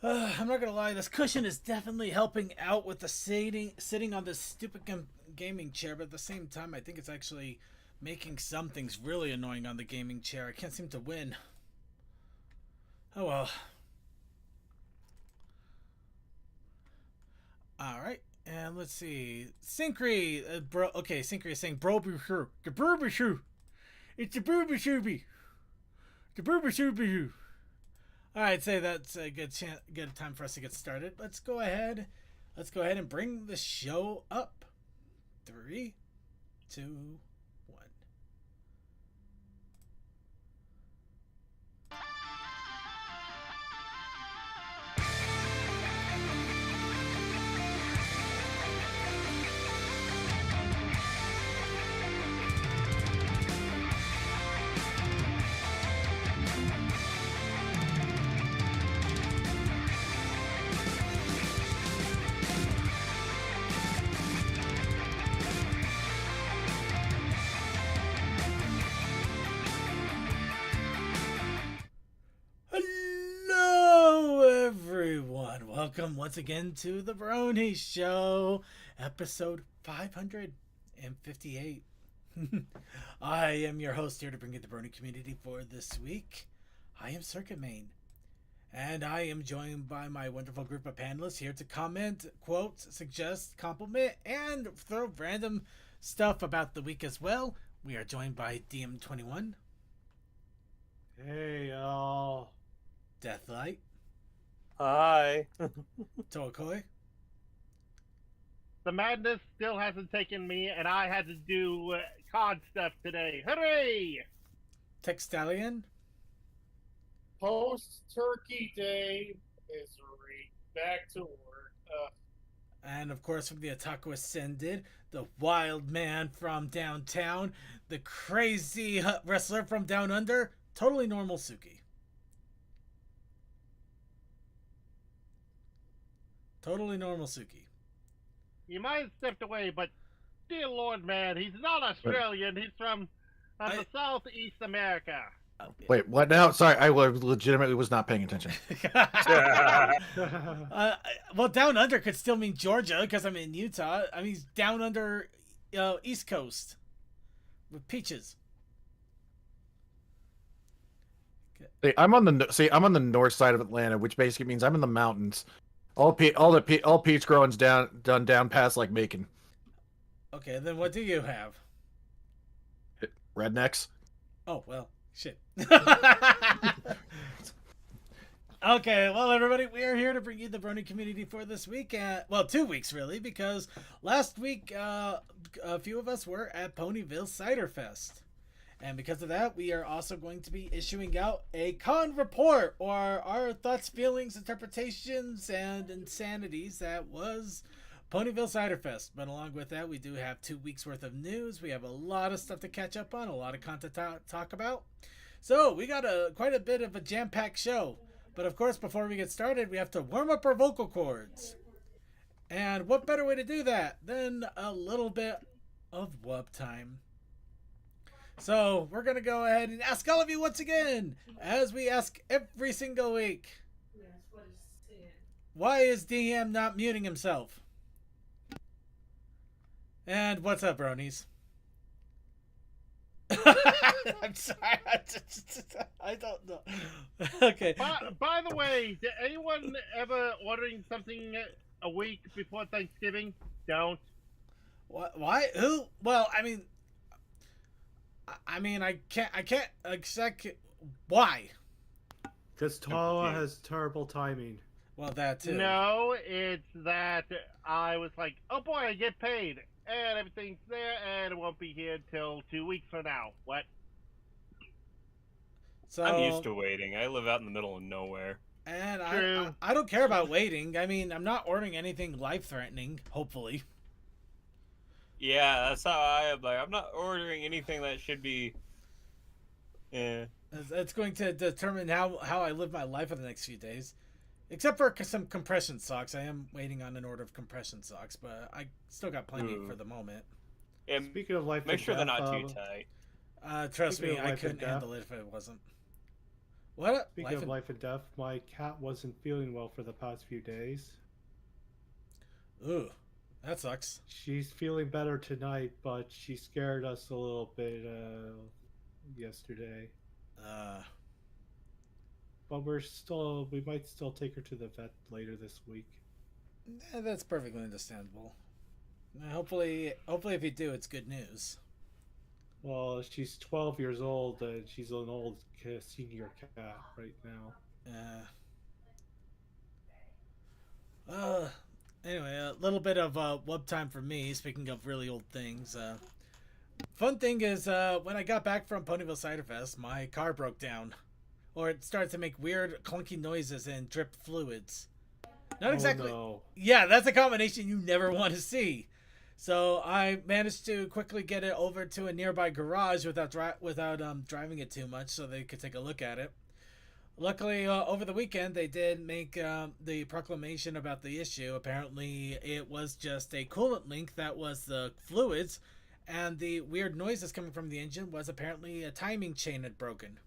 I'm not gonna lie, this cushion is definitely helping out with the sitting on this stupid gaming chair, but at the same time, I think it's actually making some things really annoying on the gaming chair. I can't seem to win. Oh well. All right, and let's see. Syncry, bro. Okay, Syncry is saying bro boo the booby shoo. It's the booby shooby. The booby shooby. All right, say that's a good time for us to get started. Let's go ahead. Let's go ahead and bring the show up. 3, 2, 1. Hello, everyone. Welcome once again to the Brony Show, episode 558. I am your host here to bring you the Brony community for this week. I am Circuit Main, and I am joined by my wonderful group of panelists here to comment, quote, suggest, compliment, and throw random stuff about the week as well. We are joined by DM21, Hey, y'all. Deathlight, Hi. Tokoi, The madness still hasn't taken me, and I had to do COD stuff today. Hooray! Textalion, Post Turkey Day misery. Back to work. and of course from the Otaku Ascended, the wild man from downtown, the crazy wrestler from down under, totally normal Suki. Totally normal Suki. You might have stepped away, but dear Lord, man, he's not Australian. He's from the Southeast America. Oh, Wait, what now? Sorry, I legitimately was not paying attention. Well, down under could still mean Georgia because I'm in Utah. I mean, he's down under East Coast with peaches. I'm on the north side of Atlanta, which basically means I'm in the mountains. All peach growing's down past like Macon. Okay, then what do you have? Rednecks. Oh, well, shit. Okay, well, everybody, we are here to bring you the Brony community for this week. Well, 2 weeks, really, because last week a few of us were at Ponyville Cider Fest. And because of that, we are also going to be issuing out a con report, or our thoughts, feelings, interpretations, and insanities that was Ponyville Cider Fest. But along with that, we do have 2 weeks worth of news. We have a lot of stuff to catch up on, a lot of content to talk about. So we got quite a bit of a jam-packed show. But of course, before we get started, we have to warm up our vocal cords. And what better way to do that than a little bit of wub time? So we're going to go ahead and ask all of you once again, as we ask every single week. Why is DM not muting himself? And what's up, Bronies? I'm sorry. I don't know. Okay. By the way, did anyone ever ordering something a week before Thanksgiving? Don't. What? Why? Who? Well, I can't exact. Why? Because Tala has terrible timing. Well, that too. No, it's that I was like, oh boy, I get paid. And everything's there, and it won't be here until 2 weeks from now. What? So I'm used to waiting. I live out in the middle of nowhere. And True. I don't care about waiting. I mean, I'm not ordering anything life-threatening, hopefully. Yeah, that's how I am. Like, I'm not ordering anything that should be. Yeah. It's going to determine how I live my life for the next few days. Except for some compression socks. I am waiting on an order of compression socks, but I still got plenty for the moment. And Speaking of life, make and sure they're death, not too tight. Trust Speaking me, of I life couldn't and death. handle it if it wasn't. What? Speaking of life and death, my cat wasn't feeling well for the past few days. Ooh, that sucks. She's feeling better tonight, but she scared us a little bit yesterday. But we might still take her to the vet later this week. That's perfectly understandable. Hopefully, if you do, it's good news. Well, she's 12 years old, and she's an old senior cat right now. Anyway, a little bit of wub time for me. Speaking of really old things, fun thing is when I got back from Ponyville Cider Fest, my car broke down, or it started to make weird clunky noises and drip fluids. Not exactly. Oh, no. Yeah, that's a combination you never want to see. So I managed to quickly get it over to a nearby garage without driving it too much, so they could take a look at it. Luckily, over the weekend, they did make the proclamation about the issue. Apparently, it was just a coolant leak that was the fluids, and the weird noises coming from the engine was apparently a timing chain had broken.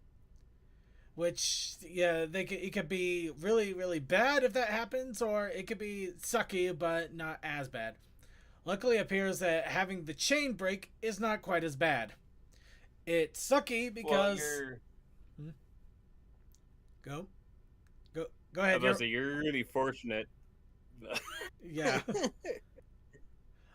Which, yeah, it could be really, really bad if that happens, or it could be sucky, but not as bad. Luckily, it appears that having the chain break is not quite as bad. It's sucky because... Go ahead. You're really fortunate. Yeah.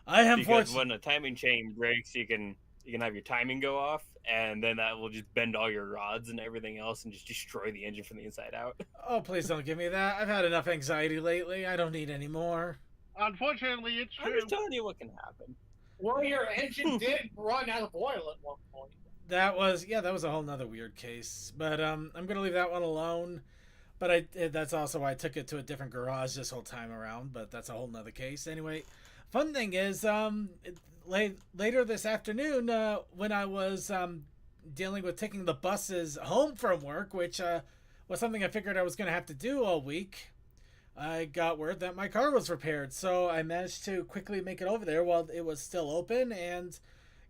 I am because fortunate. when a timing chain breaks, you can have your timing go off, and then that will just bend all your rods and everything else and just destroy the engine from the inside out. Oh, please don't give me that. I've had enough anxiety lately. I don't need any more. Unfortunately, it's true. I'm just telling you what can happen. Well, your engine did run out of oil at one point. That was a whole nother weird case. But I'm gonna leave that one alone. But that's also why I took it to a different garage this whole time around. But that's a whole nother case. Anyway, fun thing is, later this afternoon, when I was dealing with taking the buses home from work, which was something I figured I was gonna have to do all week, I got word that my car was repaired. So I managed to quickly make it over there while it was still open and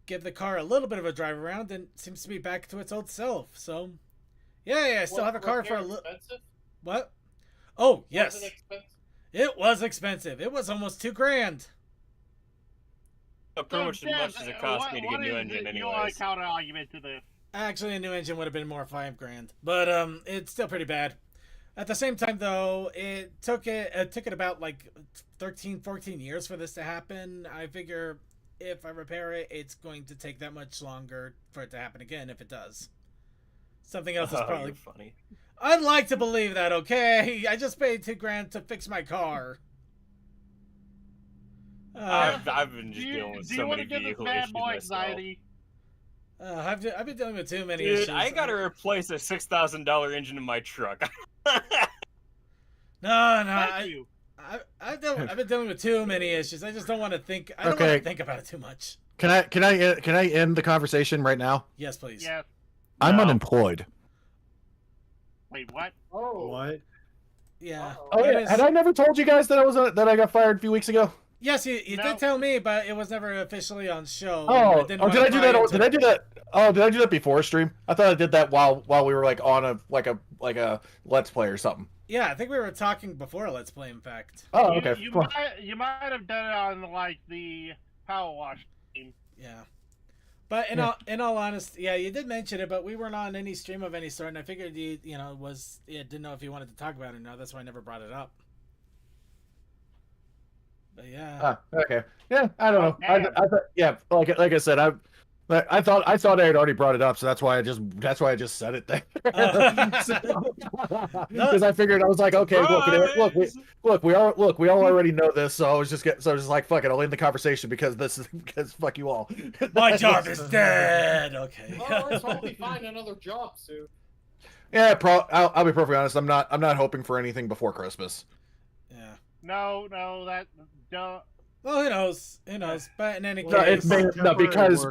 give the car a little bit of a drive around, and it seems to be back to its old self. So, yeah, I still have a car for a little. What? Oh, yes. Was it expensive? It was expensive. It was almost $2,000. Pretty much as much as it cost me to get a new engine, anyways. Your counter argument to this? Actually, a new engine would have been more $5,000, but it's still pretty bad. At the same time, though, it took it about like 13, 14 years for this to happen. I figure if I repair it, it's going to take that much longer for it to happen again if it does. Something else is probably You're funny. I'd like to believe that, okay? I just paid $2,000 to fix my car. I've been just dealing with so many vehicle issues myself. I've been dealing with too many Dude, issues. I gotta replace a $6,000 engine in my truck. No, I've been dealing with too many issues. I just don't want to think. I don't want to think about it too much. Can I end the conversation right now? Yes, please. Yes. I'm No. unemployed. Wait, what? Oh. What? Yeah. Oh, It yeah. is- Had I never told you guys that that I got fired a few weeks ago? Yes, you No. did tell me, but it was never officially on show. Oh, did did I do that? Did I do that? Oh, did I do that before stream? I thought I did that while we were like on a let's play or something. Yeah, I think we were talking before Let's Play. In fact. Oh, okay. You Cool. might have done it on like the Power Wash team. Yeah. But in all honesty, yeah, you did mention it, but we weren't on any stream of any sort, and I figured you didn't know if you wanted to talk about it or not. That's why I never brought it up. But yeah. Okay. Yeah, I don't know. Oh, I thought, yeah, like I said, I thought I had already brought it up, so that's why I just said it there. Because I figured I was like, okay, we all already know this, so I was just like, fuck it, I'll end the conversation because fuck you all. My job is dead. Okay. Well, let's hope we find another job soon. Yeah, I'll be perfectly honest. I'm not hoping for anything before Christmas. Yeah. No, that duh. Well, who knows? Who knows? But in any No, case, it's mainly Christmas.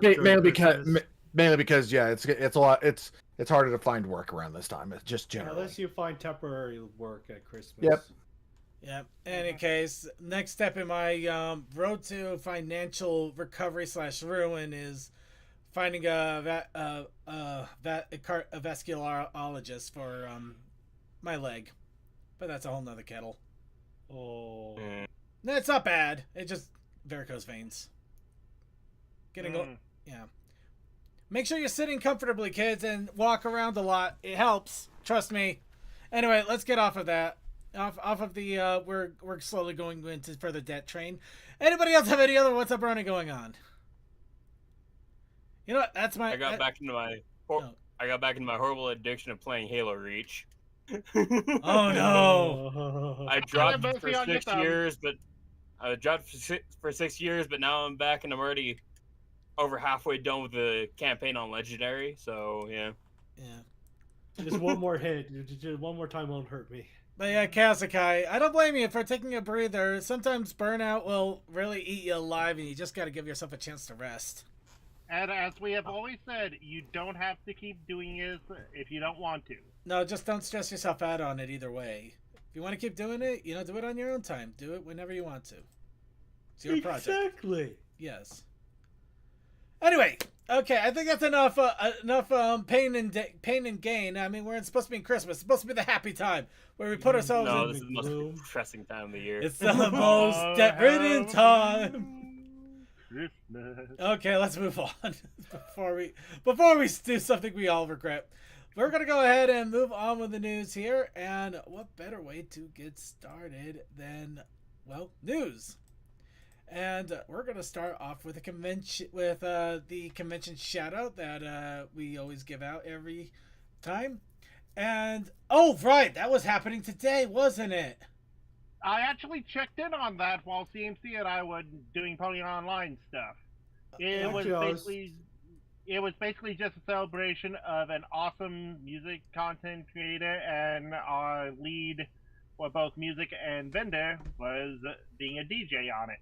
because yeah, it's a lot. It's harder to find work around this time. It's just generally. Unless you find temporary work at Christmas. Yep. yeah. In any case, next step in my road to financial recovery / ruin is finding a vascularologist for my leg, but that's a whole nother kettle. Oh. No, it's not bad. It just varicose veins. Yeah. Make sure you're sitting comfortably, kids, and walk around a lot. It helps. Trust me. Anyway, let's get off of that. Off of the we're slowly going into further debt train. Anybody else have any other What's Up Brony going on? You know what? That's my. I got back into my horrible addiction of playing Halo Reach. Oh no! I dropped Mercy for on your 6 thumb. years, but for 6 years, but now I'm back and I'm already over halfway done with the campaign on Legendary. So yeah. Yeah. Just one more hit. Just one more time won't hurt me. But yeah, Kazakai, I don't blame you for taking a breather. Sometimes burnout will really eat you alive, and you just got to give yourself a chance to rest. And as we have always said, you don't have to keep doing this if you don't want to. No, just don't stress yourself out on it either way. If you want to keep doing it, do it on your own time. Do it whenever you want to. It's your project. Exactly. Yes. Anyway, okay, I think that's enough. Pain and gain. I mean, we're supposed to be in Christmas. It's supposed to be the happy time where we put ourselves No, in. this is the most depressing time of the year. It's the most debt-ridden time. Christmas. Okay, let's move on before we do something we all regret. We're gonna go ahead and move on with the news here, and what better way to get started than news? And we're gonna start off with the convention shout out that we always give out every time. And oh right, that was happening today, wasn't it? I actually checked in on that while CMC and I were doing Pony Online stuff. It was basically just a celebration of an awesome music content creator, and our lead for both music and vendor was being a DJ on it.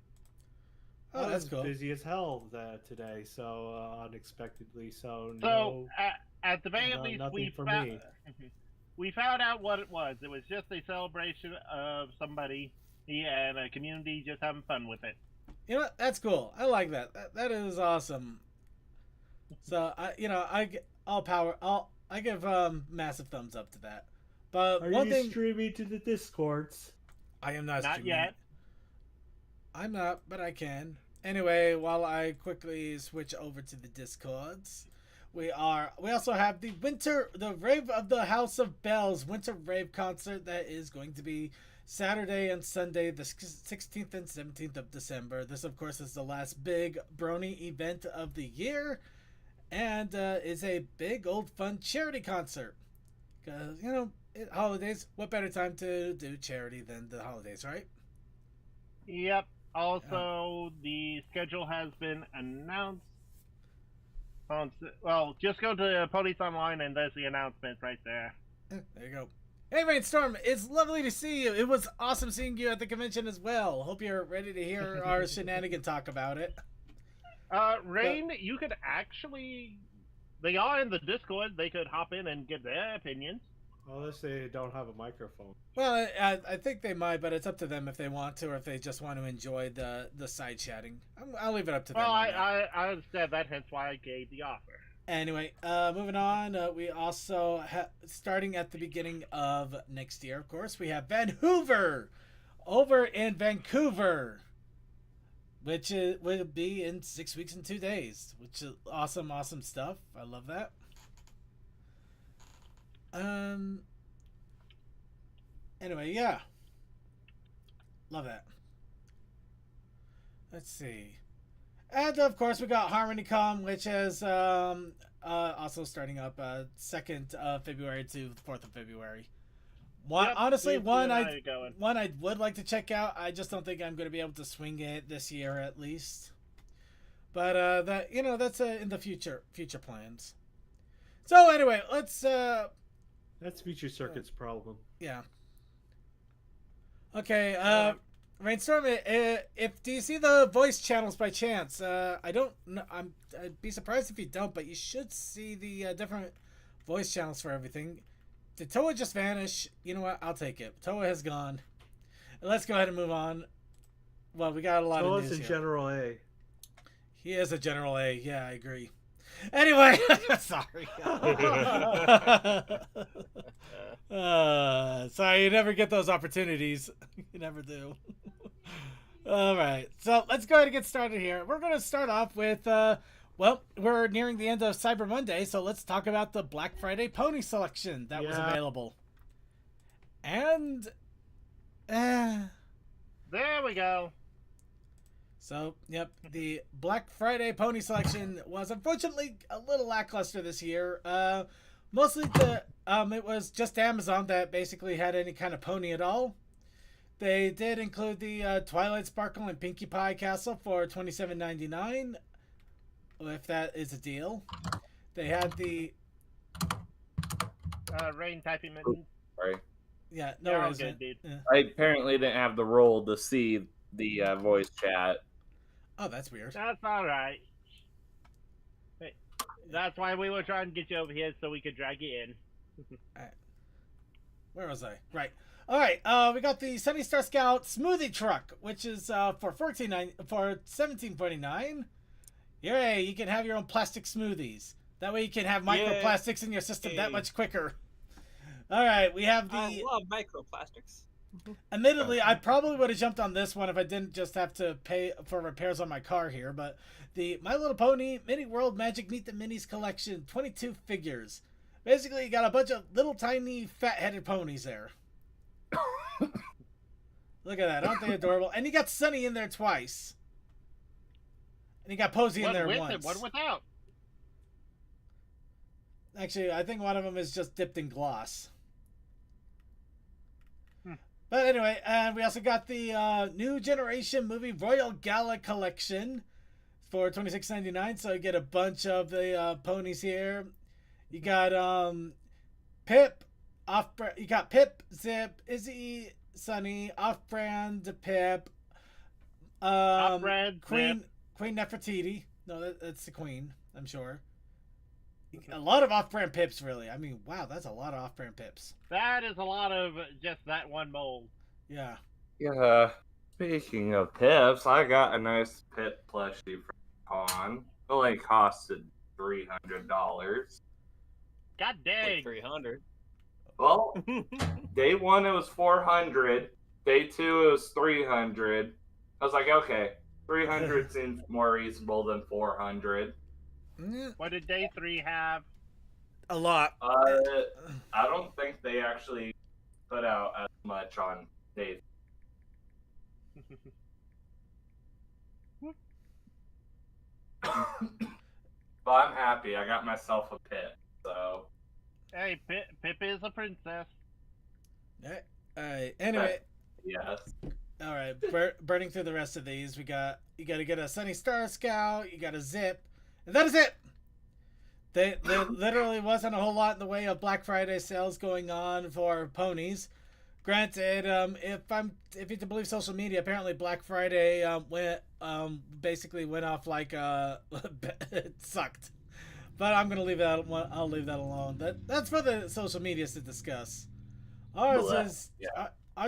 Oh, that's I cool. was busy as hell today, so unexpectedly. So At the very least, nothing for me. We found out what it was. It was just a celebration of somebody and a community just having fun with it. You know what? That's cool. I like that. That is awesome. So I give massive thumbs up to that. But Are one you thing streaming to the Discords? I am not Not streaming. yet. I'm not, but I can. Anyway, while I quickly switch over to the Discords, we also have the Rave of the House of Bells Winter Rave concert that is going to be Saturday and Sunday, the 16th and 17th of December. This, of course, is the last big Brony event of the year, and is a big old fun charity concert. Because holidays, what better time to do charity than the holidays, right? Yep. Also, the schedule has been announced. Well, just go to Police Online and there's the announcement right there. There you go. Hey, Rainstorm, it's lovely to see you. It was awesome seeing you at the convention as well. Hope you're ready to hear our shenanigan talk about it. Rain, you could actually... They are in the Discord. They could hop in and give their opinions. Unless they don't have a microphone. Well, I think they might, but it's up to them if they want to or if they just want to enjoy the side chatting. I'll leave it up to them. Well, I understand that, hence why I gave the offer. Anyway, moving on, we also starting at the beginning of next year, of course, we have Vancouver over in Vancouver, which will be in 6 weeks and 2 days, which is awesome stuff. I love that. Anyway, yeah. Love that. Let's see. And of course we got HarmonyCon, which is also starting up 2nd of February to 4th of February. Honestly, one I would like to check out. I just don't think I'm going to be able to swing it this year at least. But that's in the future plans. So anyway, let's That's Future Circuit's problem. Yeah. Okay, Rainstorm, do you see the voice channels by chance? I don't know. I'd be surprised if you don't, but you should see the different voice channels for everything. Did Toa just vanish? You know what? I'll take it. Toa has gone. Let's go ahead and move on. Well, we got a lot of news Toa's in here. General A. He is a General A. Yeah, I agree. Anyway, sorry. Sorry, you never get those opportunities. You never do. All right, so let's go ahead and get started here. We're going to start off with, well, we're nearing the end of Cyber Monday, so let's talk about the Black Friday pony selection that was available. And, there we go. So, yep, the Black Friday pony selection was unfortunately a little lackluster this year. Mostly it was just Amazon that basically had any kind of pony at all. They did include the Twilight Sparkle and Pinkie Pie Castle for $27.99, if that is a deal. They had the rain typing mittens. Sorry. Yeah, no, You're all worries, good, man. dude. Yeah. I apparently didn't have the role to see the voice chat. Oh, that's weird. That's all right. Hey, that's why we were trying to get you over here so we could drag you in. Where was I? Right. All right. We got the Sunny Star Scout smoothie truck, which is for $17.49. Yay! You can have your own plastic smoothies. That way, you can have microplastics in your system that much quicker. All right. We have the. I love microplastics. Admittedly, I probably would have jumped on this one if I didn't just have to pay for repairs on my car here. But the My Little Pony Mini World Magic Meet the Minis collection, 22 figures. Basically, you got a bunch of little tiny fat-headed ponies there. Look at that. Aren't they adorable? And you got Sunny in there twice. And you got Posey in there with once. and one without. Actually, I think one of them is just dipped in gloss. But anyway, and we also got the new generation movie Royal Gala collection for $26.99. So you get a bunch of the ponies here. You got Pip, you got Pip, Zip, Izzy, Sunny, off-brand Pip, Off-brand Queen Nefertiti. No, that's the Queen, I'm sure. A lot of off-brand Pips, really. I mean, wow, that's a lot of off-brand Pips. That is a lot of just that one mold. Yeah. Yeah. Speaking of Pips, I got a nice Pip plushie from Con. It only costed $300. God dang. Like 300. Well, day one it was 400. Day two it was 300. I was like, okay, 300 seems more reasonable than 400. What did day 3 have? A lot. I don't think they actually put out as much on day. But I'm happy. I got myself a Pip. So. Hey, Pip is a princess. Alright, anyway. Yes. Alright, burning through the rest of these, you got to get a Sunny Star Scout, you got a Zip, and that is it! There literally wasn't a whole lot in the way of Black Friday sales going on for ponies. Granted, if you to believe social media, apparently Black Friday basically went off like it sucked. But I'm gonna leave that. I'll leave that alone. That's for the social medias to discuss. Ours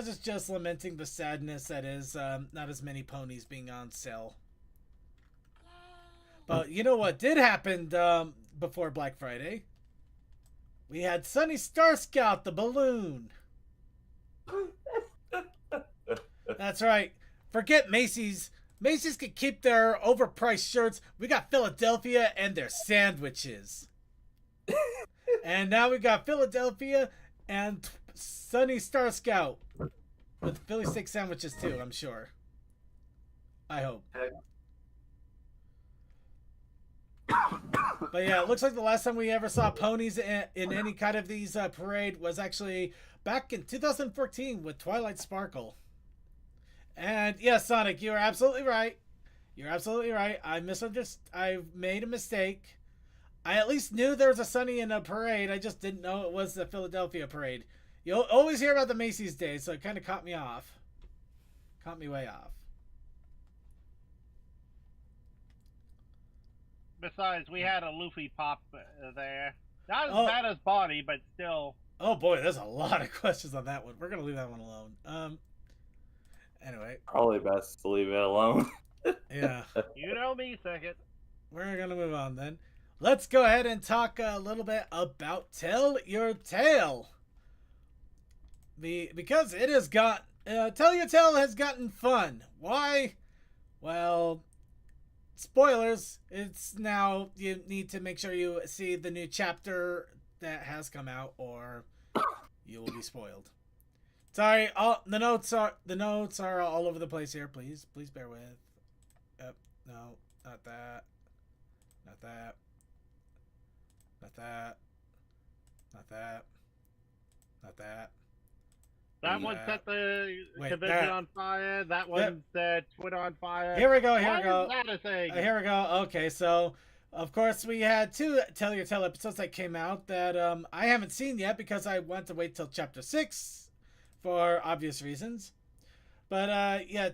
is just lamenting the sadness that is not as many ponies being on sale. But you know what did happen before Black Friday? We had Sunny Star Scout, the balloon. That's right. Forget Macy's. Macy's can keep their overpriced shirts. We got Philadelphia and their sandwiches. And now we got Philadelphia and Sunny Star Scout. With Philly steak sandwiches too, I'm sure. I hope. But yeah, it looks like the last time we ever saw ponies in any kind of these parade was actually back in 2014 with Twilight Sparkle. And yes, Sonic, you are absolutely right. You're absolutely right. I made a mistake. I at least knew there was a Sunny in a parade. I just didn't know it was the Philadelphia parade. You'll always hear about the Macy's Day, so it kind of caught me off. Caught me way off. Besides, we had a Luffy pop there. Not as bad as Bonnie, but still. Oh boy, there's a lot of questions on that one. We're gonna leave that one alone. Anyway. Probably best to leave it alone. Yeah. You know me, second. We're gonna move on then. let's go ahead and talk a little bit about Tell Your Tale. Because it has got Tell Your Tale has gotten fun. Why? Well, spoilers. It's now you need to make sure you see the new chapter that has come out, or you will be spoiled. Sorry, the notes are all over the place here. Please bear with. Yep. No, not that. Not that. Not that. Not that. Not that. That one set the convention on fire. That one set Twitter on fire. Here we go. Why is that a thing? Here we go. Okay, so of course we had 2 Tell Your Tale episodes that came out that I haven't seen yet because I want to wait till chapter 6 for obvious reasons. But yeah,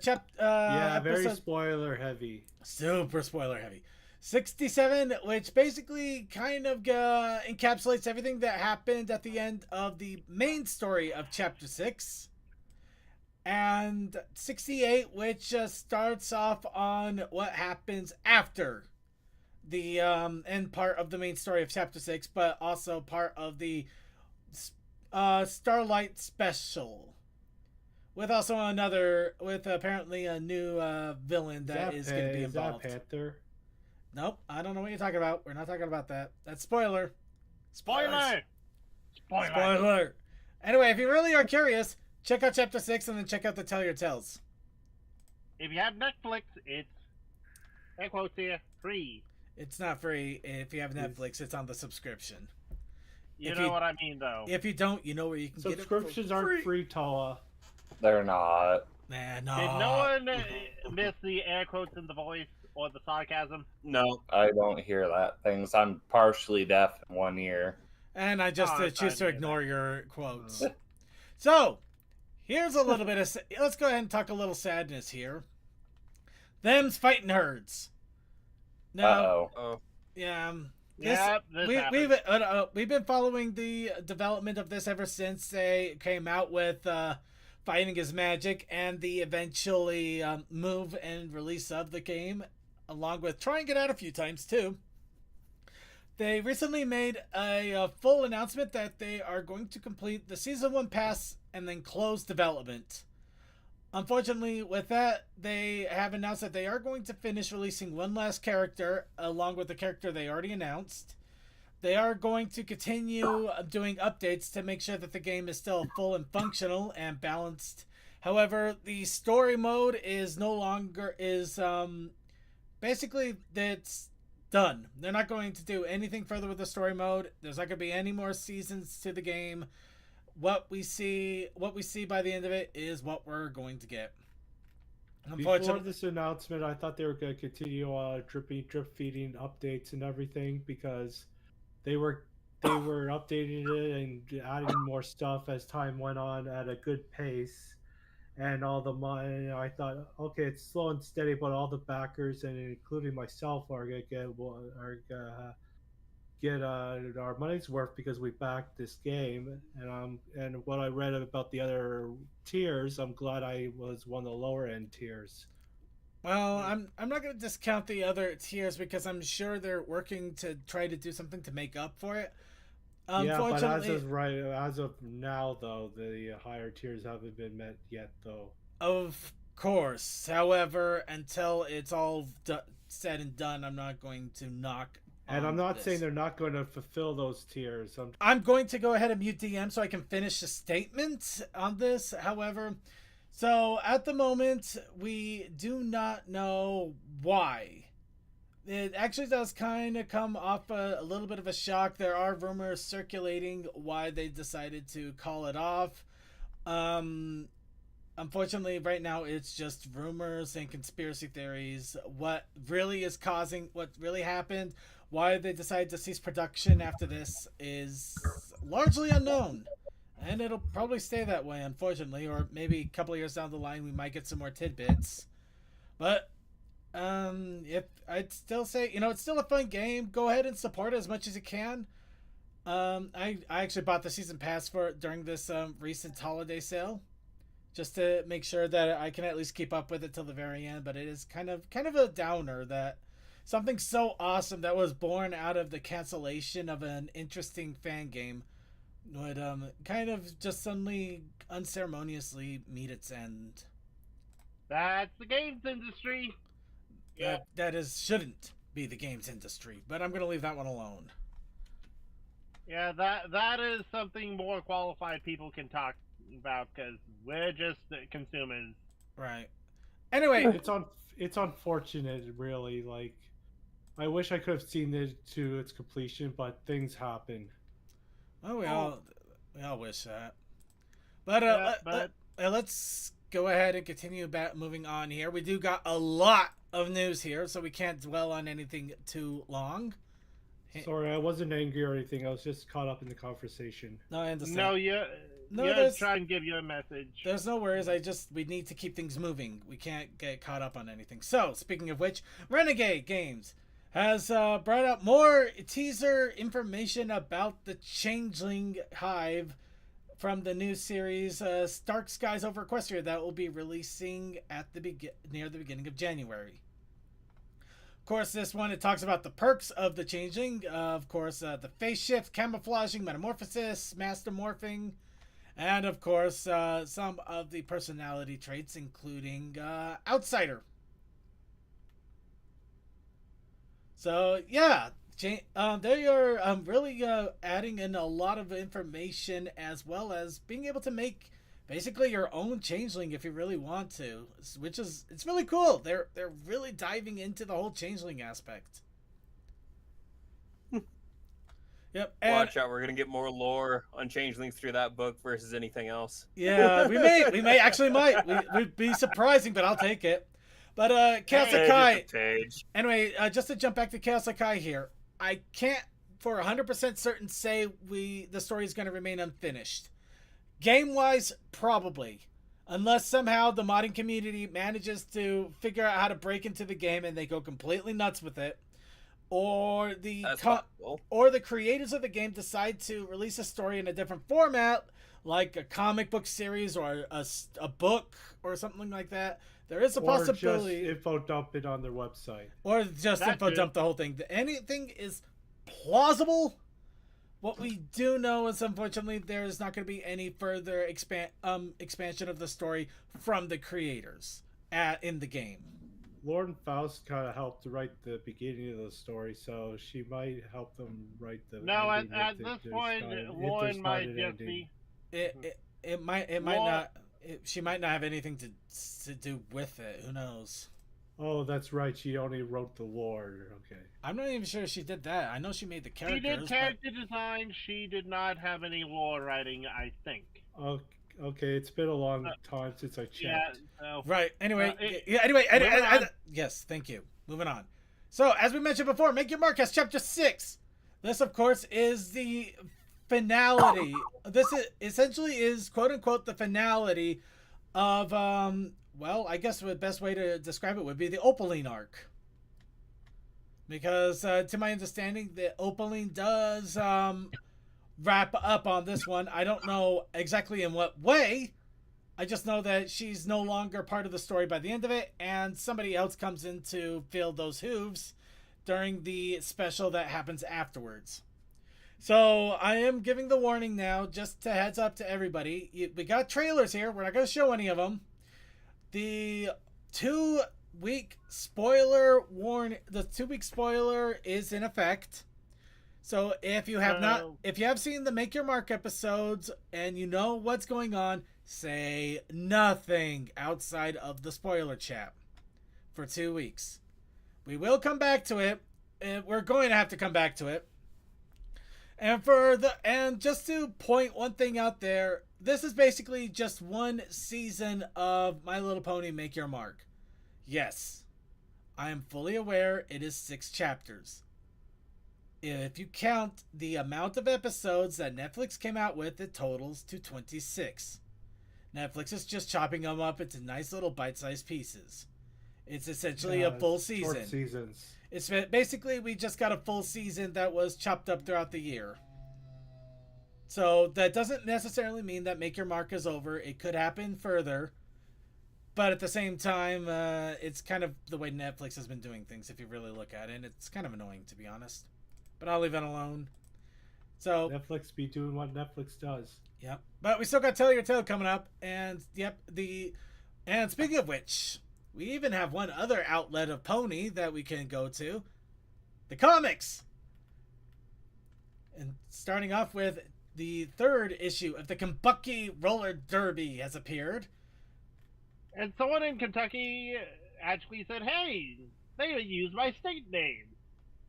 very spoiler heavy. Super spoiler heavy. 67, which basically kind of encapsulates everything that happened at the end of the main story of chapter 6. And 68, which starts off on what happens after the end part of the main story of chapter 6, but also part of the Starlight special. With also with apparently a new villain that is going to be involved. Is that Panther? Nope, I don't know what you're talking about. We're not talking about that. That's spoiler. Spoiler! Spoiler! Anyway, if you really are curious, check out chapter 6 and then check out the Tell Your Tales. If you have Netflix, it's, air quotes here, free. It's not free. If you have Netflix, it's on the subscription. You know what I mean, though. If you don't, you know where you can get it. Subscriptions aren't free, Tawa. They're not. Nah, no. Did no one miss the air quotes in the voice or the sarcasm? No, I don't hear that. Things. I'm partially deaf in one ear. And I just choose to ignore your quotes. So, here's a little bit of... Let's go ahead and talk a little sadness here. Them's fighting herds. No. Uh-oh. Yeah. We've been following the development of this ever since they came out with Fighting is Magic and the eventually move and release of the game, along with trying it out a few times too. They recently made a full announcement that they are going to complete the Season 1 pass and then close development. Unfortunately, with that, they have announced that they are going to finish releasing one last character along with the character they already announced. They are going to continue doing updates to make sure that the game is still full and functional and balanced. However, the story mode is no longer basically it's done. They're not going to do anything further with the story mode. There's not going to be any more seasons to the game. What we see by the end of it is what we're going to get. Before this announcement, I thought they were going to continue drip feeding updates and everything because they were updating it and adding more stuff as time went on at a good pace, and all the money. I thought, okay, it's slow and steady, but all the backers and including myself are gonna get our money's worth because we backed this game. And what I read about the other tiers, I'm glad I was one of the lower end tiers. Well, I'm not going to discount the other tiers because I'm sure they're working to try to do something to make up for it. Unfortunately, yeah, but as of now, though, the higher tiers haven't been met yet, though. Of course. However, until it's all said and done, I'm not going to knock. And I'm not saying they're not going to fulfill those tiers. I'm going to go ahead and mute DM so I can finish the statement on this. However, so at the moment, we do not know why. It actually does kind of come off a little bit of a shock. There are rumors circulating why they decided to call it off. Unfortunately, right now it's just rumors and conspiracy theories. What really happened, why they decided to cease production after this is largely unknown. And it'll probably stay that way, unfortunately, or maybe a couple of years down the line we might get some more tidbits. But if I'd still say, it's still a fun game. Go ahead and support it as much as you can. I actually bought the season pass during this recent holiday sale, just to make sure that I can at least keep up with it till the very end. But it is kind of a downer that something so awesome that was born out of the cancellation of an interesting fan game would kind of just suddenly unceremoniously meet its end. That's the games industry. Yeah. That shouldn't be the games industry, but I'm gonna leave that one alone. Yeah, that is something more qualified people can talk about because we're just consumers. Right. Anyway, it's unfortunate, really. Like, I wish I could have seen it to its completion, but things happen. well, we all wish that. But let's go ahead and continue moving on here. We do got a lot of news here, so we can't dwell on anything too long. Sorry, I wasn't angry or anything. I was just caught up in the conversation. No, I understand. No, try and give you a message. There's no worries. We need to keep things moving. We can't get caught up on anything. So, speaking of which, Renegade Games has brought out more teaser information about the Changeling Hive from the new series Stark Skies Over Equestria that will be releasing at near the beginning of January. Of course, this one, it talks about the perks of the Changeling. Of course, the face shift, camouflaging, metamorphosis, master morphing, and of course, some of the personality traits, including Outsider. So, yeah, they are really adding in a lot of information, as well as being able to make basically your own Changeling if you really want to, which is, it's really cool. They're really diving into the whole Changeling aspect. Yep. And watch out, we're gonna get more lore on Changelings through that book versus anything else. yeah, we may actually might. We'd be surprising, but I'll take it. But Chaos Sakai. Anyway, just to jump back to Chaos Sakai here, I can't for 100% certain say the story is going to remain unfinished. Game-wise, probably. Unless somehow the modding community manages to figure out how to break into the game and they go completely nuts with it. Or the creators of the game decide to release a story in a different format, like a comic book series or a book or something like that. There is a possibility. Or just info dump it on their website. Or just info dump the whole thing. Anything is plausible. What we do know is, unfortunately, there is not going to be any further expansion of the story from the creators in the game. Lauren Faust kind of helped to write the beginning of the story, so she might help them write the. No, at this point, Lauren might just be. It might not. She might not have anything to do with it. Who knows? Oh, that's right. She only wrote the lore. Okay. I'm not even sure she did that. I know she made the characters. She did character design. She did not have any lore writing, I think. Okay. It's been a long time since I checked. Yeah. So, right. Anyway. Yes. Thank you. Moving on. So, as we mentioned before, Make Your Mark has Chapter 6. This, of course, is the finality. This essentially is, quote unquote, the finality of well, I guess the best way to describe it would be the Opaline arc. Because, to my understanding, the Opaline does wrap up on this one. I don't know exactly in what way. I just know that she's no longer part of the story by the end of it, and somebody else comes in to fill those hooves during the special that happens afterwards. So, I am giving the warning now, just to heads up to everybody. We got trailers here. We're not going to show any of them. The 2-week spoiler is in effect. So if you have seen the Make Your Mark episodes and you know what's going on, say nothing outside of the spoiler chat for 2 weeks. We will come back to it. And we're going to have to come back to it. And just to point one thing out there, this is basically just one season of My Little Pony Make Your Mark. Yes, I am fully aware it is 6 chapters. If you count the amount of episodes that Netflix came out with, it totals to 26. Netflix is just chopping them up into nice little bite-sized pieces. It's essentially a full season. Short seasons. It's basically, we just got a full season that was chopped up throughout the year. So that doesn't necessarily mean that Make Your Mark is over. It could happen further. But at the same time, it's kind of the way Netflix has been doing things. If you really look at it, and it's kind of annoying, to be honest. But I'll leave it alone. So Netflix be doing what Netflix does. Yep. But we still got Tell Your Tale coming up, and and speaking of which, we even have one other outlet of Pony that we can go to, the comics. And starting off with the 3rd issue of the Kentucky Roller Derby has appeared. And someone in Kentucky actually said, "Hey, they used my state name.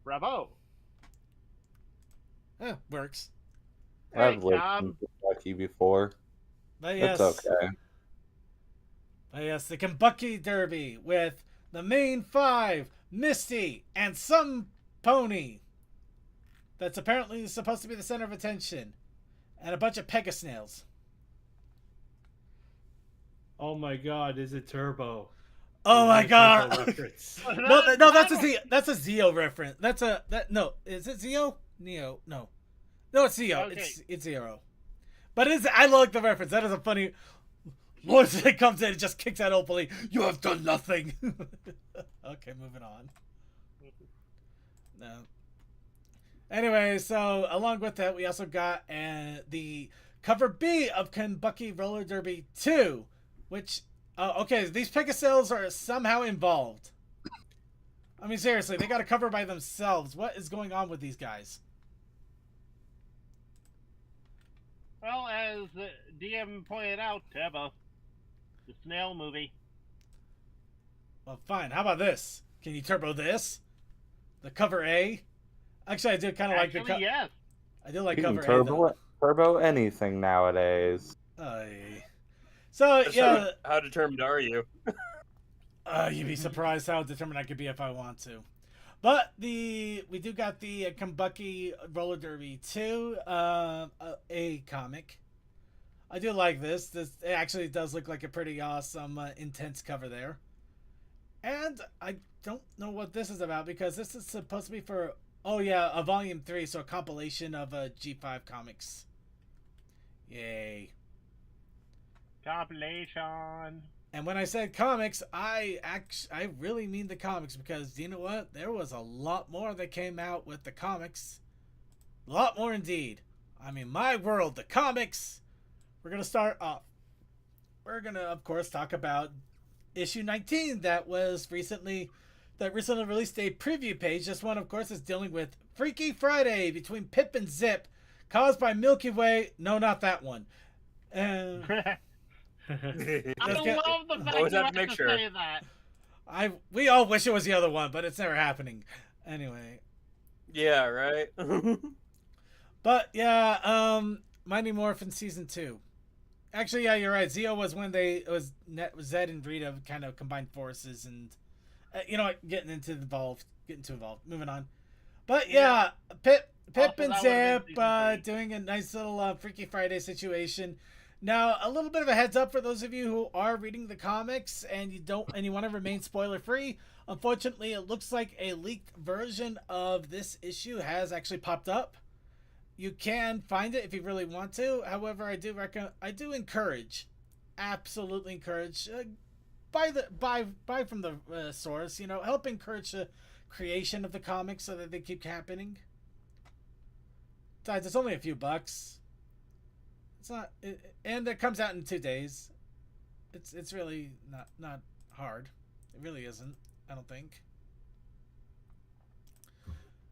Bravo." Works. I've lived in Kentucky before. But yes, It's okay. But yes, the Kentucky Derby with the main 5, Misty, and some pony that's apparently supposed to be the center of attention, and a bunch of Pegasnails. Oh my God, is it Turbo? Oh my God! Reference. No, that's a Zeo reference. No, is it Zeo? Neo? No, it's Zeo. Okay. It's Zero. But I like the reference. That is a funny. Once it comes in, it just kicks out openly. You have done nothing. Okay, moving on. No. Anyway, so along with that, we also got the cover B of Kentucky Roller Derby 2, which, okay, these Pegacells are somehow involved. I mean, seriously, they got a cover by themselves. What is going on with these guys? Well, as DM pointed out, Turbo, the snail movie. Well, fine. How about this? Can you turbo this? The cover A? Actually, I do kind of like the cover. Yes. I do like You can cover A. turbo anything nowadays. So, Just yeah. How determined are you? You'd be surprised how determined I could be if I want to. But we do got the Kentucky Roller Derby 2, a comic. I do like this. It actually does look like a pretty awesome, intense cover there. And I don't know what this is about because this is supposed to be for, a volume 3, so a compilation of G5 comics. Yay. Compilation. And when I said comics, I really mean the comics because you know what? There was a lot more that came out with the comics. A lot more indeed. I mean, my world, the comics. We're going to start off. We're going to, of course, talk about issue 19 that recently released a preview page. This one, of course, is dealing with Freaky Friday between Pip and Zip, caused by Milky Way. No, not that one. I love the fact Always you have have to make to sure. say that. We all wish it was the other one, but it's never happening. Anyway. Yeah, right. But yeah, Mighty Morphin season 2. Actually, yeah, you're right. Zeo was when Zed and Rita kind of combined forces and getting too involved. Moving on. But yeah, Pip Also, and that would've Zip been season 3. doing a nice little Freaky Friday situation. Now, a little bit of a heads up for those of you who are reading the comics and you want to remain spoiler free. Unfortunately, it looks like a leaked version of this issue has actually popped up. You can find it if you really want to. However, I do absolutely encourage, buy from the source. Help encourage the creation of the comics so that they keep happening. Besides, it's only a few bucks. It's not, and it comes out in 2 days. It's really not hard. It really isn't. I don't think.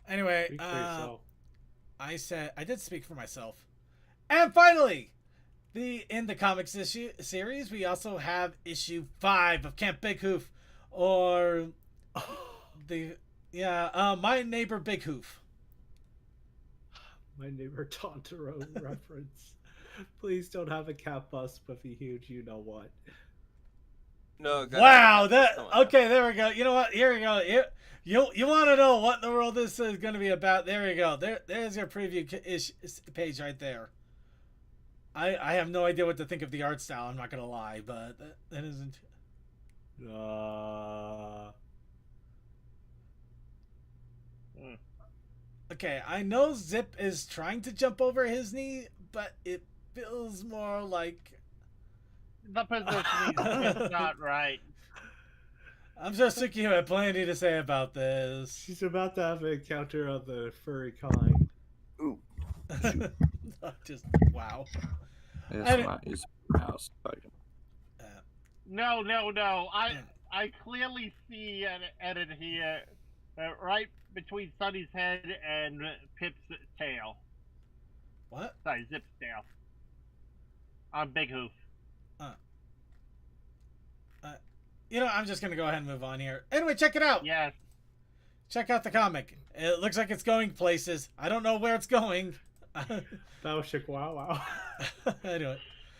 Anyway, Speak for yourself. I did speak for myself. And finally, in the comics issue series, we also have issue 5 of Camp Big Hoof, or My Neighbor Big Hoof. My Neighbor Totoro reference. Please don't have a cat bust with a huge you know what. No. Wow, okay, there we go. You know what? Here we go. You want to know what in the world this is going to be about? There we go. There's your preview page right there. I have no idea what to think of the art style. I'm not going to lie, but that isn't. Okay, I know Zip is trying to jump over his knee, but it feels more like The positioning is not right. I'm sure Suki had plenty to say about this. She's about to have an encounter of the furry kind. Just wow. Yes, And- I'm not using my mouse. No. I clearly see an edit here, right between Sunny's head and Pip's tail. What? Sorry, Zip's tail. On Big Hoof. You know, I'm just gonna go ahead and move on here. Anyway, check it out. Yes. Check out the comic. It looks like it's going places. I don't know where it's going. Battleship Wow Wow. Anyway,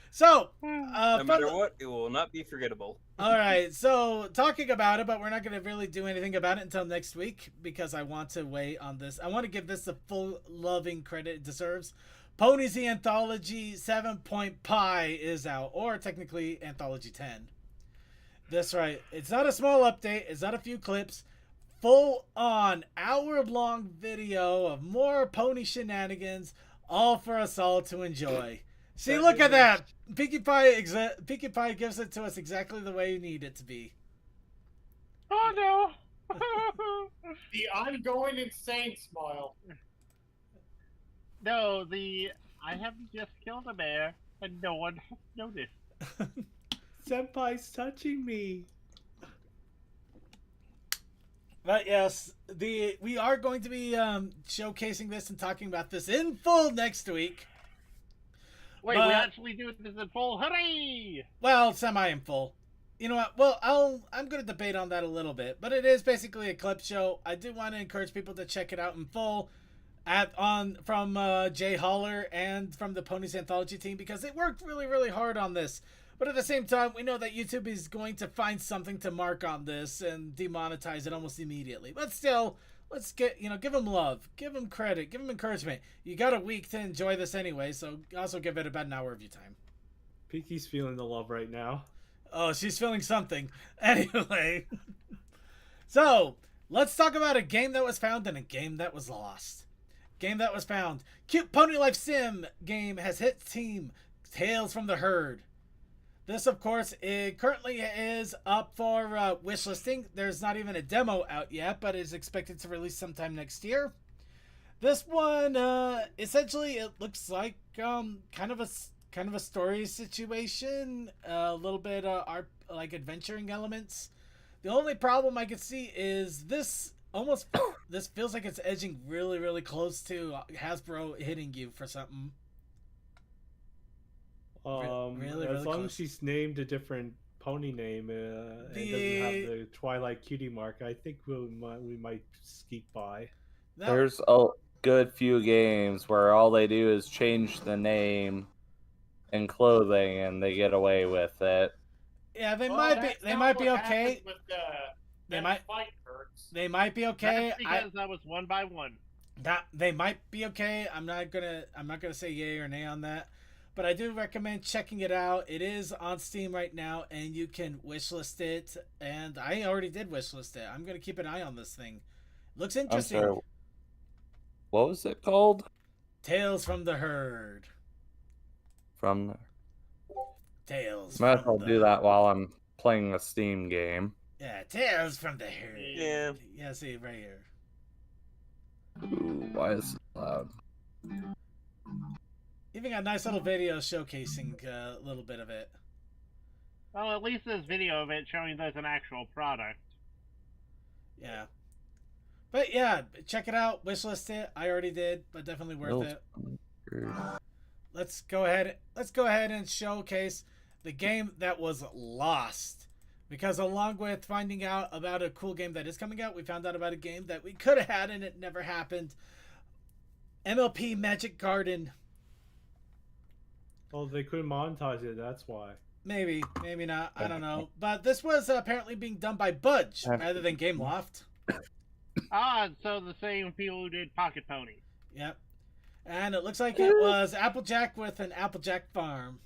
so No matter what, it will not be forgettable. all right. So talking about it, but we're not going to really do anything about it until next week because I want to wait on this. I want to give this the full loving credit it deserves. Ponies the Anthology 7 Pi is out, or technically Anthology 10. That's right. It's not a small update. It's not a few clips. Full on hour-long video of more pony shenanigans, all for us all to enjoy. See, look at that. Pinkie Pie gives it to us exactly the way you need it to be. Oh no! The ongoing insane smile. No, I have just killed a bear and no one has noticed. Senpai's touching me. But yes, we are going to be showcasing this and talking about this in full next week. Wait, But- we actually do this in full. Hooray! Well, semi in full. You know what? Well, I'm going to debate on that a little bit, but it is basically a clip show. I do want to encourage people to check it out in full from Jay Holler and from the Ponies Anthology team because they worked really, really hard on this. But at the same time, we know that YouTube is going to find something to mark on this and demonetize it almost immediately. But still, let's give them love, give them credit, give them encouragement. You got a week to enjoy this anyway, so also give it about an hour of your time. Pinky's feeling the love right now. Oh, she's feeling something. Anyway. So, let's talk about a game that was found and a game that was lost. Game that was found. Cute Pony Life Sim game has hit Team Tales from the Herd. This, of course, it currently is up for wishlisting. There's not even a demo out yet, but is expected to release sometime next year. This one, essentially, it looks like kind of a story situation, a little bit like adventuring elements. The only problem I could see is this feels like it's edging really, really close to Hasbro hitting you for something. Really as long close. as she's named a different pony name and doesn't have the Twilight cutie mark, I think we might skeek by. There's a good few games where all they do is change the name and clothing, and they get away with it. Yeah, they Well, might that's be. They not might be what okay. happens With, They them might- fight hurts. They might be okay. That's because that was one by one. They might be okay. I'm not gonna say yay or nay on that, but I do recommend checking it out. It is on Steam right now, and you can wishlist it. And I already did wishlist it. I'm gonna keep an eye on this thing. Looks I'm interesting. sorry. What was it called? Tales from the Herd. From Tales. might as from well the... do that while I'm playing a Steam game. Yeah, Tales from the Herd. Yeah. Yeah, see it right here. Ooh, why is it loud? Even got a nice little video showcasing a little bit of it. Well, at least there's video of it showing there's an actual product. Yeah. But yeah, check it out. Wishlist it. I already did, but definitely worth it. Let's go ahead and showcase the game that was lost. Because along with finding out about a cool game that is coming out, we found out about a game that we could have had and it never happened. MLP Magic Garden. Well, they couldn't monetize it, that's why. Maybe, maybe not. I don't know. But this was apparently being done by Budge rather than Gameloft. So the same people who did Pocket Pony. Yep. And it looks like it was Applejack with an Applejack farm.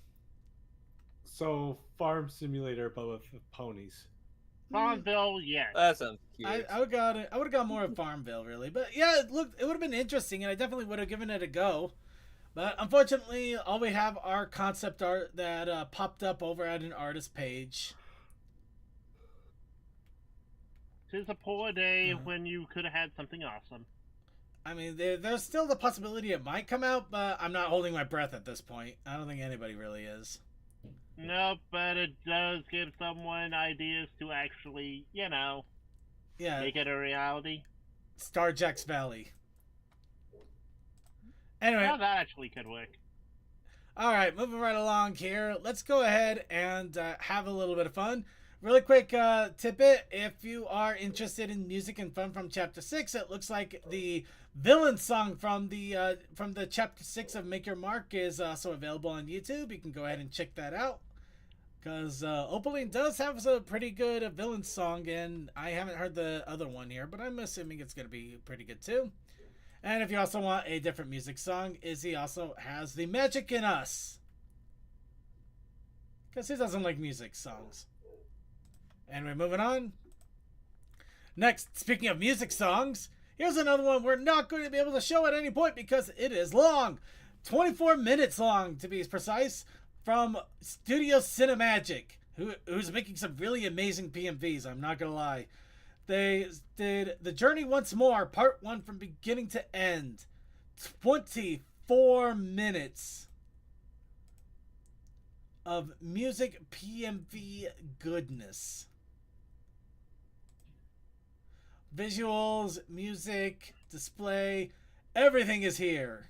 So, farm simulator, but with ponies. Farmville, yes. That sounds cute. I would have got more of Farmville really, but yeah, it would have been interesting, and I definitely would have given it a go. But unfortunately, all we have are concept art that popped up over at an artist page. 'Tis a poor day when you could have had something awesome. I mean, there's still the possibility it might come out, but I'm not holding my breath at this point. I don't think anybody really is. Nope, but it does give someone ideas to actually, Yeah, make it a reality. Starjack's Valley. Anyway, Well, that actually could work. all right, moving right along here. Let's go ahead and have a little bit of fun. Really quick tidbit: if you are interested in music and fun from Chapter 6, it looks like the villain song from the Chapter 6 of Make Your Mark is also available on YouTube. You can go ahead and check that out. Because Opaline does have a pretty good villain song, and I haven't heard the other one here, but I'm assuming it's going to be pretty good too. And if you also want a different music song, Izzy also has The Magic in Us. Because he doesn't like music songs. Anyway, moving on. Next, speaking of music songs, here's another one we're not going to be able to show at any point because it is long. 24 minutes long, to be precise, from Studio Cinemagic, who's making some really amazing PMVs, I'm not going to lie. They did The Journey Once More, Part 1 from beginning to end. 24 minutes of music PMV goodness. Visuals, music, display, everything is here.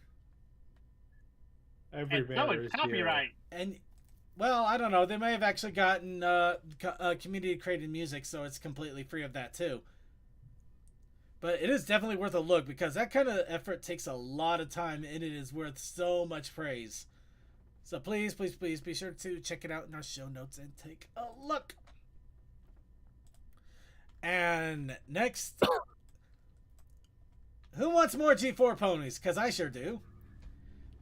Every And so banner it's is copyright. And, well, I don't know. They may have actually gotten community-created music, so it's completely free of that, too. But it is definitely worth a look, because that kind of effort takes a lot of time, and it is worth so much praise. So please, please, please be sure to check it out in our show notes and take a look. And next, who wants more G4 ponies? Because I sure do.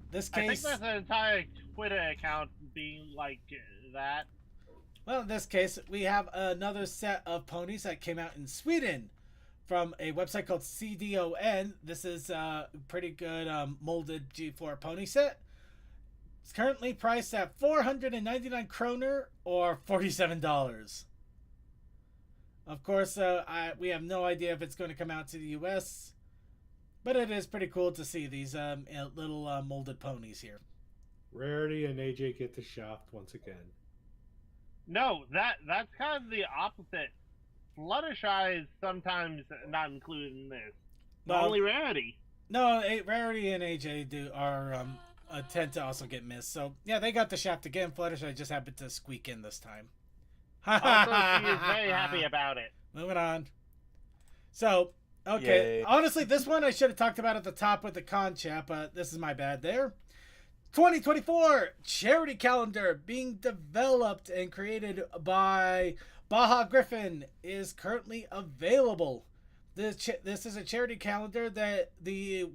This case, I think there's an entire Twitter account being like that. Well, in this case, we have another set of ponies that came out in Sweden from a website called CDON. This is a pretty good molded G4 pony set. It's currently priced at 499 kroner or $47. Of course, we have no idea if it's going to come out to the US, but it is pretty cool to see these little molded ponies here. Rarity and AJ get the shaft once again. No, that's kind of the opposite. Fluttershy is sometimes not included in this. Well, Only Rarity. No, Rarity and AJ tend to also get missed. So yeah, they got the shaft again. Fluttershy just happened to squeak in this time. Also, she is very happy about it. Moving on. So, okay. Yay. Honestly, this one I should have talked about at the top with the con chat, but this is my bad there. 2024 charity calendar being developed and created by Baja Griffin is currently available. This is a charity calendar that the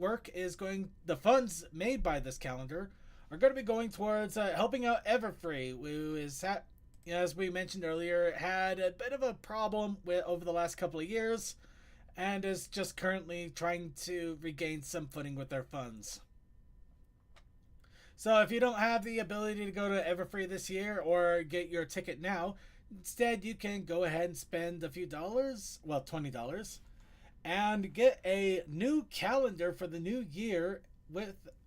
funds made by this calendar are going to be going towards helping out Everfree, who is, as we mentioned earlier, had a bit of a problem over the last couple of years and is just currently trying to regain some footing with their funds. So if you don't have the ability to go to Everfree this year or get your ticket now, instead you can go ahead and spend a few dollars, well, $20, and get a new calendar for the new year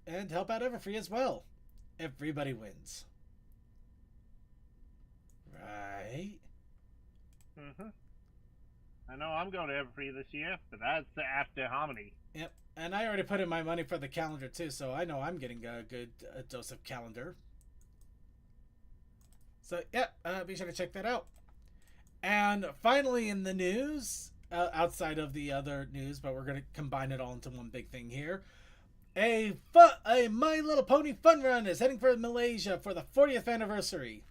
and help out Everfree as well. Everybody wins. Right? Mm-hmm. I know I'm going to Everfree this year, but that's after Harmony. Yep. And I already put in my money for the calendar too, so I know I'm getting a good dose of calendar. So yeah, be sure to check that out. And finally in the news, outside of the other news, but we're going to combine it all into one big thing here. A My Little Pony Fun Run is heading for Malaysia for the 40th anniversary.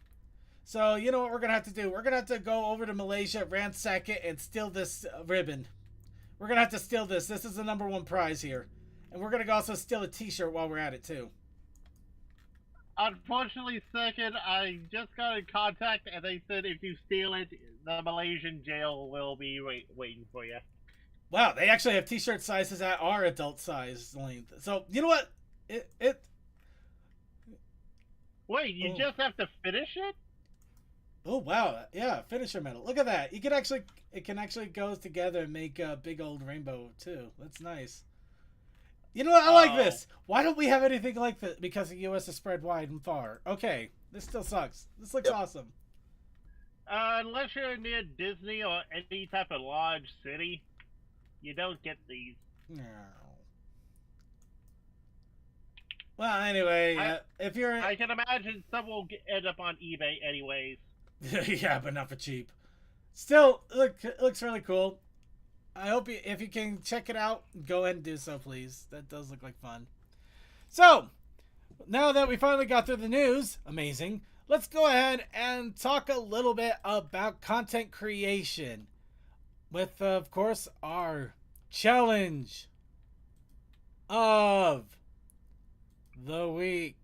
So you know what we're going to have to do? We're going to have to go over to Malaysia, ransack it, and steal this ribbon. We're going to have to steal this. This is the #1 prize here. And we're going to also steal a t-shirt while we're at it, too. Unfortunately, second, I just got in contact, and they said if you steal it, the Malaysian jail will be waiting for you. Wow, they actually have t-shirt sizes that are adult size length. So, you know what? Wait, you just have to finish it? Oh wow, yeah, finisher medal. Look at that. You can actually, it can actually go together and make a big old rainbow too. That's nice. You know what? I like this. Why don't we have anything like this? Because the U.S. is spread wide and far. Okay, this still sucks. This looks awesome. Unless you're near Disney or any type of large city, you don't get these. No. Well, anyway, if you're, I can imagine some will end up on eBay anyways. yeah, but not for cheap. Still, it looks really cool. I hope if you can check it out, go ahead and do so, please. That does look like fun. So, now that we finally got through the news, amazing, let's go ahead and talk a little bit about content creation. With, of course, our challenge of the week.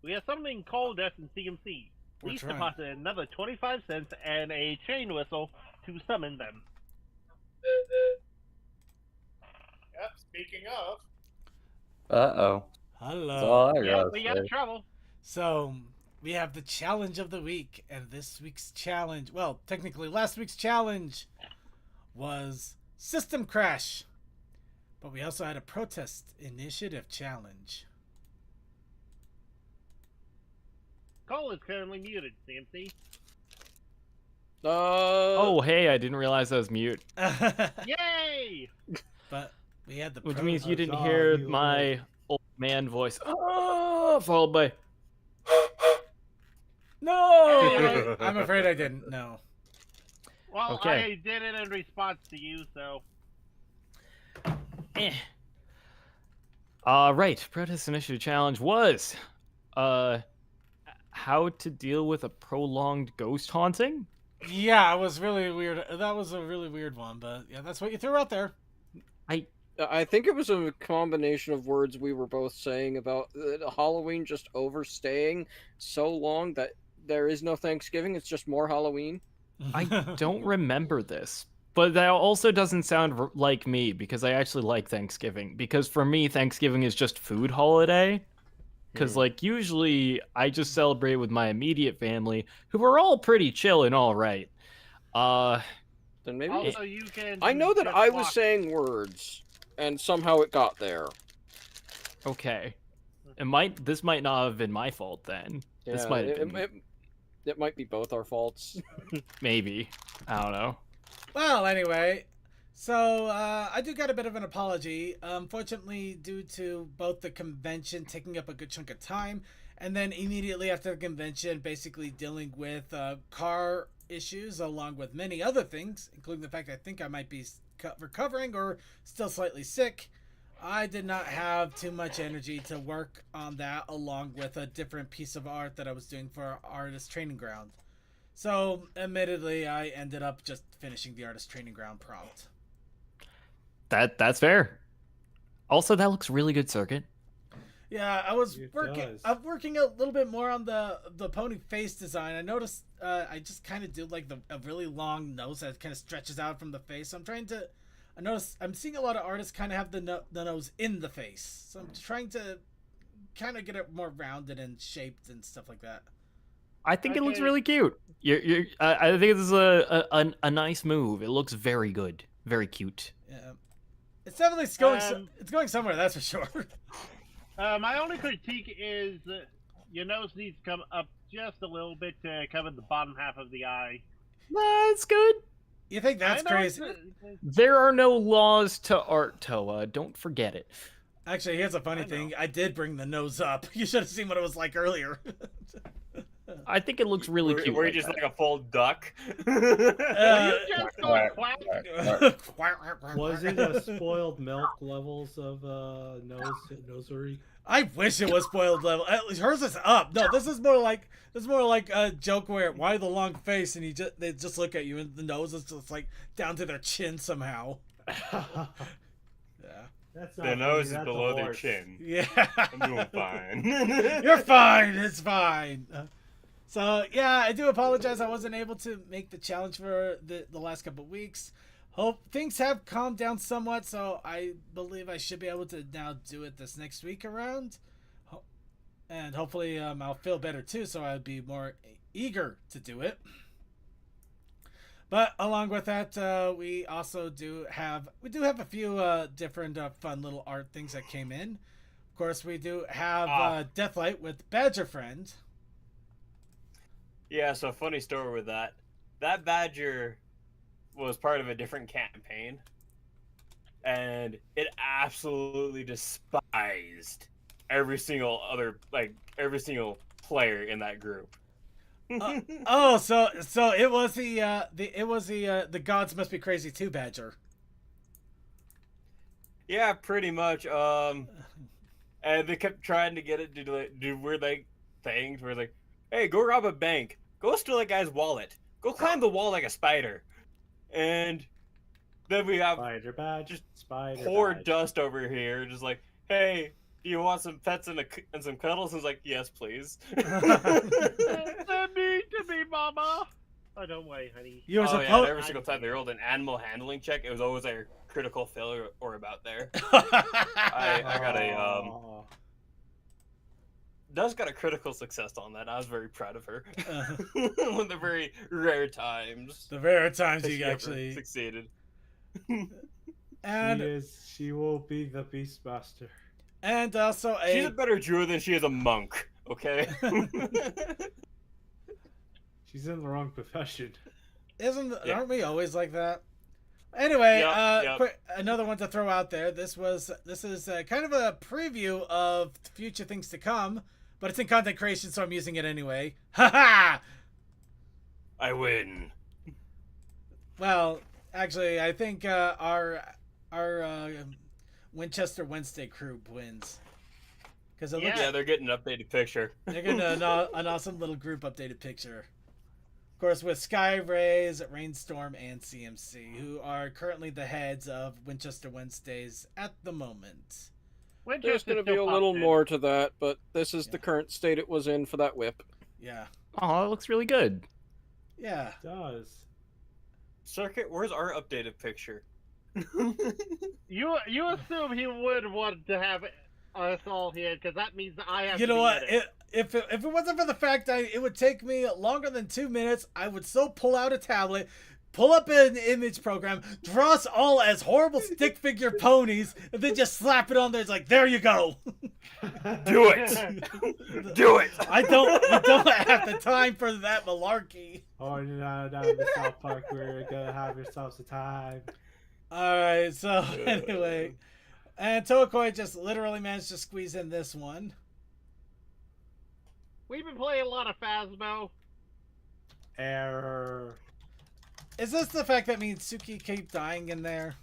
We have something called S in CMC. Please deposit another 25 cents and a chain whistle to summon them. Yep, speaking of. Uh-oh. Hello. That's all I Yeah, gotta we say. got trouble. So, we have the challenge of the week, and this week's challenge, well, technically last week's challenge was System Crash. But we also had a protest initiative challenge. Cole is currently muted, CMC. Oh, hey, I didn't realize I was mute. Yay! But we had the Which pro- means you didn't Oh, hear you my old man voice. Followed by. No! I'm afraid I didn't. No. Well, Okay. I did it in response to you, so... Right. Protest Initiative Challenge was, how to deal with a prolonged ghost haunting? Yeah, it was really weird. That was a really weird one, but yeah, that's what you threw out there. I think it was a combination of words we were both saying about Halloween just overstaying so long that there is no Thanksgiving. It's just more Halloween. I don't remember this, but that also doesn't sound like me because I actually like Thanksgiving. Because for me, Thanksgiving is just food holiday. Because, like, usually I just celebrate with my immediate family, who are all pretty chill and all right. Then maybe Also, you can... I know that just I was walk- saying words, and somehow it got there. Okay. This might not have been my fault then. This Yeah, might have been it might be both our faults. maybe. I don't know. Well, anyway, so I do got a bit of an apology. Unfortunately, due to both the convention taking up a good chunk of time, and then immediately after the convention, basically dealing with car issues, along with many other things, including the fact I think I might be recovering or still slightly sick. I did not have too much energy to work on that, along with a different piece of art that I was doing for our artist training ground. So, admittedly, I ended up just finishing the artist training ground prompt. That's fair. Also, that looks really good, Circuit. Yeah, I was It working. does. I'm working a little bit more on the pony face design. I noticed I just kind of do like a really long nose that kind of stretches out from the face. So I'm trying to. I notice I'm seeing a lot of artists kind of have the nose in the face. So I'm trying to kind of get it more rounded and shaped and stuff like that. I think it looks Okay. really cute. I think this is a nice move. It looks very good, very cute. Yeah, it's definitely going. Um, It's going somewhere. That's for sure. my only critique is your nose needs to come up just a little bit to cover the bottom half of the eye. That's good. You think that's I know crazy? There are no laws to art, Toa. Don't forget it. Actually, here's a funny I know. thing. I did bring the nose up. You should have seen what it was like earlier. I think it looks really cute. Were you like just that. like a full duck? Uh, You just go Quack, quack. quack. Was it a spoiled milk levels of nosery? I wish it was spoiled level. At least hers is up. No, this is more like a joke where why the long face and they just look at you and the nose is just like down to their chin somehow. Yeah. That's The not nose funny, is that's a below their horse. chin. Yeah. I'm doing fine. You're fine. It's fine. So yeah, I do apologize. I wasn't able to make the challenge for the last couple of weeks. Hope things have calmed down somewhat, so I believe I should be able to now do it this next week around. And hopefully I'll feel better too, so I'd be more eager to do it. But along with that, we also do have a few different fun little art things that came in. Of course, we do have Deathlight with Badger Friend. Yeah, so funny story with that. That Badger was part of a different campaign, and it absolutely despised every single player in that group. So it was the gods must be crazy too Badger. Yeah, pretty much. And they kept trying to get it to do weird things where it's like, hey, go rob a bank, go steal that guy's wallet, go climb the wall like a spider, and then we have Spider Badge, just Spider poor Badge. Dust over here, just like, hey, do you want some pets and some cuddles? And it's like, yes, please. Send me to me, mama. Oh, don't worry, honey. You were yeah, supposed. every single time they rolled an animal handling check, it was always a critical failure or about there. I got a Dust got a critical success on that. I was very proud of her. One of the very rare times. The rare times that you she actually ever succeeded. And She will be the Beastmaster. and also She's a better druid than she is a monk. Okay. She's in the wrong profession. Aren't we always like that? Anyway, Yep. Quick, another one to throw out there. This is kind of a preview of future things to come, but it's in content creation, so I'm using it anyway. Haha. I win. Well, actually, I think our Winchester Wednesday crew wins because it looks Yeah, they're getting an updated picture. they're getting an awesome little group updated picture. Of course, with Skyrays, Rainstorm, and CMC, who are currently the heads of Winchester Wednesdays at the moment. There's going to be a little more to that, but this is the current state it was in for that whip. Yeah. Oh, it looks really good. Yeah. It does. Circuit, where's our updated picture? You assume he would want to have us all here, because that means I have You to know be what? in it. If it wasn't for the fact it would take me longer than 2 minutes, I would still pull out a tablet, pull up an image program, draw us all as horrible stick figure ponies, and then just slap it on there. It's like, there you go. Do it. Do it. We don't have the time for that malarkey. Oh, no, the South Park, we're gonna have yourselves a time. Alright, so anyway. And Tokoi just literally managed to squeeze in this one. We've been playing a lot of Phasmo. Error. Is this the fact that me and Suki keep dying in there?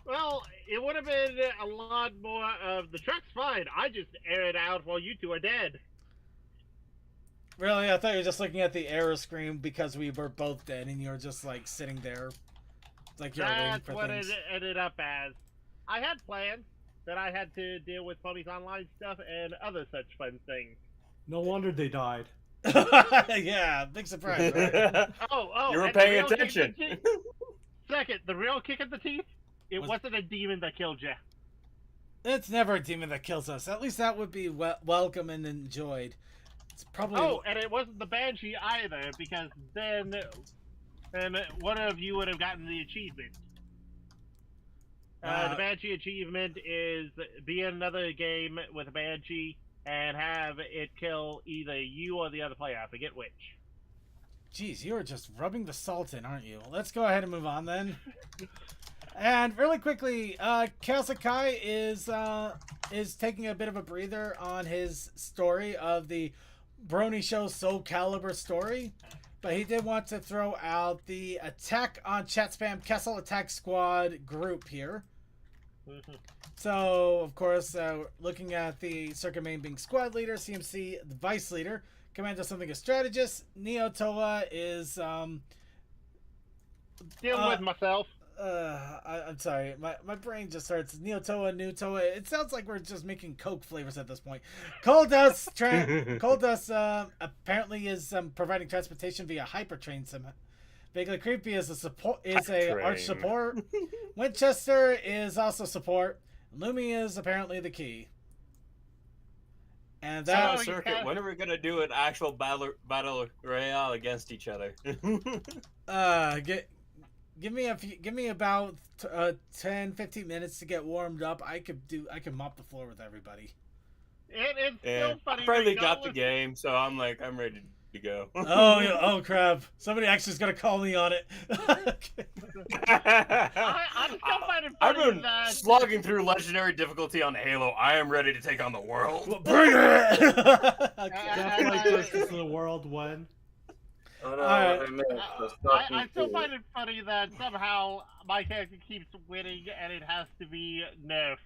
Well, it would have been a lot more of the truck's fine. I just air it out while you two are dead. Really? I thought you were just looking at the error screen because we were both dead and you were just like sitting there. Like you're waiting That's for what things. it ended up as. I had plans that I had to deal with Ponies Online stuff and other such fun things. No wonder they died. Yeah, big surprise, right? Oh, You were and the paying real kick in attention. the teeth- Second, the real kick in the teeth, it wasn't a demon that killed you. It's never a demon that kills us. At least that would be welcome and enjoyed. It's probably... Oh, and it wasn't the Banshee either, because then one of you would have gotten the achievement. The Banshee achievement is be in another game with a Banshee and have it kill either you or the other player. I forget which. Jeez, you are just rubbing the salt in, aren't you? Let's go ahead and move on then. And really quickly, Kaosakai is taking a bit of a breather on his story of the Brony Show Soul Calibur story. But he did want to throw out the Attack on Chat Spam Castle Attack Squad group here. So, of course, looking at the Circuit Main being squad leader, CMC the vice leader, Commander Something a strategist, Neo Toa is Dealing with myself. I'm sorry, my brain just hurts. Neo Toa, New Toa. It sounds like we're just making Coke flavors at this point. Coldust apparently is providing transportation via hypertrain. Vaguely Creepy is a arch support. Winchester is also support. Lumi is apparently the key. And Solo that Circuit. When are we gonna do an actual battle royale against each other? give me about 10-15 minutes to get warmed up. I can mop the floor with everybody. It's still funny. I finally got the game, so I'm ready to go. Oh crap! Somebody actually is gonna call me on it. I'm still finding I've funny been that slogging through legendary difficulty on Halo. I am ready to take on the world. Well, bring it! Definitely Justice of the World 1. Oh no, Alright. I missed the I still fucking find it funny that somehow my character keeps winning and it has to be nerfed.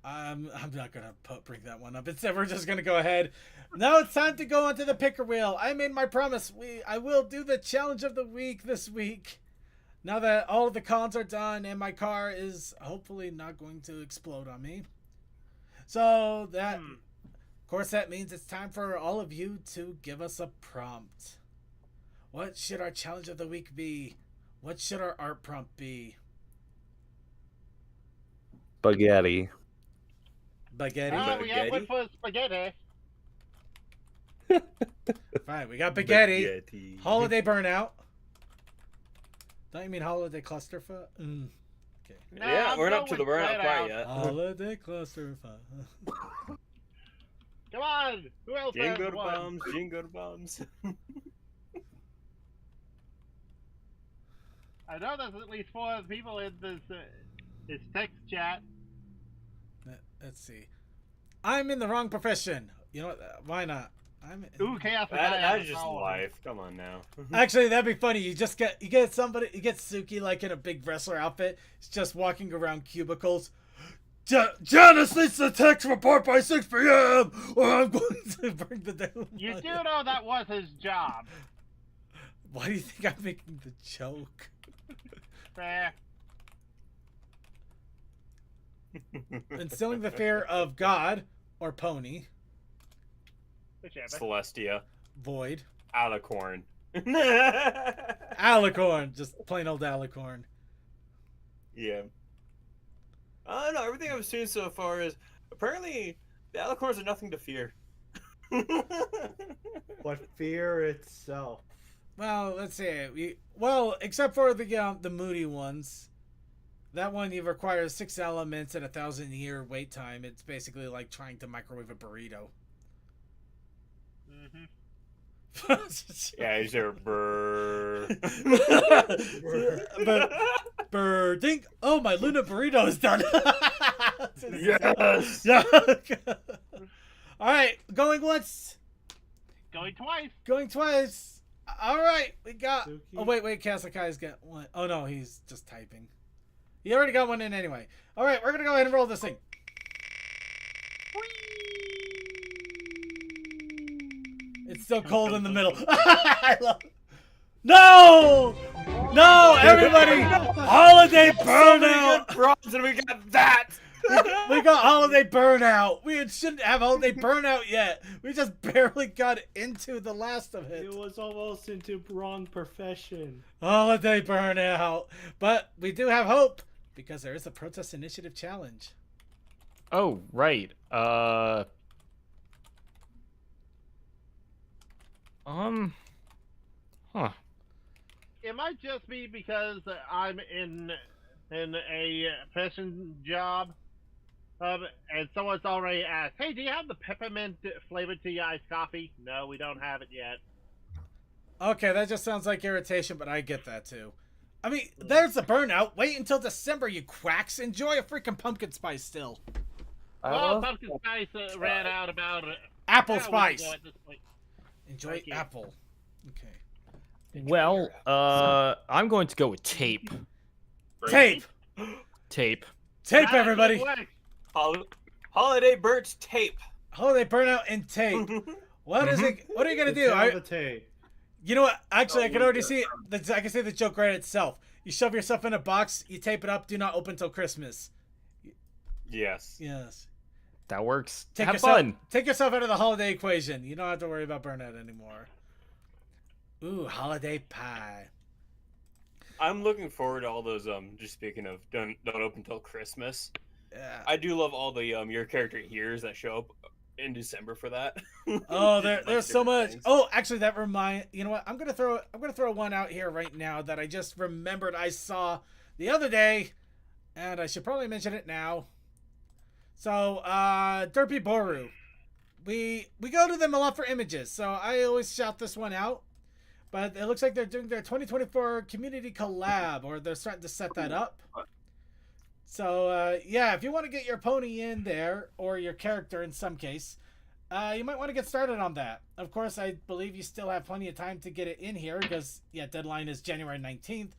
I'm not gonna bring that one up. We're just gonna go ahead. Now it's time to go onto the picker wheel. I made my promise. I will do the challenge of the week this week. Now that all of the cons are done and my car is hopefully not going to explode on me. So that, of course, that means it's time for all of you to give us a prompt. What should our challenge of the week be? What should our art prompt be? Spaghetti. Spaghetti. Oh, we have one for spaghetti. Fine, we got spaghetti. Holiday burnout. Don't you mean holiday clusterfuck? Okay. No, Yeah, I'm we're not going to the with burnout burnout. part yet. Holiday clusterfuck. Come on! Who else has Jingle one? bombs, jingle bombs. I know there's at least 4 people in this text chat. Let's see. I'm in the wrong profession. You know what? Why not? Ooh, chaos! That is just life. Come on now. Actually, that'd be funny. You get Suki like in a big wrestler outfit. He's just walking around cubicles. Janice needs the text report by 6 p.m. or I'm going to bring the down. You do know that was his job. Why do you think I'm making the joke? Fair. Instilling the fear of God or Pony. Whichever. Celestia. Void. Alicorn. Alicorn. Just plain old Alicorn. Yeah. I don't know. Everything I've seen so far is apparently the Alicorns are nothing to fear. But fear itself. Well, let's see. Except for the moody ones. That one you require 6 elements and 1,000-year wait time. It's basically like trying to microwave a burrito. Yeah, he's there. Brrr. Brr, ding. Oh, my Luna burrito is done. Yes. Yeah. All right, going once. Going twice. Going twice. All right, we got. Suki? Oh wait, Kasakai's got one. Oh no, he's just typing. He already got one in anyway. All right, we're gonna go ahead and roll this thing. It's still cold in the middle. I love. No! No, everybody! Holiday burnout! Bronze, and we got that! We got holiday burnout. We shouldn't have holiday burnout yet. We just barely got into the last of it. It was almost into wrong profession. Holiday burnout. But we do have hope because there is a protest initiative challenge. Oh, right. Huh. It might just be because I'm in a person job, and someone's already asked, "Hey, do you have the peppermint flavored tea iced coffee?" No, we don't have it yet. Okay, that just sounds like irritation, but I get that too. I mean, there's the burnout. Wait until December, you quacks. Enjoy a freaking pumpkin spice still. Well, pumpkin spice ran out about Apple a week spice. ago at this point. Enjoy Thank you. apple. Okay. Well, I'm going to go with tape. Tape. Tape. Tape, That's everybody. what Holiday Birch tape. Holiday burnout and tape. What is it? What are you gonna do? The tape. You know what? Actually, I can already see it. I can see the joke right itself. You shove yourself in a box. You tape it up. Do not open till Christmas. Yes. Yes. That works. Take Have yourself, fun. Take yourself out of the holiday equation. You don't have to worry about burnout anymore. Ooh, holiday pie. I'm looking forward to all those. Just speaking of, don't open till Christmas. Yeah. I do love all the your character hears that show up in December for that. Oh, Just a bunch there's of so different much. things. Oh, actually, you know what? I'm gonna throw one out here right now that I just remembered I saw the other day, and I should probably mention it now. So, Derpy Boru. We go to them a lot for images, so I always shout this one out. But it looks like they're doing their 2024 community collab, or they're starting to set that up. So, yeah, if you want to get your pony in there, or your character in some case, you might want to get started on that. Of course, I believe you still have plenty of time to get it in here, because, yeah, deadline is January 19th.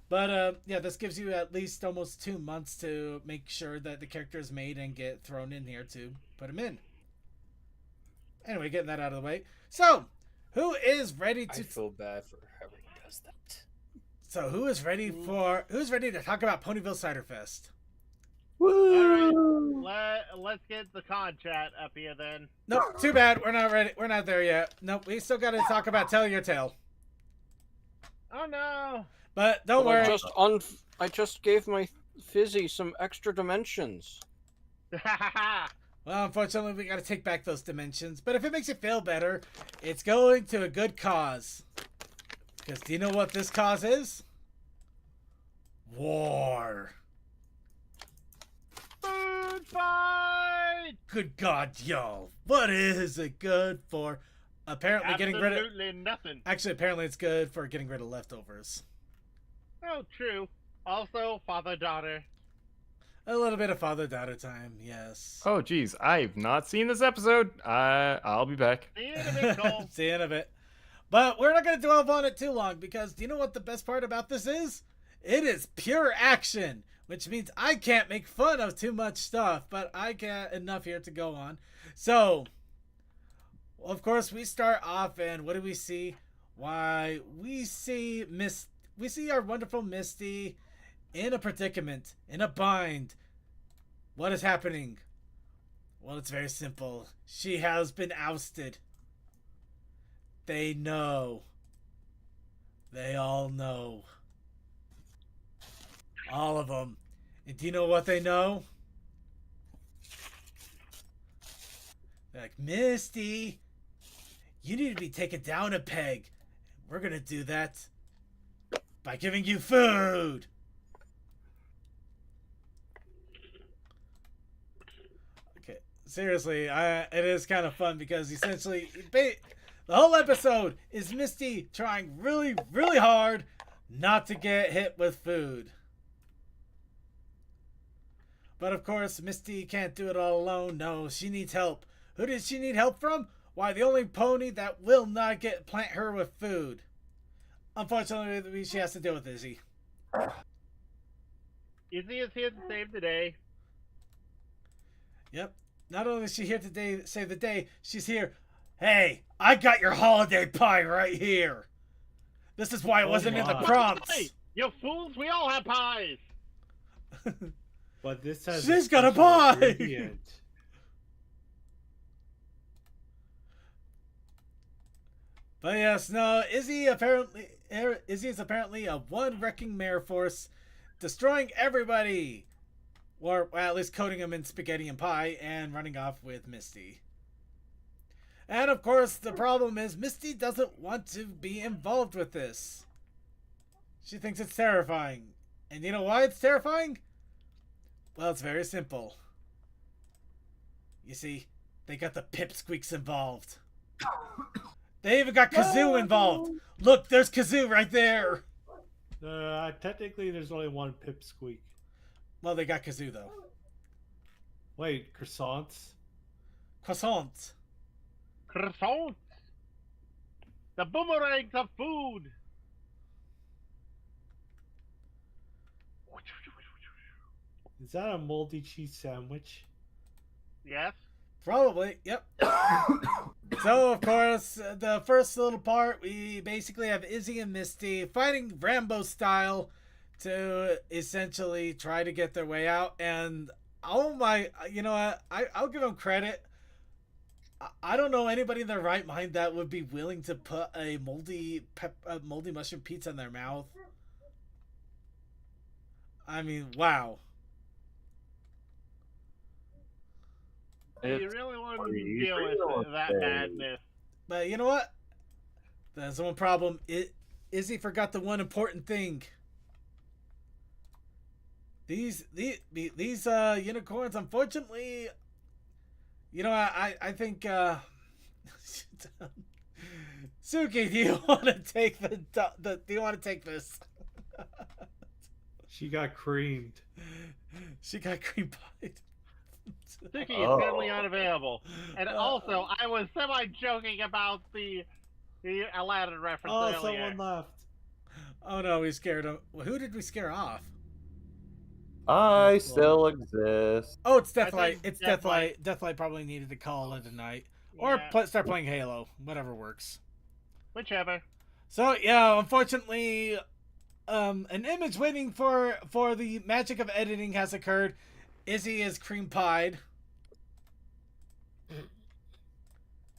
But, yeah, this gives you at least almost 2 months to make sure that the character is made and get thrown in here to put him in. Anyway, getting that out of the way. So, who is ready to... I feel bad for whoever does that. So, who's ready to talk about Ponyville Cider Fest? All right, let's get the con chat up here then. Nope, too bad. We're not ready. We're not there yet. Nope, we still got to talk about Tell Your Tale. Oh no! But don't worry. I just gave my Fizzy some extra dimensions. Well, unfortunately, we got to take back those dimensions. But if it makes you feel better, it's going to a good cause. Because do you know what this cause is? War. Food fight! Good God, y'all. What is it good for? Apparently Absolutely nothing. Actually, apparently it's good for getting rid of leftovers. Oh, true. Also, father-daughter. A little bit of father-daughter time, yes. Oh, geez, I've not seen this episode. I'll be back. See you in a bit, Cole. See you in a bit. But we're not going to dwell on it too long, because do you know what the best part about this is? It is pure action, which means I can't make fun of too much stuff, but I got enough here to go on. So, of course, we start off, and what do we see? Why, we see our wonderful Misty in a predicament, in a bind. What is happening? Well, it's very simple. She has been ousted. They know. They all know. All of them. And do you know what they know? They're like, Misty, you need to be taken down a peg. We're going to do that by giving you food. Okay, seriously, it is kind of fun because essentially the whole episode is Misty trying really, really hard not to get hit with food. But of course, Misty can't do it all alone. No, she needs help. Who does she need help from? Why, the only pony that will not plant her with food. Unfortunately, she has to deal with Izzy. Izzy is here to save the day. Yep. Not only is she here to save the day, she's here. Hey, I got your holiday pie right here. This is why it wasn't in the prompts. Hey, you fools! We all have pies. But this has She's got a pie. ingredient. But yes, no, Izzy is apparently a one wrecking mare force, destroying everybody, or at least coating them in spaghetti and pie, and running off with Misty. And of course, the problem is Misty doesn't want to be involved with this. She thinks it's terrifying. And you know why it's terrifying? Well, it's very simple. You see, they got the pipsqueaks involved. They even got Kazoo involved. Look, there's Kazoo right there. Technically, there's only one pipsqueak. Well, they got Kazoo, though. Wait, croissants? Croissants. Croissants. The boomerangs of food. Is that a moldy cheese sandwich? Yes. Probably, yep. So, of course, the first little part, we basically have Izzy and Misty fighting Rambo style to essentially try to get their way out. And, oh my, you know what, I'll give them credit. I don't know anybody in their right mind that would be willing to put a moldy mushroom pizza in their mouth. I mean, wow. You really want to pretty deal with real that estate. madness. But you know what? That's the one problem. Izzy forgot the one important thing. These unicorns, unfortunately, you know, I think Suki, do you want to take do you want to take this? She got creamed. She got cream pied. Suki is currently unavailable. And also, I was semi-joking about the Aladdin reference Oh, earlier. someone left. Oh no, we scared him. Well, who did we scare off? I still exist. Oh, it's I Deathlight. think It's Deathlight. Deathlight. Deathlight probably needed to call it a night. Or Yeah. start playing Halo. Whatever works. Whichever. So, yeah, unfortunately, an image waiting for the magic of editing has occurred. Izzy is cream pied.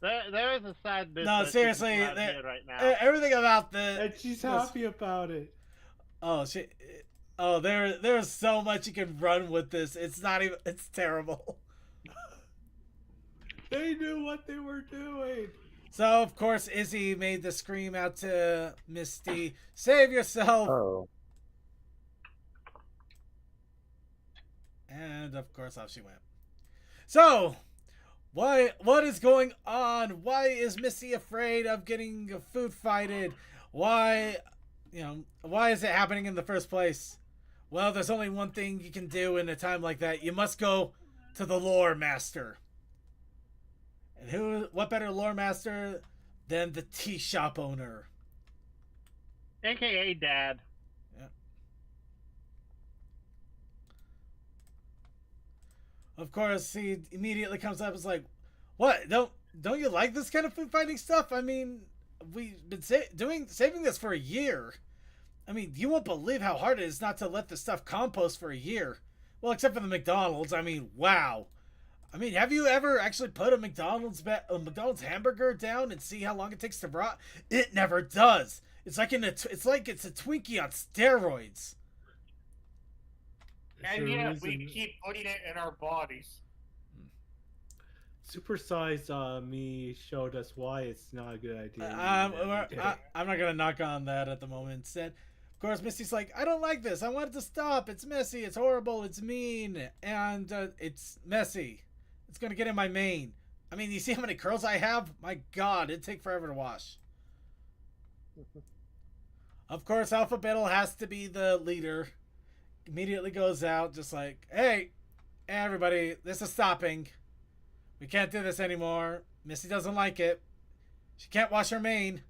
There is a sadness. No, that seriously, she's not here right now. Everything about the... And she's happy about it. Oh, oh, there's so much you can run with this. It's not even... It's terrible. They knew what they were doing. So, of course, Izzy made the scream out to Misty, save yourself! Oh. And, of course, off she went. So, what is going on? Why is Misty afraid of getting food fighted? Why is it happening in the first place? Well, there's only one thing you can do in a time like that. You must go to the lore master. And what better lore master than the tea shop owner? AKA Dad. Yeah. Of course, he immediately comes up and is like, "What? Don't you like this kind of food fighting stuff? I mean, we've been saving this for a year. I mean, you won't believe how hard it is not to let the stuff compost for a year. Well, except for the McDonald's. I mean, wow. I mean, have you ever actually put a McDonald's hamburger down and see how long it takes to rot? It never does. It's like it's a Twinkie on steroids." And yet we keep putting it in our bodies. Supersize Me showed us why it's not a good idea. I'm not gonna knock on that at the moment. Instead, of course, Misty's like, "I don't like this. I want it to stop. It's messy. It's horrible. It's mean, and it's messy. It's gonna get in my mane. I mean, you see how many curls I have? My God, it'd take forever to wash." Of course, Alpha Battle has to be the leader. Immediately goes out, just like, "Hey, everybody, this is stopping. We can't do this anymore. Misty doesn't like it. She can't wash her mane."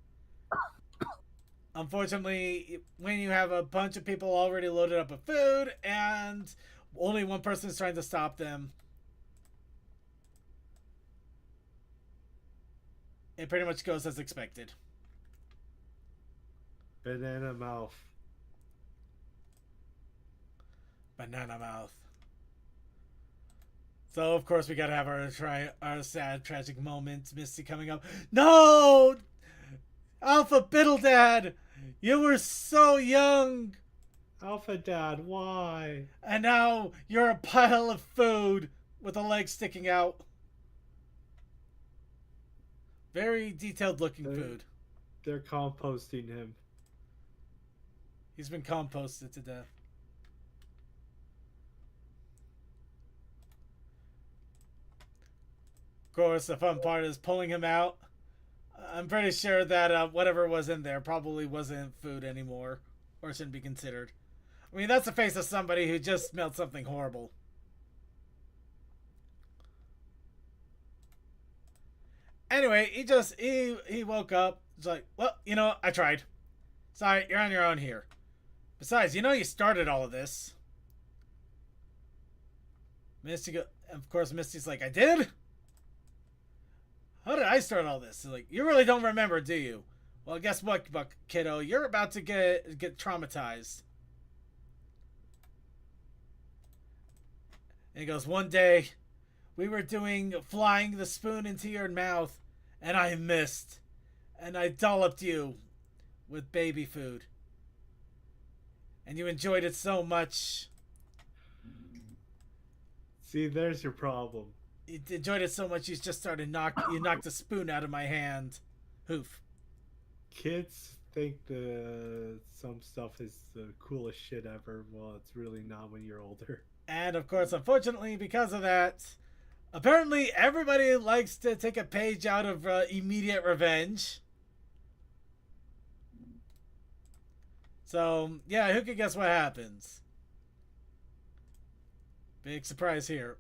Unfortunately, when you have a bunch of people already loaded up with food and only one person is trying to stop them, it pretty much goes as expected. Banana mouth. Banana mouth. So, of course, we gotta have our sad, tragic moments. Misty coming up. "No! Alpha Biddle Dad! You were so young! Alpha Dad, why? And now you're a pile of food with a leg sticking out." Very detailed looking food. They're composting him. He's been composted to death. Of course, the fun part is pulling him out. I'm pretty sure that whatever was in there probably wasn't food anymore, or shouldn't be considered. I mean, that's the face of somebody who just smelled something horrible. Anyway, he woke up. He's like, "Well, you know, I tried. Sorry, you're on your own here. Besides, you know you started all of this." Of course, Misty's like, "I did? How did I start all this?" He's like, "You really don't remember, do you? Well, guess what, kiddo? You're about to get traumatized." And he goes, "One day, we were flying the spoon into your mouth, and I missed. And I dolloped you with baby food. And you enjoyed it so much." See, there's your problem. he enjoyed it so much he's just started you knocked the spoon out of my hand. Hoof. Kids think some stuff is the coolest shit ever. Well, it's really not when you're older. And of course, unfortunately, because of that, apparently everybody likes to take a page out of Immediate Revenge. So, yeah, who could guess what happens? Big surprise here.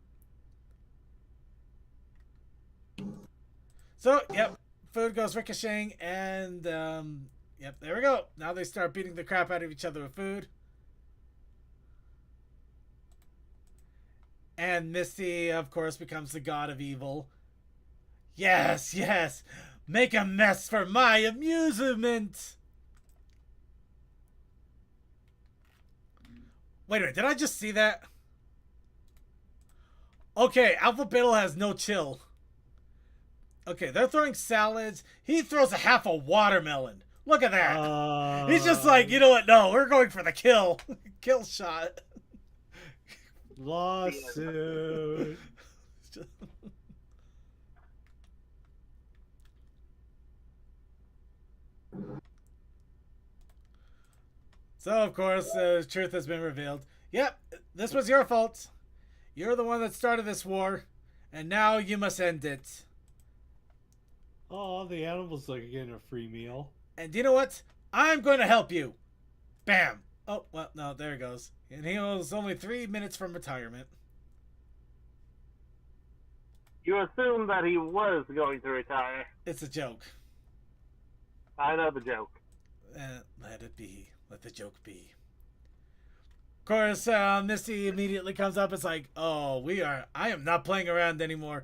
So, yep, food goes ricocheting, and, yep, there we go. Now they start beating the crap out of each other with food. And Misty, of course, becomes the god of evil. Yes, yes, make a mess for my amusement. Wait a minute, did I just see that? Okay, Alpha Beetle has no chill. Okay, they're throwing salads. He throws a half a watermelon. Look at that. He's just like, you know what? No, we're going for the kill. Kill shot. Lawsuit. So, of course, the truth has been revealed. Yep, this was your fault. You're the one that started this war, and now you must end it. Oh, the animals are getting a free meal. And you know what? I'm going to help you. Bam. Oh, well, no, there it goes. And he was only 3 minutes from retirement. You assumed that he was going to retire. It's a joke. I know the joke. Let it be. Let the joke be. Of course, Misty immediately comes up. It's like, oh, I am not playing around anymore.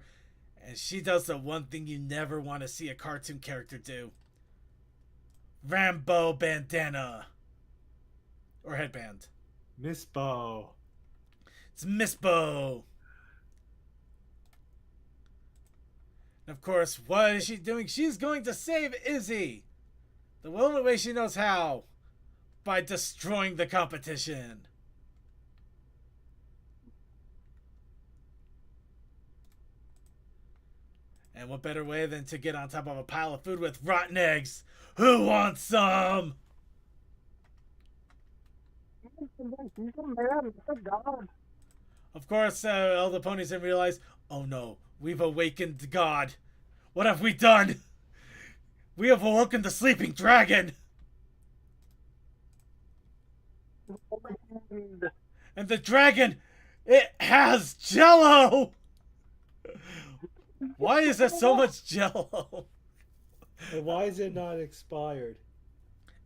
And she does the one thing you never want to see a cartoon character do. Rambo bandana. Or headband. Miss Bo. It's Miss Bo. And of course, what is she doing? She's going to save Izzy. The only way she knows how. By destroying the competition. And what better way than to get on top of a pile of food with rotten eggs? Who wants some? Of course, all the ponies then realize, oh no, we've awakened God. What have we done? We have awoken the sleeping dragon. And the dragon, it has Jello. Why is there so much Jello? And why is it not expired?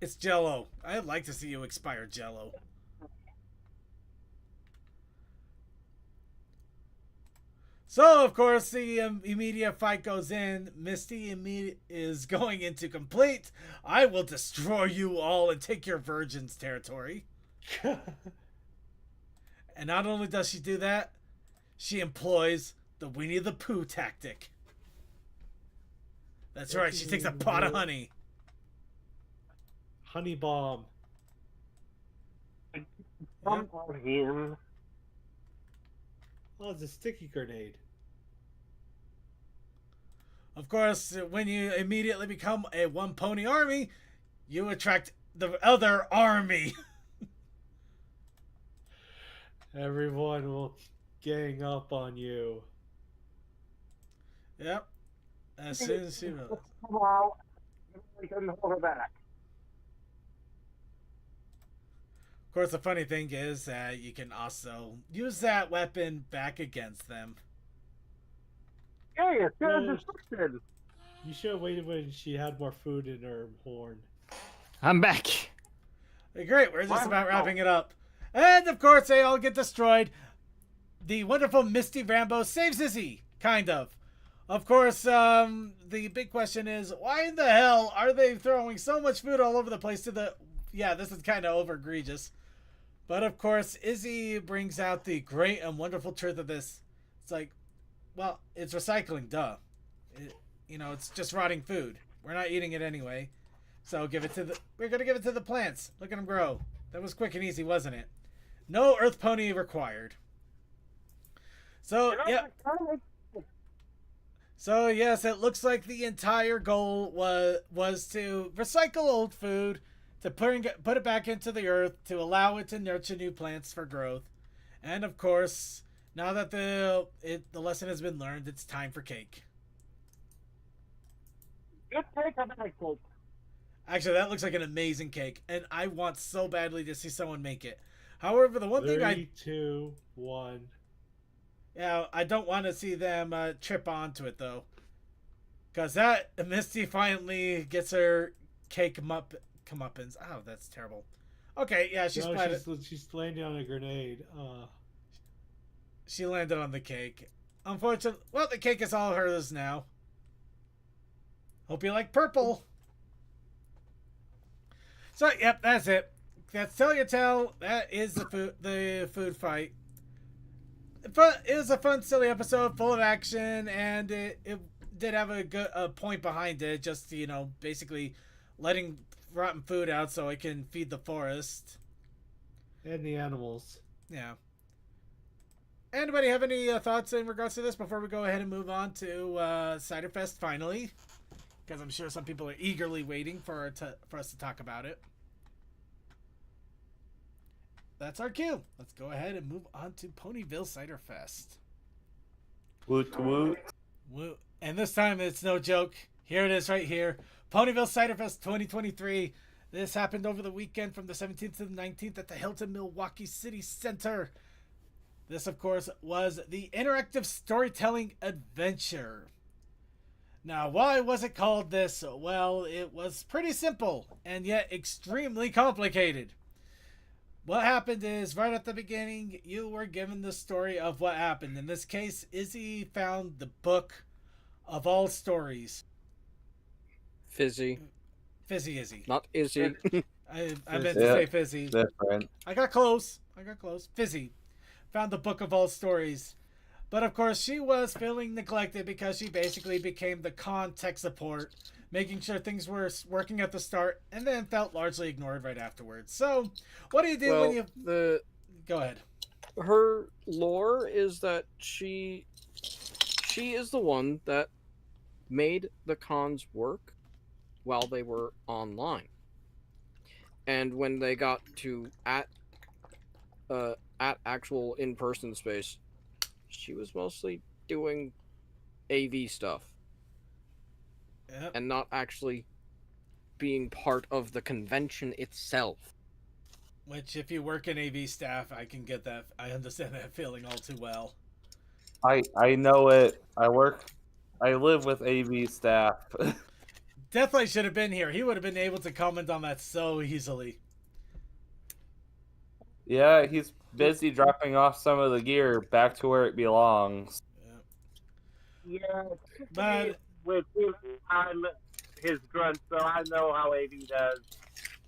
It's Jello. I'd like to see you expire Jello. So, of course, the immediate fight goes in. Misty is going into complete, I will destroy you all and take your virgins territory. And not only does she do that, she employs the Winnie the Pooh tactic. That's right, she takes a pot of honey. Honey bomb. Come on him. Oh, it's a sticky grenade. Of course, when you immediately become a one pony army, you attract the other army. Everyone will gang up on you. Yep. As soon as she realizes. Well, we couldn't hold her back. Of course, the funny thing is that you can also use that weapon back against them. Hey, it's good destruction. You should have waited when she had more food in her horn. I'm back. Hey, great, we're just about wrapping it up. And of course, they all get destroyed. The wonderful Misty Rambo saves Izzy, kind of. Of course, the big question is, why in the hell are they throwing so much food all over the place to the... Yeah, this is kind of over egregious. But of course, Izzy brings out the great and wonderful truth of this. It's like, well, it's recycling, duh. It's just rotting food. We're not eating it anyway. So we're going to give it to the plants. Look at them grow. That was quick and easy, wasn't it? No Earth Pony required. So, yeah. So yes, it looks like the entire goal was to recycle old food, to put it back into the earth, to allow it to nurture new plants for growth, and of course, now that the lesson has been learned, it's time for cake. Good take on that cake. Actually, that looks like an amazing cake, and I want so badly to see someone make it. However, the one thing 3, 2, 1. Yeah, I don't want to see them trip onto it though, because that Misty finally gets her cake comeuppance. Oh, that's terrible. Okay, yeah, she's landing on a grenade. She landed on the cake. Unfortunately, well, the cake is all hers now. Hope you like purple. So, yep, that's it. That's Tell Your Tale. That is the food fight. But it was a fun, silly episode, full of action, and it did have a point behind it. Just, you know, basically letting rotten food out so it can feed the forest and the animals. Yeah. Anybody have any thoughts in regards to this before we go ahead and move on to Cider Fest finally? Because I'm sure some people are eagerly waiting for us to talk about it. That's our cue. Let's go ahead and move on to Ponyville Cider Fest. Woot woot. Woot. And this time it's no joke. Here it is right here. Ponyville Cider Fest 2023. This happened over the weekend from the 17th to the 19th at the Hilton Milwaukee City Center. This, of course, was the interactive storytelling adventure. Now, why was it called this? Well, it was pretty simple and yet extremely complicated. What happened is, right at the beginning, you were given the story of what happened. In this case, Izzy found the book of all stories. Fizzy. Fizzy Izzy. Not Izzy. I meant to say Fizzy. Different. I got close. Fizzy found the book of all stories. But of course, she was feeling neglected because she basically became the tech support, making sure things were working at the start, and then felt largely ignored right afterwards. So, what do you do when you... Go ahead. Her lore is that she is the one that made the cons work while they were online. And when they got to at actual in-person space, she was mostly doing AV stuff. Yep. And not actually being part of the convention itself. Which, if you work in AV staff, I can get that. I understand that feeling all too well. I know it. I live with AV staff. Deathlight should have been here. He would have been able to comment on that so easily. Yeah, he's busy dropping off some of the gear back to where it belongs. Yeah, But with his time, his grunt, so I know how AV does.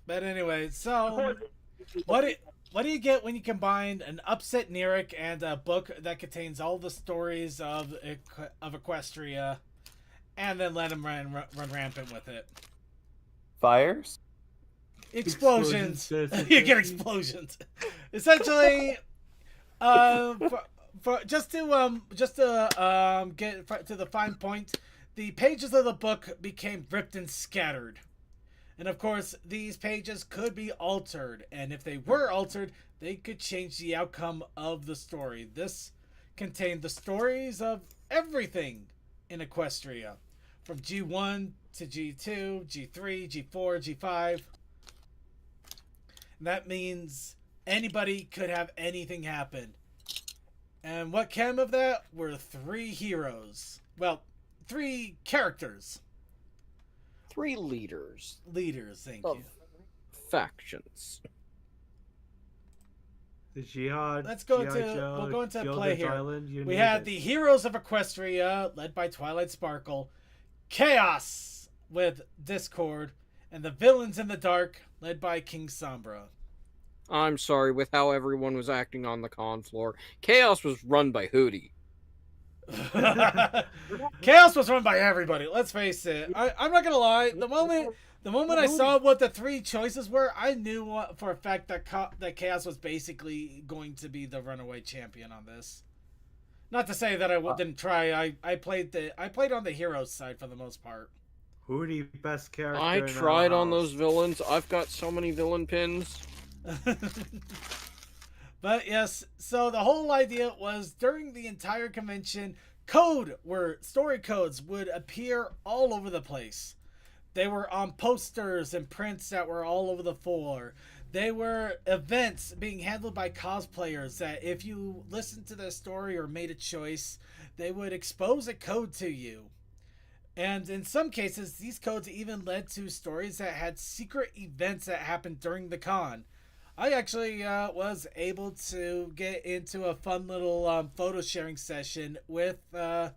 But anyway, so what do you get when you combine an upset Neric and a book that contains all the stories of Equestria, and then let him run rampant with it? Fires? Explosions. You get explosions. Essentially, just to get to the fine point, the pages of the book became ripped and scattered. And of course, these pages could be altered, and if they were altered, they could change the outcome of the story. This contained the stories of everything in Equestria, from G1 to G2, G3, G4, G5. And that means anybody could have anything happen. And what came of that were 3 heroes. Well, 3 characters. 3 leaders. Thank of you. Factions. The Jihad. Let's go we'll go into play here. We had the heroes of Equestria, led by Twilight Sparkle, Chaos with Discord, and the villains in the dark, led by King Sombra. I'm sorry, with how everyone was acting on the con floor, Chaos was run by Hootie. Chaos was run by everybody. Let's face it. I'm not gonna lie. The moment I saw what the 3 choices were, I knew for a fact that Chaos was basically going to be the runaway champion on this. Not to say that I didn't try. I played on the heroes side for the most part. Who the best character? I in tried our on house? those villains. I've got so many villain pins. But yes, so the whole idea was during the entire convention, story codes would appear all over the place. They were on posters and prints that were all over the floor. They were events being handled by cosplayers that if you listened to their story or made a choice, they would expose a code to you. And in some cases, these codes even led to stories that had secret events that happened during the con. I actually was able to get into a fun little photo sharing session with I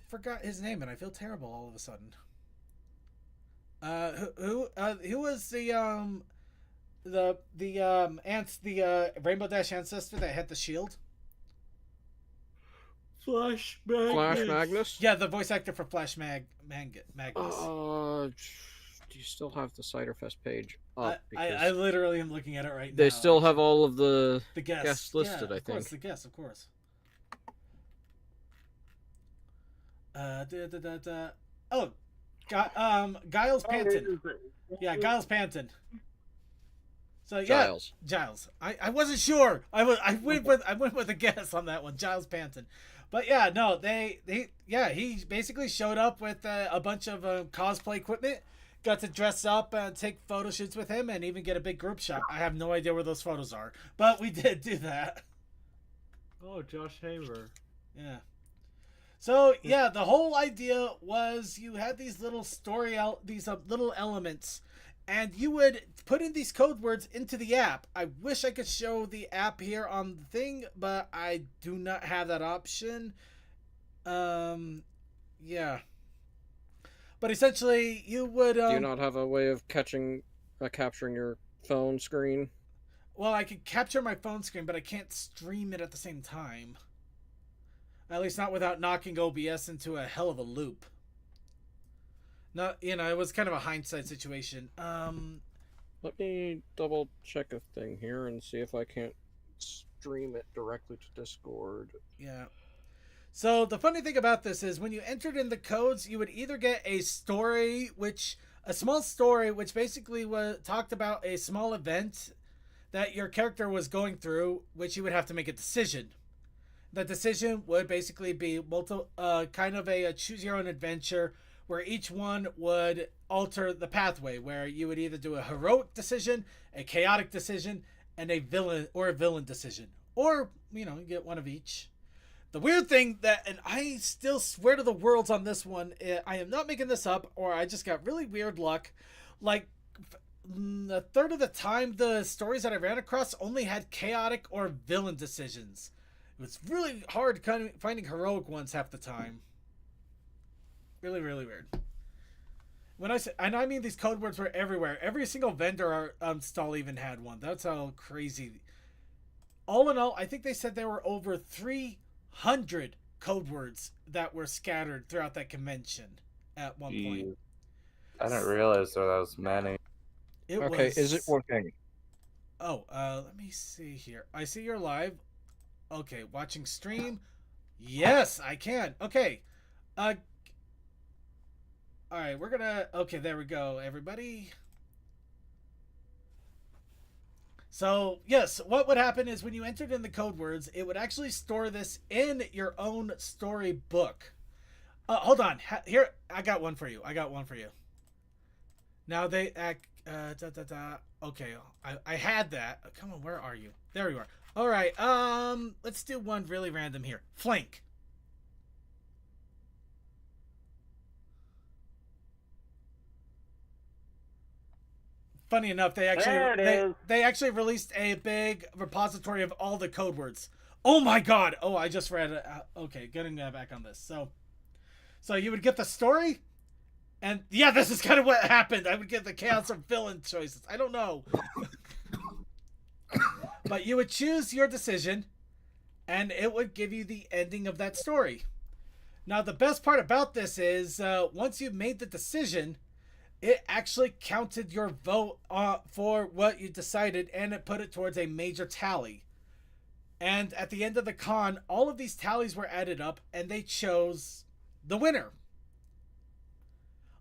forgot his name and I feel terrible all of a sudden. Who was the Rainbow Dash ancestor that had the shield? Flash Magnus? Yeah, the voice actor for Flash Magnus. Do you still have the Ciderfest page up? I literally am looking at it right now. They still have all of the guests listed, yeah, I of course, think. the guests, of course. Oh, Giles Panton. Yeah, Giles Panton. So yeah, Giles. I wasn't sure. I went with a guess on that one, Giles Panton. But yeah, no, he basically showed up with a bunch of cosplay equipment. Got to dress up and take photo shoots with him, and even get a big group shot. I have no idea where those photos are, but we did do that. Oh, Josh Haver. Yeah. So yeah, the whole idea was you had these little little elements, and you would put in these code words into the app. I wish I could show the app here on the thing, but I do not have that option. Yeah. But essentially, you would. Do you not have a way of capturing your phone screen? Well, I could capture my phone screen, but I can't stream it at the same time. At least not without knocking OBS into a hell of a loop. Not, it was kind of a hindsight situation. Let me double check a thing here and see if I can't stream it directly to Discord. Yeah. So the funny thing about this is when you entered in the codes, you would either get a small story, which basically talked about a small event that your character was going through, which you would have to make a decision. The decision would basically be kind of a choose your own adventure, where each one would alter the pathway, where you would either do a heroic decision, a chaotic decision, and a villain decision, or you get one of each. The weird thing and I still swear to the worlds on this one, I am not making this up, or I just got really weird luck. Like a third of the time, the stories that I ran across only had chaotic or villain decisions. It was really hard finding heroic ones half the time. Really, really weird. I mean these code words were everywhere. Every single vendor stall even had one. That's how crazy. All in all, I think they said there were over 300 code words that were scattered throughout that convention at one point. I didn't realize there was many. Is it working? Oh, let me see here. I see you're live. Okay, watching stream. Yes, I can. Okay. All right, we're gonna. Okay, there we go, everybody. So yes, what would happen is when you entered in the code words, it would actually store this in your own storybook. Hold on. Here, I got one for you. Now they okay, I had that. Come on, where are you? There you are. All right. Let's do one really random here. Flank. Funny enough, they actually released a big repository of all the code words. Oh my god! Oh, I just read it. Okay, getting back on this. So you would get the story, and yeah, this is kind of what happened. I would get the chaos of villain choices. I don't know. But you would choose your decision, and it would give you the ending of that story. Now, the best part about this is once you made the decision, it actually counted your vote for what you decided, and it put it towards a major tally. And at the end of the con, all of these tallies were added up, and they chose the winner.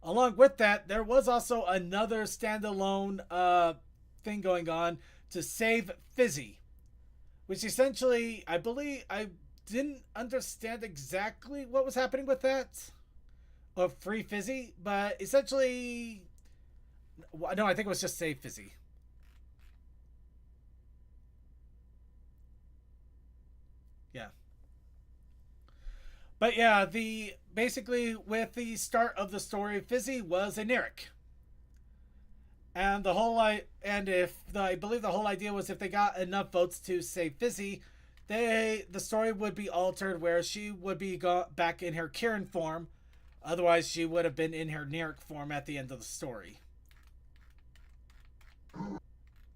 Along with that, there was also another standalone thing going on to save Fizzy, which essentially, I believe, I didn't understand exactly what was happening with that, or Free Fizzy, but essentially, no, I think it was just Save Fizzy. Yeah. But yeah, basically with the start of the story, Fizzy was a Nyric. And I believe the whole idea was if they got enough votes to save Fizzy, the story would be altered where she would be back in her Kieran form. Otherwise, she would have been in her Nyric form at the end of the story.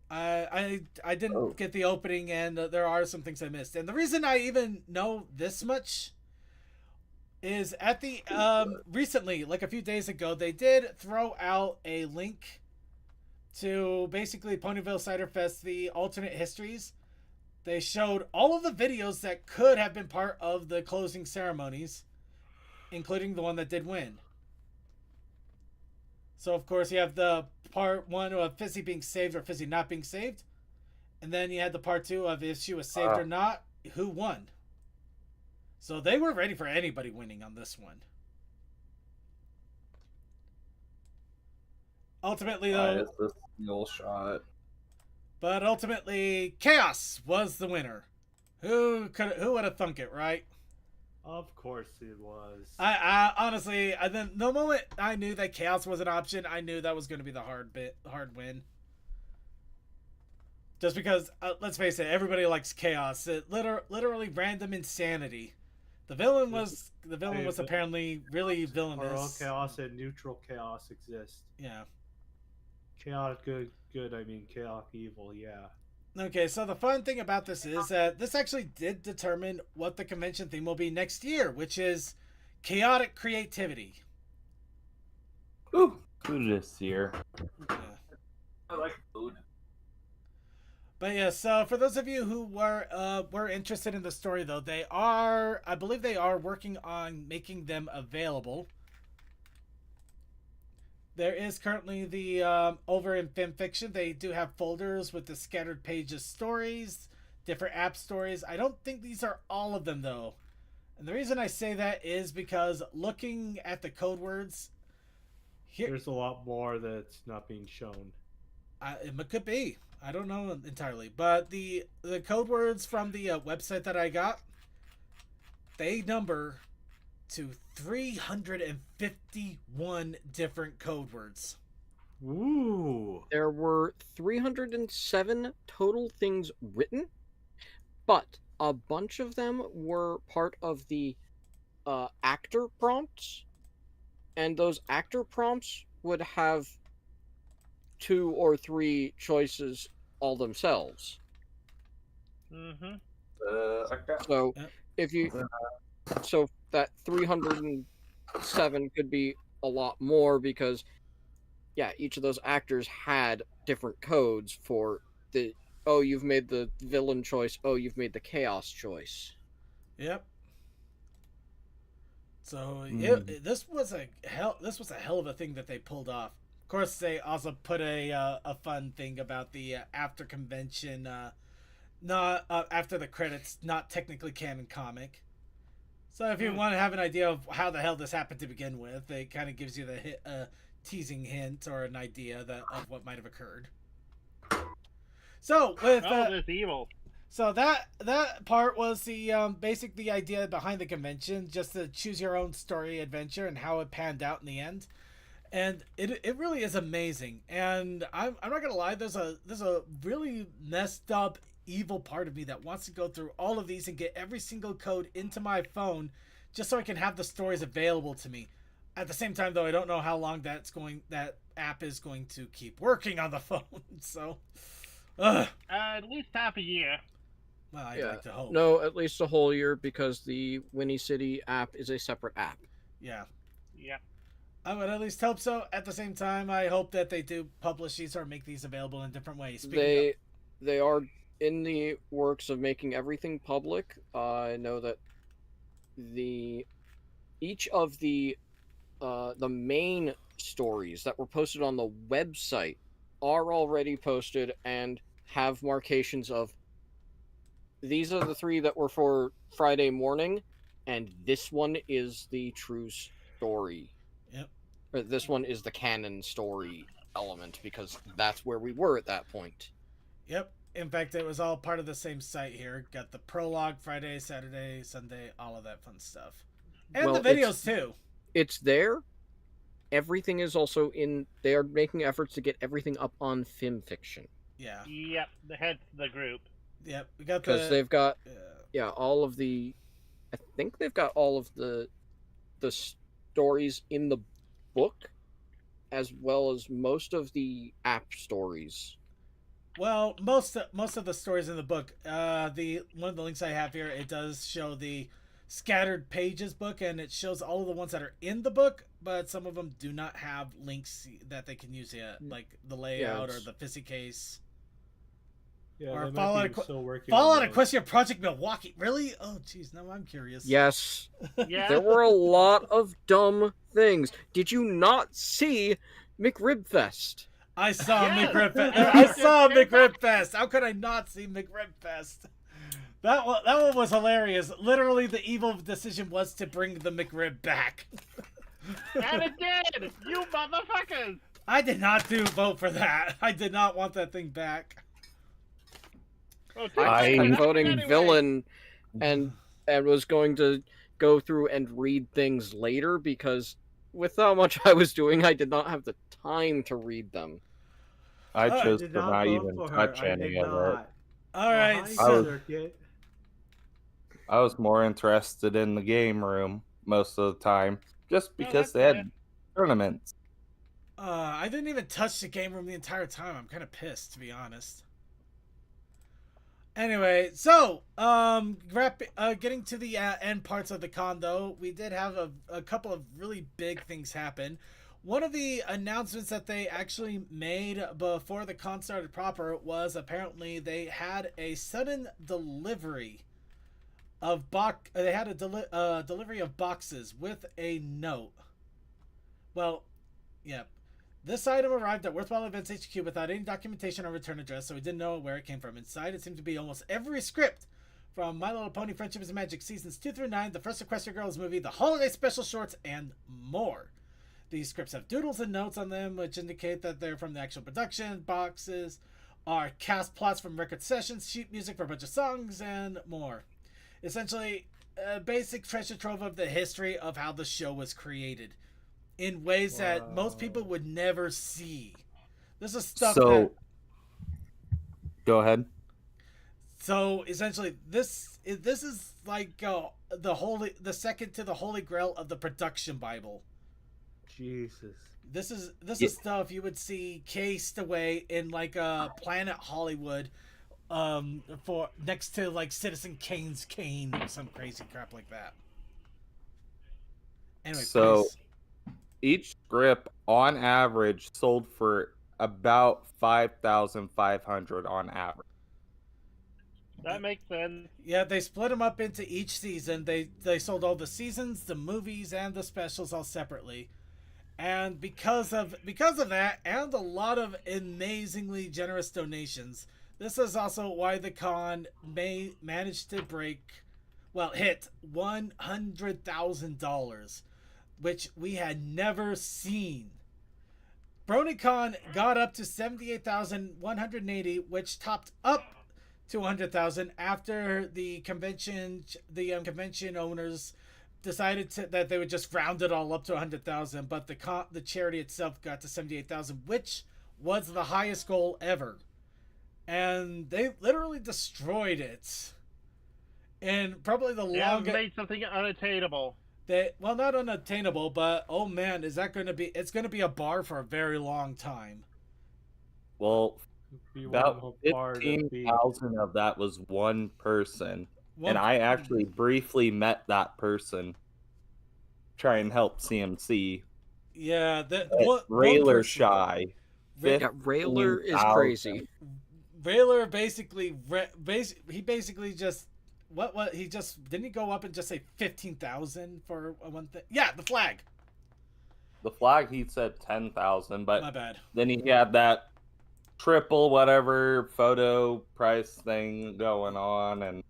I didn't get the opening, and there are some things I missed. And the reason I even know this much is at the recently, like a few days ago, they did throw out a link to basically Ponyville Cider Fest, the alternate histories. They showed all of the videos that could have been part of the closing ceremonies, including the one that did win. So of course you have the part 1 of Fizzy being saved or Fizzy not being saved, and then you had the part 2 of if she was saved or not, who won. So they were ready for anybody winning on this one. Ultimately, though, it's a single shot. But ultimately, Chaos was the winner. Who would have thunk it, right? Of course it was. I honestly, then the moment I knew that Chaos was an option, I knew that was going to be the hard win. Just because, let's face it, everybody likes Chaos. It literally random insanity. The villain was apparently really villainous. Moral chaos and neutral chaos exist. Yeah. Chaotic good. I mean chaotic evil. Yeah. Okay, so the fun thing about this is that this actually did determine what the convention theme will be next year, which is chaotic creativity. Ooh, food this year. Yeah. I like food. But yeah, so for those of you who were interested in the story, though, I believe they are working on making them available. There is currently the over in FimFiction, they do have folders with the scattered pages stories, different app stories. I don't think these are all of them, though. And the reason I say that is because looking at the code words, there's a lot more that's not being shown. It could be. I don't know entirely. But the code words from the website that I got, they number to 351 different code words. Ooh. There were 307 total things written, but a bunch of them were part of the actor prompts, and those actor prompts would have 2 or 3 choices all themselves. Mm-hmm. So if you so that 307 could be a lot more because each of those actors had different codes for the you've made the villain choice, you've made the chaos choice. Yep. So this was a hell of a thing that they pulled off. Of course, they also put a fun thing about the after convention, not after the credits, not technically canon comic. So if you want to have an idea of how the hell this happened to begin with, it kind of gives you the teasing hint or an idea of what might have occurred. So with this evil. So that part was the the idea behind the convention, just to choose your own story adventure and how it panned out in the end. And it really is amazing. And I'm not gonna lie, there's a really messed up evil part of me that wants to go through all of these and get every single code into my phone just so I can have the stories available to me. At the same time, though, I don't know how long that app is going to keep working on the phone. So at least half a year. Well, I'd like to hope. No, at least a whole year, because the Winnie City app is a separate app. Yeah. Yeah. I would at least hope so. At the same time, I hope that they do publish these or make these available in different ways. They are in the works of making everything public. I know that each of the main stories that were posted on the website are already posted and have markations of these are the 3 that were for Friday morning, and this one is the true story. Yep. Or this one is the canon story element, because that's where we were at that point. Yep. In fact, it was all part of the same site here. Got the prologue Friday, Saturday, Sunday, all of that fun stuff. And Well, the videos too. It's there. Everything is also in. They are making efforts to get everything up on FimFiction. Yeah. Yep, hence the group. Yep. We got because they've got all of the. I think they've got all of the stories in the book, as well as most of the app stories. Well, most of the stories in the book, the one of the links I have here, it does show the scattered pages book, and it shows all of the ones that are in the book, but some of them do not have links that they can use yet, like the layout or the Fizzy case. Yeah, or they Fallout, might be still working Fallout on Equestria Project Milwaukee. Really? Oh, jeez. Now I'm curious. Yes. Yeah. There were a lot of dumb things. Did you not see McRibfest? I saw Yes. McRibfest. I saw McRibfest. How could I not see McRibfest? That one was hilarious. Literally, the evil decision was to bring the McRib back. And it did! You motherfuckers! I did not vote for that. I did not want that thing back. Well, I technically, am voting anyway. villain, and was going to go through and read things later, because with how much I was doing, I did not have the time to read them. I chose did to not not vote even for her. touch I any did of it. not. All right. Hi, So, Circuit. I was more interested in the game room most of the time, just No, because that's they had fair. tournaments. I didn't even touch the game room the entire time. I'm kind of pissed, to be honest. Anyway, so getting to the end parts of the con, though, we did have a couple of really big things happen. One of the announcements that they actually made before the con started proper was apparently they had a sudden delivery of delivery of boxes with a note. Well, yeah. This item arrived at Worthwhile Events HQ without any documentation or return address, so we didn't know where it came from. Inside, it seemed to be almost every script from My Little Pony Friendship is Magic Seasons 2 through 9, the first Equestria Girls movie, the Holiday Special Shorts, and more. These scripts have doodles and notes on them, which indicate that they're from the actual production. Boxes are cast plots from record sessions, sheet music for a bunch of songs, and more. Essentially, a basic treasure trove of the history of how the show was created in ways that most people would never see. This is stuff that... Go ahead. So, essentially, this is like the second to the Holy Grail of the production Bible. Jesus. This is stuff you would see cased away in like a Planet Hollywood, for next to like Citizen Kane's cane or some crazy crap like that. Anyway, so please. Each script on average sold for about 5,500 on average. That makes sense. Yeah, they split them up into each season. They sold all the seasons, the movies, and the specials all separately. And because of that, and a lot of amazingly generous donations, this is also why the con managed to hit $100,000, which we had never seen. BronyCon got up to 78,180, which topped up to 100,000 after the convention owners decided that they would just round it all up to 100,000, but the charity itself got to 78,000, which was the highest goal ever, and they literally destroyed it. And probably the longest made something unattainable. Not unattainable, but oh man, it's going to be a bar for a very long time. Well, about 15,000 of that was one person. And I actually briefly met that person. Try and help CMC. Yeah, Railer shy. Yeah, Railer is crazy. Railer basically he basically just what he just didn't he go up and just say 15,000 for one thing? Yeah, the flag. The flag he said 10,000, but My bad. then he had that triple whatever photo price thing going on, and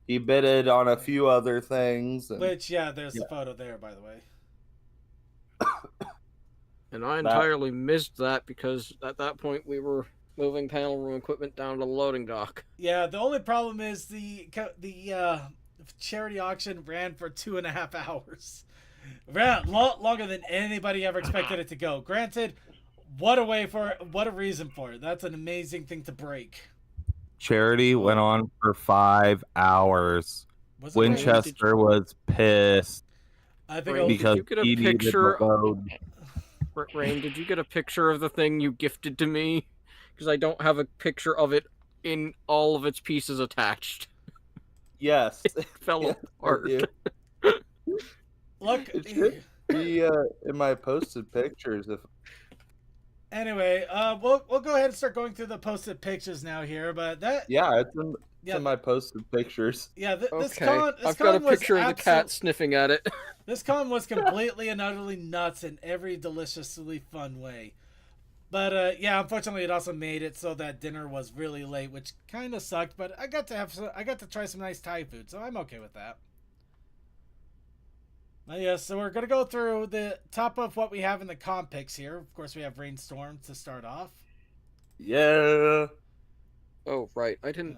he bidded on a few other things. And, Which there's the photo there, by the way. And I entirely missed that because at that point we were moving panel room equipment down to the loading dock. Yeah, the only problem is the charity auction ran for 2.5 hours. Ran a lot longer than anybody ever expected it to go. Granted, what a reason for it. That's an amazing thing to break. Charity went on for 5 hours. Winchester was pissed. I think because did you get a he needed picture? the load. Rain, did you get a picture of the thing you gifted to me? Because I don't have a picture of it in all of its pieces attached. Yes. It fell apart. Look, it should be in my posted pictures. Anyway, we'll go ahead and start going through the posted pictures now here, but that it's in my posted pictures. Yeah, this okay. con. I've got a picture of the cat sniffing at it. This con was completely and utterly nuts in every deliciously fun way. But unfortunately, it also made it so that dinner was really late, which kind of sucked. But I got to try some nice Thai food, so I'm okay with that. So we're gonna go through the top of what we have in the comp picks here. Of course, we have Rainstorm to start off. Yeah. Oh right, I didn't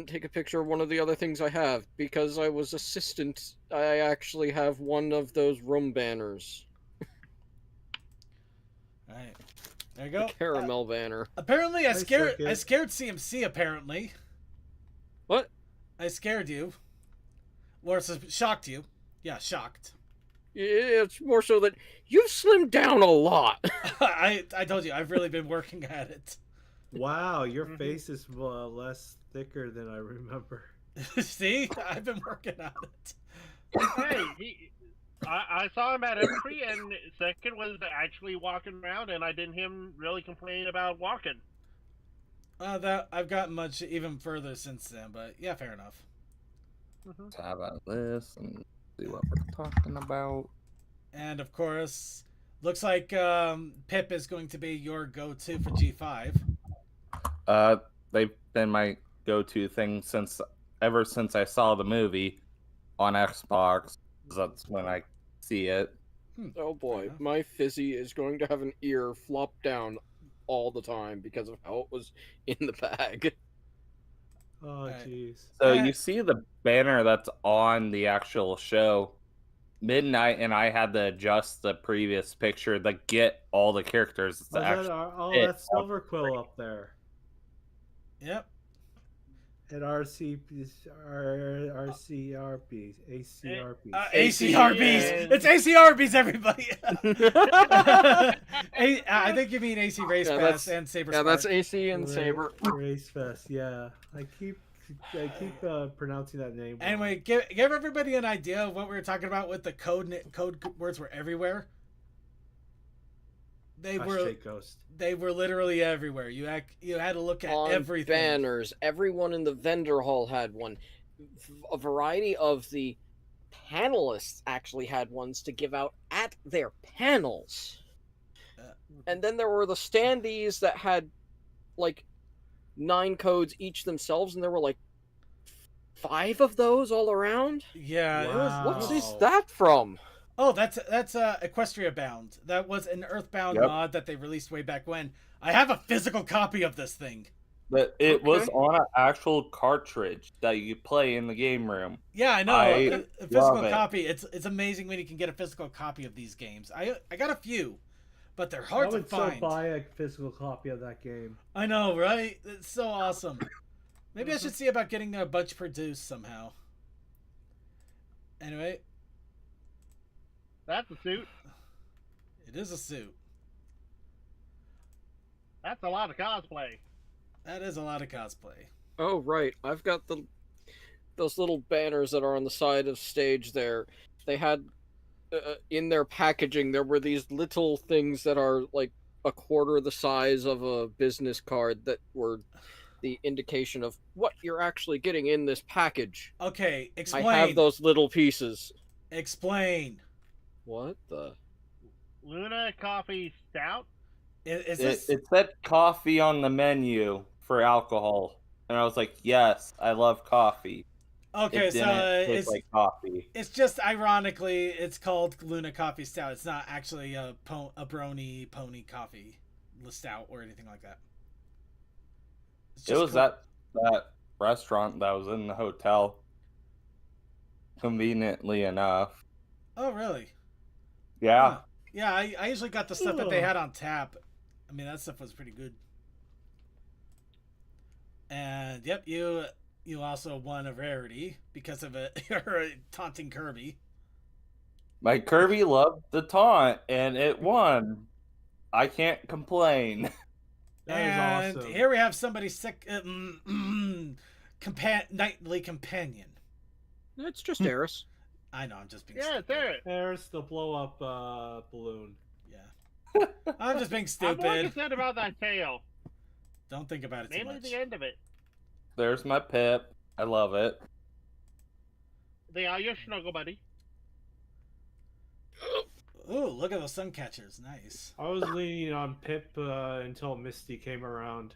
take a picture of one of the other things I have because I was assistant. I actually have one of those room banners. All right, there you go. The caramel banner. Apparently, I scared CMC. Apparently, what? I scared you, or shocked you. Yeah, shocked. It's more so that you've slimmed down a lot. I told you I've really been working at it. Wow, your face is less thicker than I remember. See, I've been working on it. Hey, I saw him at entry, and second was actually walking around, and I didn't hear him really complain about walking. That I've gotten much even further since then, but yeah, fair enough. Let's have a list and see what we're talking about. And of course, looks like Pip is going to be your go-to for G5. They've been my go-to thing ever since I saw the movie on Xbox. That's when I see it. Oh boy, my Fizzy is going to have an ear flop down all the time because of how it was in the bag. Oh jeez. So you see the banner that's on the actual show. Midnight and I had to adjust the previous picture to get all the characters. That's Silver Quill up there. Yep. At ACRBs. ACRBs. It's ACRBs, everybody. I think you mean AC Race Pass and Saber. Yeah, that's AC and Saber. Race Fest. Yeah, I keep pronouncing that name wrong. Anyway, give everybody an idea of what we were talking about with the code words were everywhere. They were literally everywhere. You had to look at everything. Banners. Everyone in the vendor hall had one. A variety of the panelists actually had ones to give out at their panels. And then there were the standees that had like 9 codes each themselves, and there were like 5 of those all around. Yeah, wow. What's that from? Oh, that's Equestria Bound. That was an Earthbound mod that they released way back when. I have a physical copy of this thing. But it was on an actual cartridge that you play in the game room. Yeah, I know. A physical copy. It's amazing when you can get a physical copy of these games. I got a few, but they're hard to find. I would still buy a physical copy of that game. I know, right? It's so awesome. Maybe I should see about getting a bunch produced somehow. Anyway. That's a suit. It is a suit. That's a lot of cosplay. That is a lot of cosplay. Oh, right. I've got those little banners that are on the side of stage there. They had, in their packaging, there were these little things that are, like, a quarter the size of a business card that were the indication of what you're actually getting in this package. Okay, explain. I have those little pieces. Explain. What the? Luna Coffee Stout? Is this... It said coffee on the menu for alcohol. And I was like, yes, I love coffee. Okay, it so taste like coffee. It's just ironically, it's called Luna Coffee Stout. It's not actually a Brony Pony Coffee Stout or anything like that. It was that restaurant that was in the hotel. Conveniently enough. Oh, really? Yeah. Huh. Yeah, I usually got the stuff that they had on tap. I mean, that stuff was pretty good. And yep, you also won a rarity because of your taunting Kirby. My Kirby loved the taunt, and it won. I can't complain. That is awesome. Here we have somebody sick, nightly companion. It's just Eris. I know, I'm just being stupid. Yeah, it's Eris, the blow-up balloon. Yeah. I'm just being stupid. I'm more concerned about that tail. Don't think about it too Mainly much. the end of it. There's my Pip. I love it. They are your snuggle buddy. Ooh, look at those sun catchers. Nice. I was leaning on Pip until Misty came around.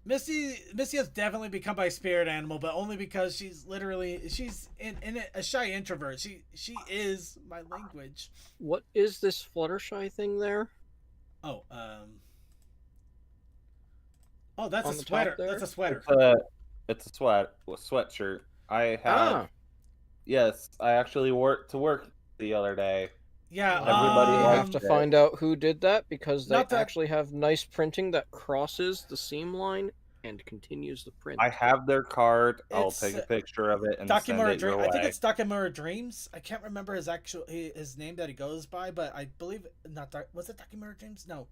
Misty has definitely become my spirit animal, but only because she's in a shy introvert. She is my language. What is this Fluttershy thing there? Oh, that's a sweater. That's a sweater. It's a sweatshirt. I have. Yes, I actually wore it to work the other day. Yeah, everybody have to find out who did that because they actually have nice printing that crosses the seam line and continues the print. I have their card. I'll take a picture of it and send it your way. I think it's Dakimura Dreams. I can't remember his name that he goes by, but I believe was it Dakimura Dreams? No.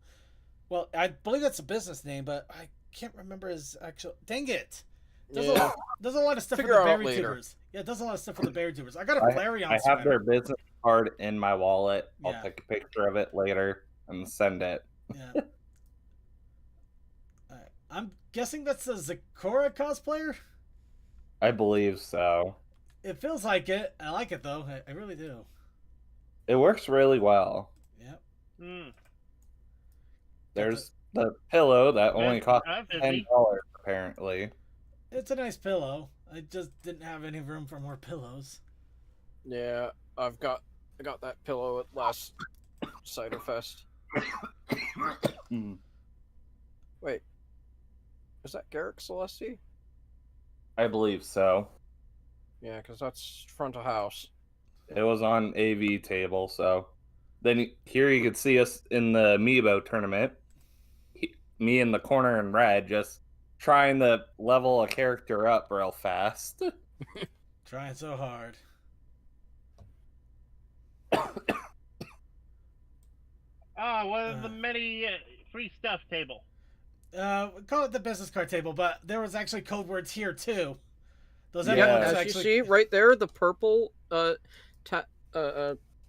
Well, I believe that's a business name, but I can't remember his actual. Dang it! Does a lot of stuff for the berry tubers. Yeah, it does a lot of stuff for the berry tubers. I got a Flareon. I have their business card in my wallet. I'll take a picture of it later and send it. Yeah. Alright. I'm guessing that's a Zakora cosplayer? I believe so. It feels like it. I like it though. I really do. It works really well. Yep. There's the pillow that only costs $10 apparently. It's a nice pillow. I just didn't have any room for more pillows. Yeah, I got that pillow at last Cider Fest. Wait, is that Garrick Celesti? I believe so. Yeah, because that's front of house. It was on AV table, so then here you could see us in the Amiibo tournament. Me in the corner in red, just trying to level a character up real fast. Trying so hard. One of the many free stuff table. We call it the business card table, but there was actually code words here too. Those As you see right there, the purple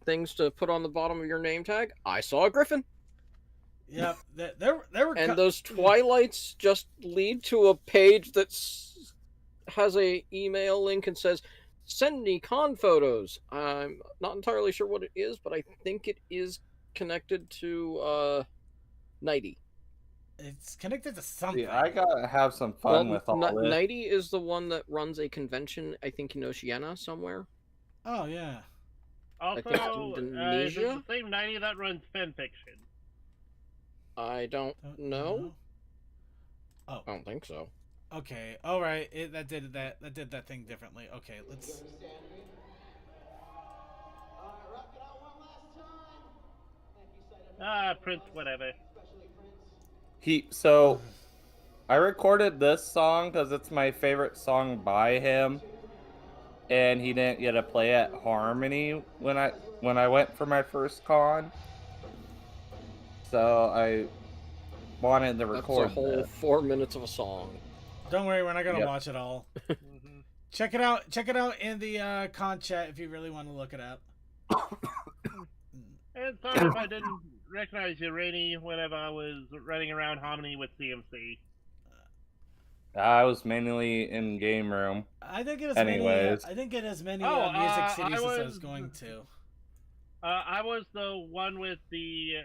things to put on the bottom of your name tag. I saw a griffin. Yep, there were. And those twilights just lead to a page that has a email link and says, "Send me con photos." I'm not entirely sure what it is, but I think it is connected to Nighty. It's connected to something. Yeah, I gotta have some fun with all this. Nighty is the one that runs a convention, I think, in Oceania somewhere. Oh yeah. Also, Indonesia? the same Nighty that runs fan fiction. I don't know. Oh, I don't think so. Okay, all right. That did that thing differently. Okay, let's. Prince, whatever. I recorded this song because it's my favorite song by him, and he didn't get to play at Harmony when I went for my first con. So I wanted to record. That's a whole 4 minutes of a song. Don't worry, we're not gonna watch it all. Check it out. Check it out in the con chat if you really want to look it up. And sorry if I didn't recognize you, Rainy, whenever I was running around Hominy with CMC. I was mainly in game room. I didn't get as Anyways. many. I didn't get as many Oh, music cities as I was going to. I was the one with the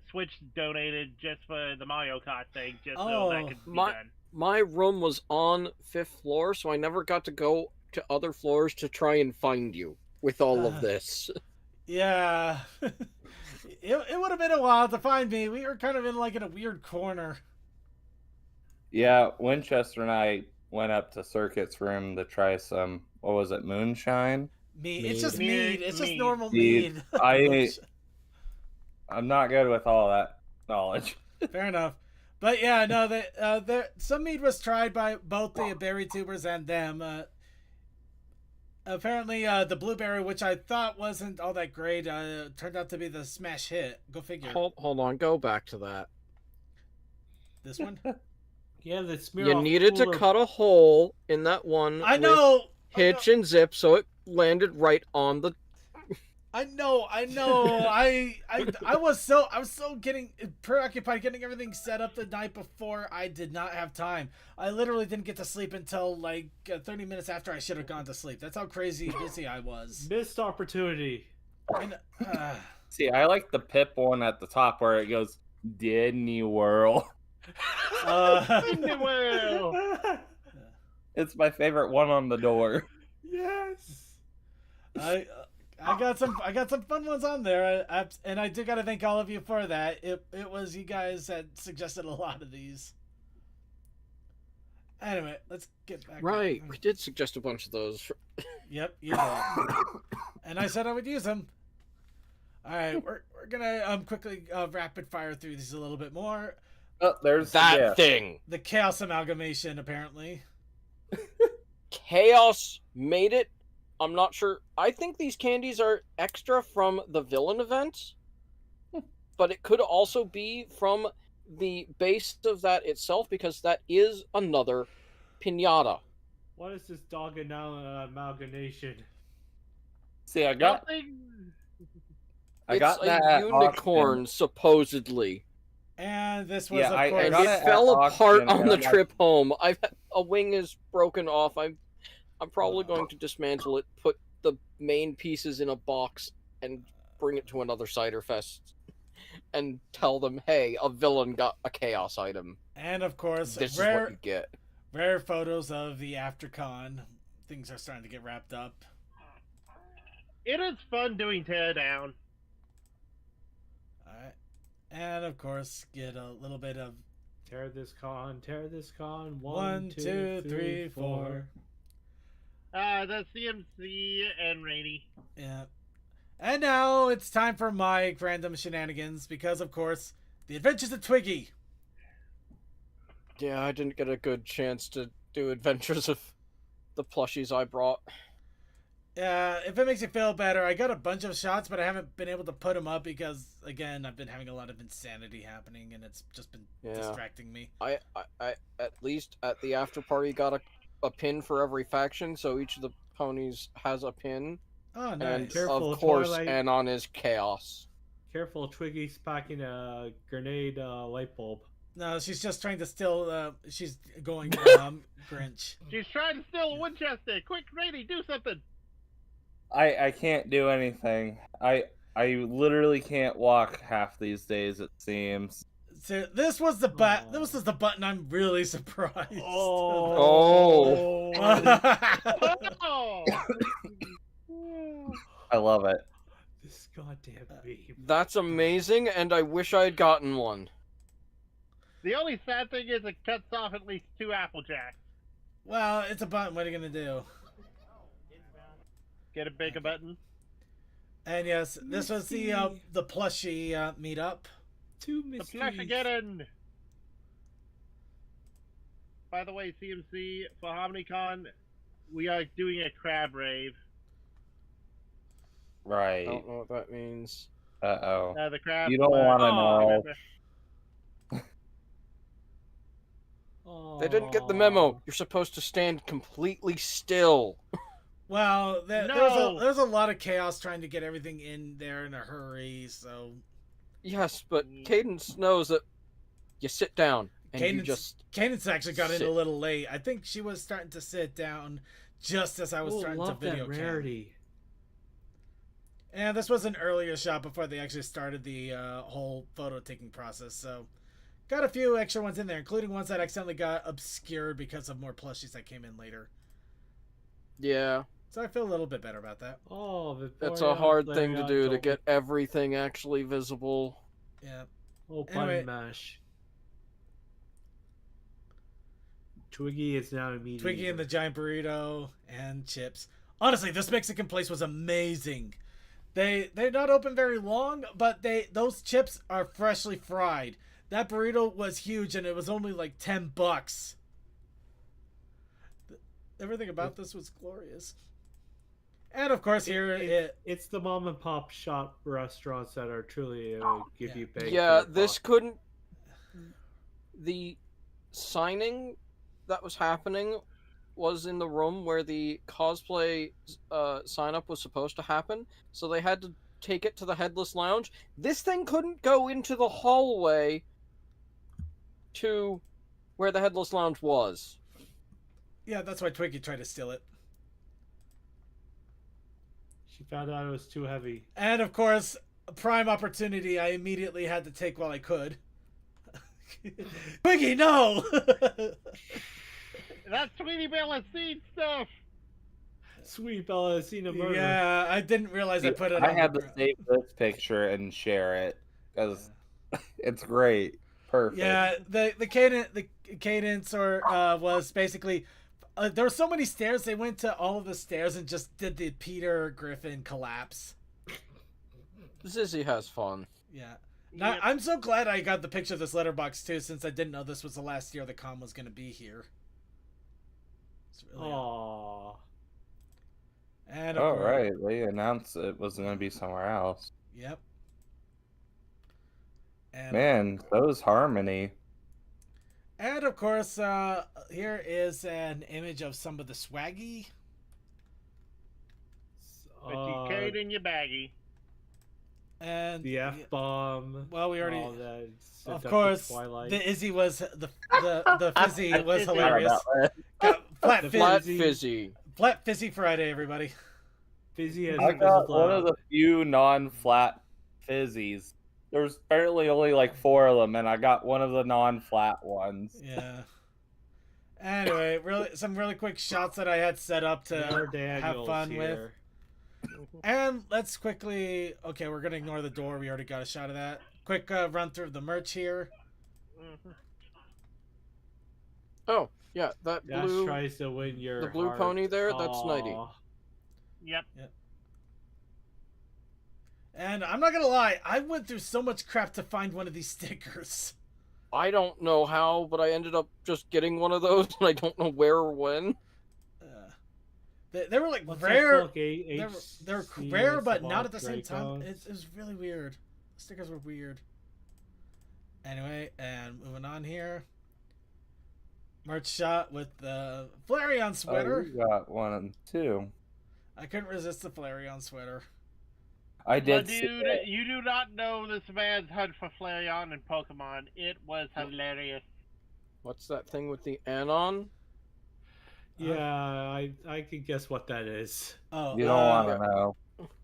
Switch donated just for the Mario Kart thing, just so that could be done. My room was on 5th floor, so I never got to go to other floors to try and find you with all of this. Yeah. it would have been a while to find me. We were kind of in like in a weird corner. Yeah, Winchester and I went up to Circuit's room to try some, what was it, moonshine? Mead. It's just mead. It's just Mead. normal mead. I'm not good with all that knowledge. Fair enough. But yeah, no, some mead was tried by both the berry tubers and them. Apparently, the blueberry, which I thought wasn't all that great, turned out to be the smash hit. Go figure. Hold on, go back to that. This one? Yeah, the smear. You needed to cut a hole in that one. I know. Hitch and zip, so it landed right on the. I know. I was so getting preoccupied getting everything set up the night before. I did not have time. I literally didn't get to sleep until like 30 minutes after I should have gone to sleep. That's how crazy busy I was. Missed opportunity. See, I like the Pip one at the top where it goes, Disney World. Disney World. It's my favorite one on the door. Yes. I got some fun ones on there, and I do got to thank all of you for that. It was you guys that suggested a lot of these. Anyway, let's get back. Right, we did suggest a bunch of those. Yep, you did. And I said I would use them. All right, we're gonna quickly rapid fire through these a little bit more. Oh, there's that thing. The Chaos Amalgamation, apparently. Chaos made it. I'm not sure. I think these candies are extra from the villain event, but it could also be from the base of that itself, because that is another pinata. What is this dog amalgamation? See, I got It's that a unicorn, supposedly. And this was, Yeah, of course... It fell apart on the trip home. A wing is broken off. I'm probably going to dismantle it, put the main pieces in a box, and bring it to another Cider Fest, and tell them, hey, a villain got a chaos item. And of course, this is what you get. Rare photos of the AfterCon. Things are starting to get wrapped up. It is fun doing teardown. Alright. And of course, get a little bit of... Tear this con. One, two, three, four. The CMC and Rainy. Yeah. And now it's time for my random shenanigans, because of course, the Adventures of Twiggy. Yeah, I didn't get a good chance to do Adventures of the plushies I brought. Yeah, if it makes you feel better, I got a bunch of shots, but I haven't been able to put them up because, again, I've been having a lot of insanity happening, and it's just been distracting me. I at least at the after party got a pin for every faction, so each of the ponies has a pin. Oh, nice. And Careful, of course, Twilight. Anon is chaos. Careful, Twiggy's packing a grenade light bulb. No, she's just trying to steal, she's going Grinch. She's trying to steal a Winchester. Quick, Rainy, do something. I can't do anything. I literally can't walk half these days, it seems. So this was the This was the button. I'm really surprised. Oh. Oh. I love it. This goddamn babe. That's amazing, and I wish I had gotten one. The only sad thing is it cuts off at least 2 Applejacks. Well, it's a button. What are you gonna do? Get a bigger button. And yes, this was the plushie meetup. Two The mysteries. flesh again. By the way, CMC for HomonyCon, we are doing a crab rave. Right. I don't know what that means. Uh-oh. The crab. You don't want to know. They didn't get the memo. You're supposed to stand completely still. Well, there's a lot of chaos trying to get everything in there in a hurry, so... Yes, but Cadence knows that you sit down and you just. Cadence actually got in sit. a little late. I think she was starting to sit down just as I was starting to video that cam. rarity. And this was an earlier shot before they actually started the whole photo taking process. So got a few extra ones in there, including ones that accidentally got obscured because of more plushies that came in later. Yeah. So I feel a little bit better about that. Oh, it's a hard thing to do to get everything actually visible. Yeah. Oh, button mash. Twiggy is now immediate. Twiggy and the giant burrito and chips. Honestly, this Mexican place was amazing. They're not open very long, but those chips are freshly fried. That burrito was huge, and it was only like $10. Everything about this was glorious. And of course, it's the mom and pop shop restaurants that are truly give you bang. Yeah, this couldn't. The signing that was happening was in the room where the cosplay sign up was supposed to happen, so they had to take it to the Headless Lounge. This thing couldn't go into the hallway to where the Headless Lounge was. Yeah, that's why Twiggy tried to steal it. She found out it was too heavy. And of course, prime opportunity I immediately had to take while I could. Twiggy, no! That's Sweetie Bella Seed stuff! Sweet Bella has seen a murder. Yeah, I didn't realize I put it I on had the to save this picture and share it because it's great. Perfect. Yeah, the cadence was basically there were so many stairs. They went to all of the stairs and just did the Peter Griffin collapse. Zizzy has fun. Yeah. Now, I'm so glad I got the picture of this letterbox too, since I didn't know this was the last year the con was going to be here. Really aww. And right, they announced it was going to be somewhere else. Yep. And, man, those Harmony. And of course, here is an image of some of the swaggy. But you carried in your baggie. And the F-bomb. Well, we already. That, of course, the Izzy was the fizzy was hilarious. Flat fizzy. Flat fizzy Friday, everybody. Fizzy has I got one of the few non-flat fizzies. There's apparently only like 4 of them, and I got one of the non-flat ones. Yeah. Anyway, some really quick shots that I had set up to have fun with. And let's quickly... Okay, we're going to ignore the door. We already got a shot of that. Quick run through the merch here. Oh, yeah, that blue... tries to win your the blue heart. pony there, that's Nighty. Yep. And I'm not going to lie, I went through so much crap to find one of these stickers. I don't know how, but I ended up just getting one of those, and I don't know where or when. They were like rare. They're rare, but not at the same time. It was really weird. The stickers were weird. Anyway, and moving on here. Merch shot with the Flareon sweater. Oh, you got one too. I couldn't resist the Flareon sweater. I did. But dude, you do not know this man's hunt for Flareon in Pokemon. It was hilarious. What's that thing with the Anon? Yeah, I can guess what that is. Oh, you don't want to know.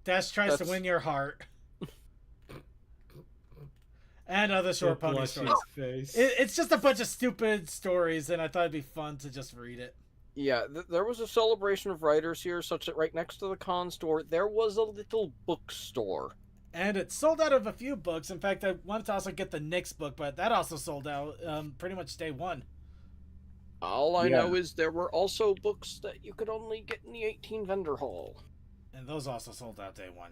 Dash tries to win your heart. And other short pony stories. It's just a bunch of stupid stories, and I thought it'd be fun to just read it. Yeah, there was a celebration of writers here, such that right next to the con store, there was a little bookstore. And it sold out of a few books. In fact, I wanted to also get the Nyx book, but that also sold out pretty much day one. All I know is there were also books that you could only get in the 18 vendor hall. And those also sold out day one.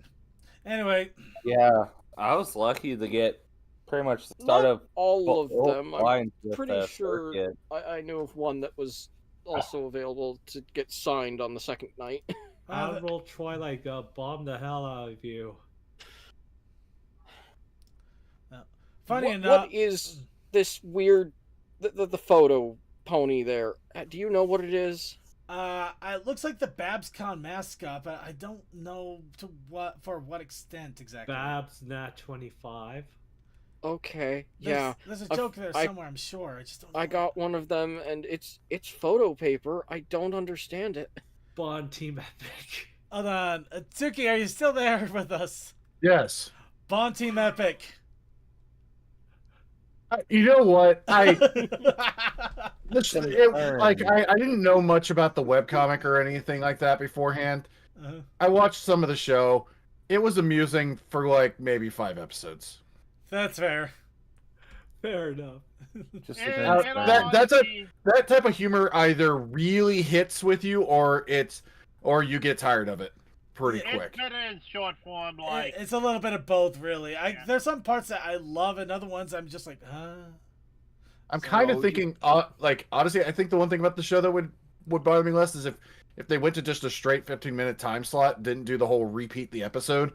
Anyway. Yeah, I was lucky to get pretty much the start of all of them. I'm pretty the sure I knew of one that was also available to get signed on the second night. Admiral Twilight bombed the hell out of you. Funny enough. What is this weird... The photo pony there? Do you know what it is? It looks like the BabsCon mascot, but I don't know for what extent exactly. Babs Nat 25. Okay, yeah. There's a joke there somewhere, I'm sure. I just don't know. I got one of them, and it's photo paper. I don't understand it. Bond Team Epic. Hold on. Tsuki, are you still there with us? Yes. Bond Team Epic. You know what? I didn't know much about the webcomic or anything like that beforehand. I watched some of the show. It was amusing for like maybe 5 episodes. That's fair. Fair enough. That type of humor either really hits with you or you get tired of it pretty quick. It's better in short form, like it's a little bit of both, really. There's some parts that I love, and other ones I'm just like, I'm kind of thinking, like, honestly, I think the one thing about the show that would bother me less is if they went to just a straight 15-minute time slot, didn't do the whole repeat the episode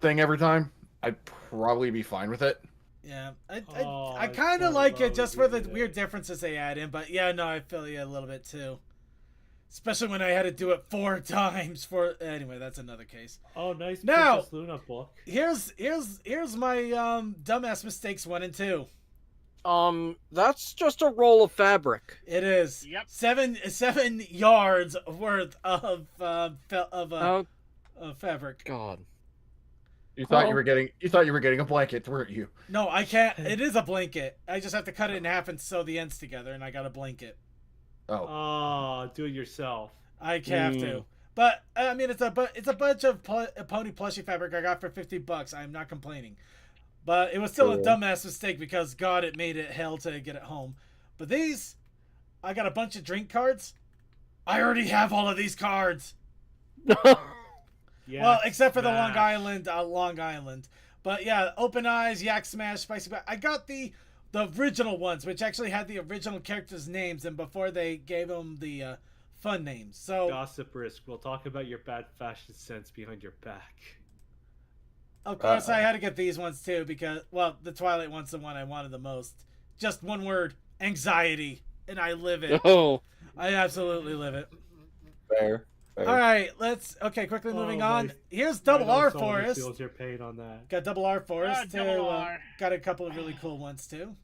thing every time, I'd probably be fine with it. Yeah, I kind of like it just for the weird differences they add in, but yeah, no, I feel you a little bit too. Especially when I had to do it 4 times for... Anyway, that's another case. Oh, nice now, Princess Luna book. Here's my dumbass mistakes 1 and 2. That's just a roll of fabric. It is. Yep. 7 yards worth of fabric. God. You thought you were getting a blanket, weren't you? No, I can't. It is a blanket. I just have to cut it in half and sew the ends together, and I got a blanket. Oh, do it yourself. I have to. But I mean, it's a bunch of pony plushie fabric I got for $50. I'm not complaining. But it was still a dumbass mistake because God, it made it hell to get it home. But these, I got a bunch of drink cards. I already have all of these cards. Yes, well, except for the Long Island. But yeah, Open Eyes, Yak Smash, Spicy. I got the original ones, which actually had the original characters' names, and before they gave them the fun names. So Gossip Risk. We'll talk about your bad fashion sense behind your back. Of course, I had to get these ones too because, well, the Twilight one's the one I wanted the most. Just one word: anxiety, and I live it. Oh, I absolutely live it. Fair. All right, quickly moving on. Here's Double R Forest. Feels your pain on that. Got Double R Forest too. Double R. Got a couple of really cool ones too.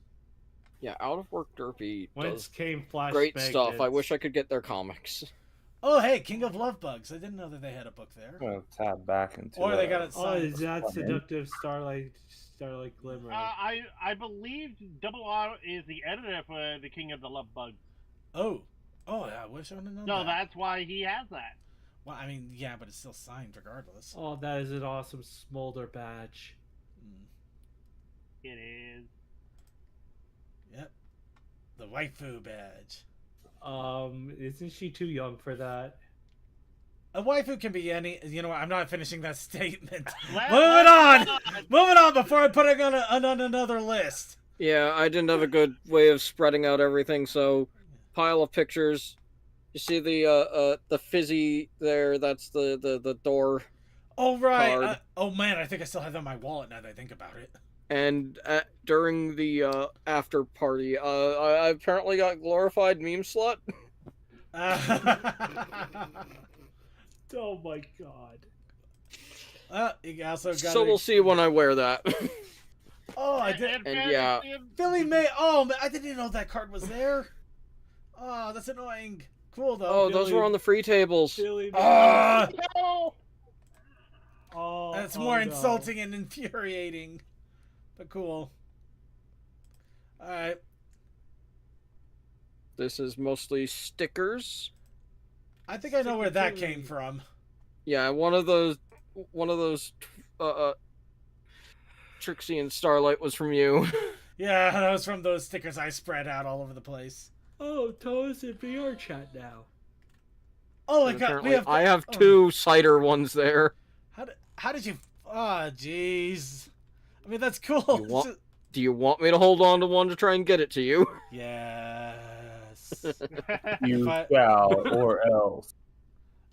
Yeah, Out of Work Derpy Whence does came Flash great Magnets. stuff. I wish I could get their comics. Oh, hey, King of Love Bugs. I didn't know that they had a book there. I'm gonna tab back into Or they got it Oh, signed. is that Seductive Starlight Glimmer? I believe Double R is the editor for the King of the Love Bugs. Oh, I wish I would have known No, that. that's why he has that. Well, I mean, yeah, but it's still signed regardless. Oh, that is an awesome Smolder badge. It is. Yep. The waifu badge. Isn't she too young for that? A waifu can be any. You know what? I'm not finishing that statement. Moving on before I put it on another list. Yeah, I didn't have a good way of spreading out everything, so pile of pictures. You see the fizzy there? That's the door. Oh right. Card. Oh man, I think I still have that in my wallet now that I think about it. And during the after party, I apparently got glorified meme slut. Oh my god. You also got. So we'll see when I wear that. Oh, I did. And yeah, Billy May. Oh man, I didn't even know that card was there. Oh, that's annoying. Cool though. Oh, those were on the free tables. That's more insulting and infuriating. But cool. Alright. This is mostly stickers. I think I know where that came from. Yeah, one of those Trixie and Starlight was from you. Yeah, that was from those stickers I spread out all over the place. Oh, Toa's in VR chat now. Oh my god, I have 2 cider ones there. How did you... Ah, jeez. I mean, that's cool. Do you want me to hold on to one to try and get it to you? Yes. You shall, or else.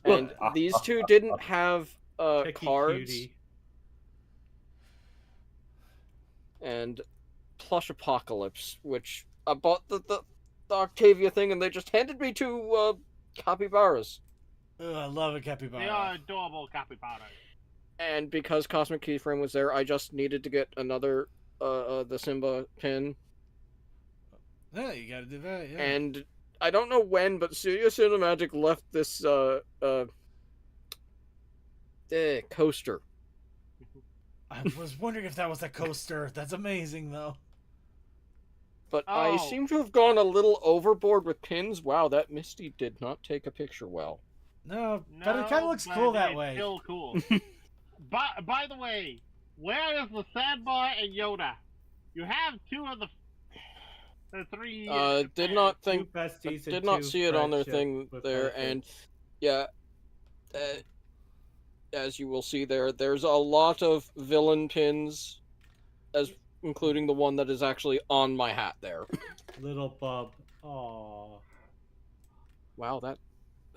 And these 2 didn't have cards. Cutie. And Plush Apocalypse, which I bought the Octavia thing, and they just handed me 2 capybaras. Ugh, I love a capybara. They are adorable capybaras. And because Cosmic Keyframe was there, I just needed to get another the Simba pin. Yeah, you gotta do that, yeah. And I don't know when, but Studio Cinemagic left this coaster. I was wondering if that was a coaster. That's amazing, though. But I seem to have gone a little overboard with pins. Wow, that Misty did not take a picture well. No, but it kind of looks cool that way. Still cool. by the way, where is the Sandbar and Yoda? You have two of the three. Did not think. besties Did and not two see it on their friendship thing with there, benefits. and yeah. As you will see there's a lot of villain pins, including the one that is actually on my hat there. Little bub. Aww. Wow, that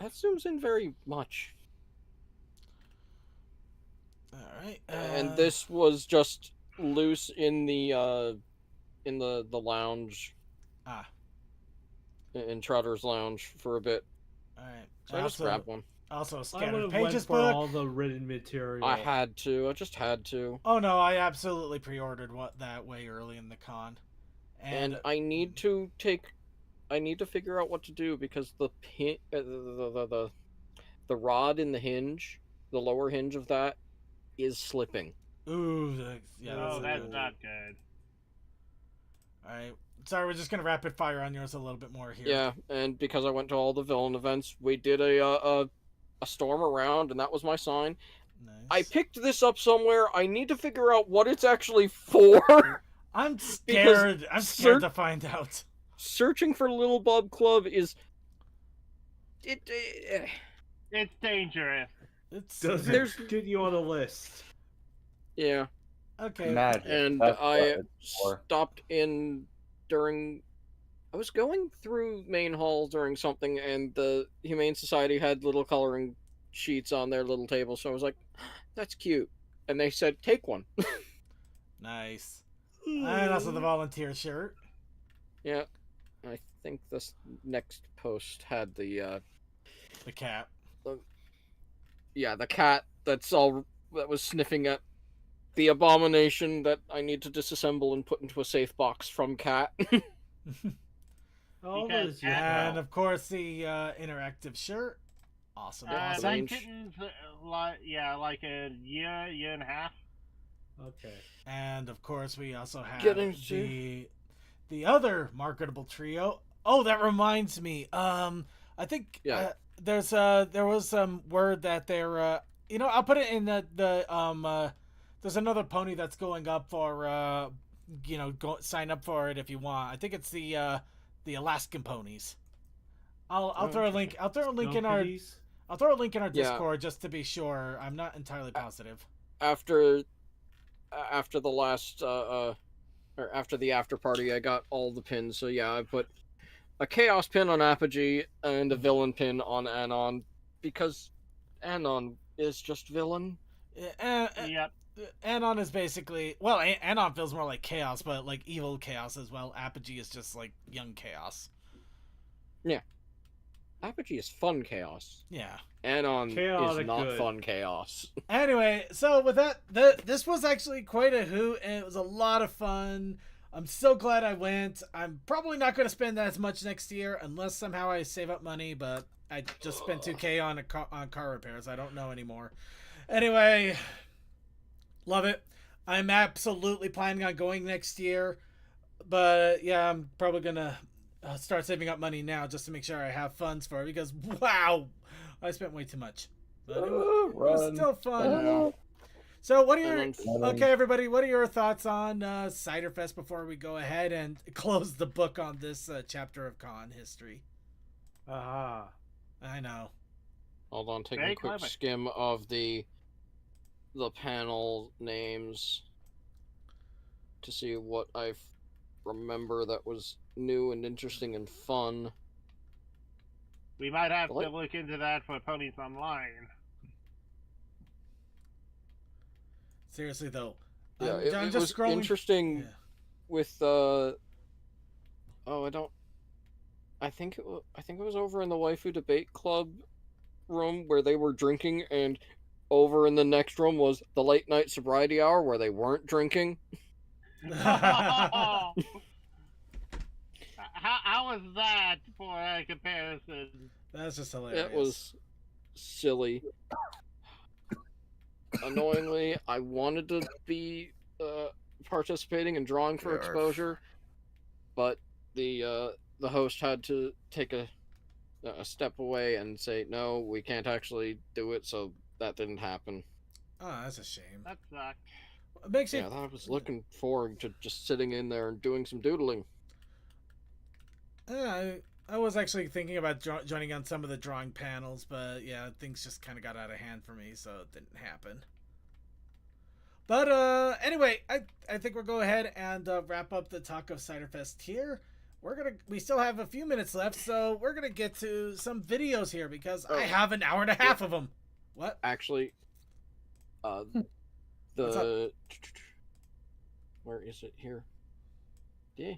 zooms in very much. All right. And this was just loose in the lounge. In Trotter's lounge for a bit. All right. So I just grabbed one. Also, I would Scattered have Pages went for book. all the written material. I had to. I just had to. Oh no, I absolutely pre-ordered that way early in the con. And I need to figure out what to do because the pin, the rod in the hinge, the lower hinge of that, is slipping. Ooh, yeah. That's not good. All right. Sorry, we're just gonna rapid fire on yours a little bit more here. Yeah, and because I went to all the villain events, we did a storm around, and that was my sign. Nice. I picked this up somewhere. I need to figure out what it's actually for. I'm scared. I'm scared to find out. Searching for Little Bob Club is It's dangerous. There's get you on a list. Yeah. Okay. Magic. And That's what I it's for. stopped in during. I was going through main hall during something, and the Humane Society had little coloring sheets on their little table. So I was like, "That's cute," and they said, "Take one." Nice. And also the volunteer shirt. Yeah, I think this next post had the cat. The cat that was sniffing at the abomination that I need to disassemble and put into a safe box from cat. And of course the interactive shirt. Awesome. That Awesome. kitten's like a year and a half. Okay. And of course we also have Getting the other marketable trio. Oh, that reminds me. I think there was some word that they're I'll put it in there's another pony that's going up for sign up for it if you want. I think it's the Alaskan ponies. I'll throw a link. I'll throw a link in our Discord just to be sure. I'm not entirely positive. After the last or after the after party, I got all the pins. So yeah, I put a chaos pin on Apogee and a villain pin on Anon because Anon is just villain. Yep. Anon is basically Anon feels more like chaos, but like evil chaos as well. Apogee is just like young chaos. Yeah. Apogee is fun chaos. Yeah. Anon Chaotic is not good. fun chaos. Anyway, so with that, this was actually quite a hoot, and it was a lot of fun. I'm so glad I went. I'm probably not going to spend as much next year unless somehow I save up money, but I just spent $2,000 on car repairs. I don't know anymore. Anyway, love it. I'm absolutely planning on going next year, but yeah, I'm probably going to start saving up money now just to make sure I have funds for it because, wow, I spent way too much. But it was still fun. So what are your... Okay, everybody, what are your thoughts on Ciderfest before we go ahead and close the book on this chapter of con history? Aha. I know. Hold on, taking a quick skim of the panel names to see what I remember that was new and interesting and fun. We might have to look into that for Ponies Online. Seriously though, yeah, I'm it just was scrolling. Interesting with I think it was over in the Waifu Debate Club room where they were drinking, and over in the next room was the late night sobriety hour where they weren't drinking. How was that for a comparison? That's just hilarious. It was silly. Annoyingly, I wanted to be participating and drawing for exposure, but the host had to take a step away and say, no, we can't actually do it, so that didn't happen. Oh, that's a shame. That sucked. It makes you... Yeah, I was looking forward to just sitting in there and doing some doodling. I was actually thinking about joining on some of the drawing panels, but yeah, things just kind of got out of hand for me, so it didn't happen. But anyway, I think we'll go ahead and wrap up the talk of Ciderfest here. We still have a few minutes left, so we're gonna get to some videos here because I have an hour and a half of them. What? Actually, where is it here? Yeah.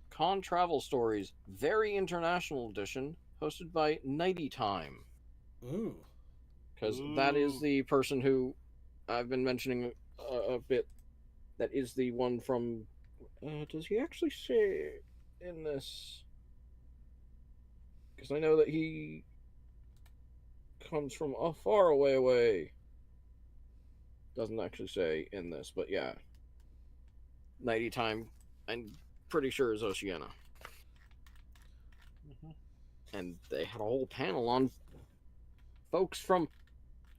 Con Travel Stories, very international edition, hosted by Nighty Time. Ooh. Because that is the person who I've been mentioning a bit. That is the one from. Does he actually say in this? Because I know that he comes from a far away. Doesn't actually say in this, but yeah. Nighty Time, I'm pretty sure is Oceana. And they had a whole panel on folks from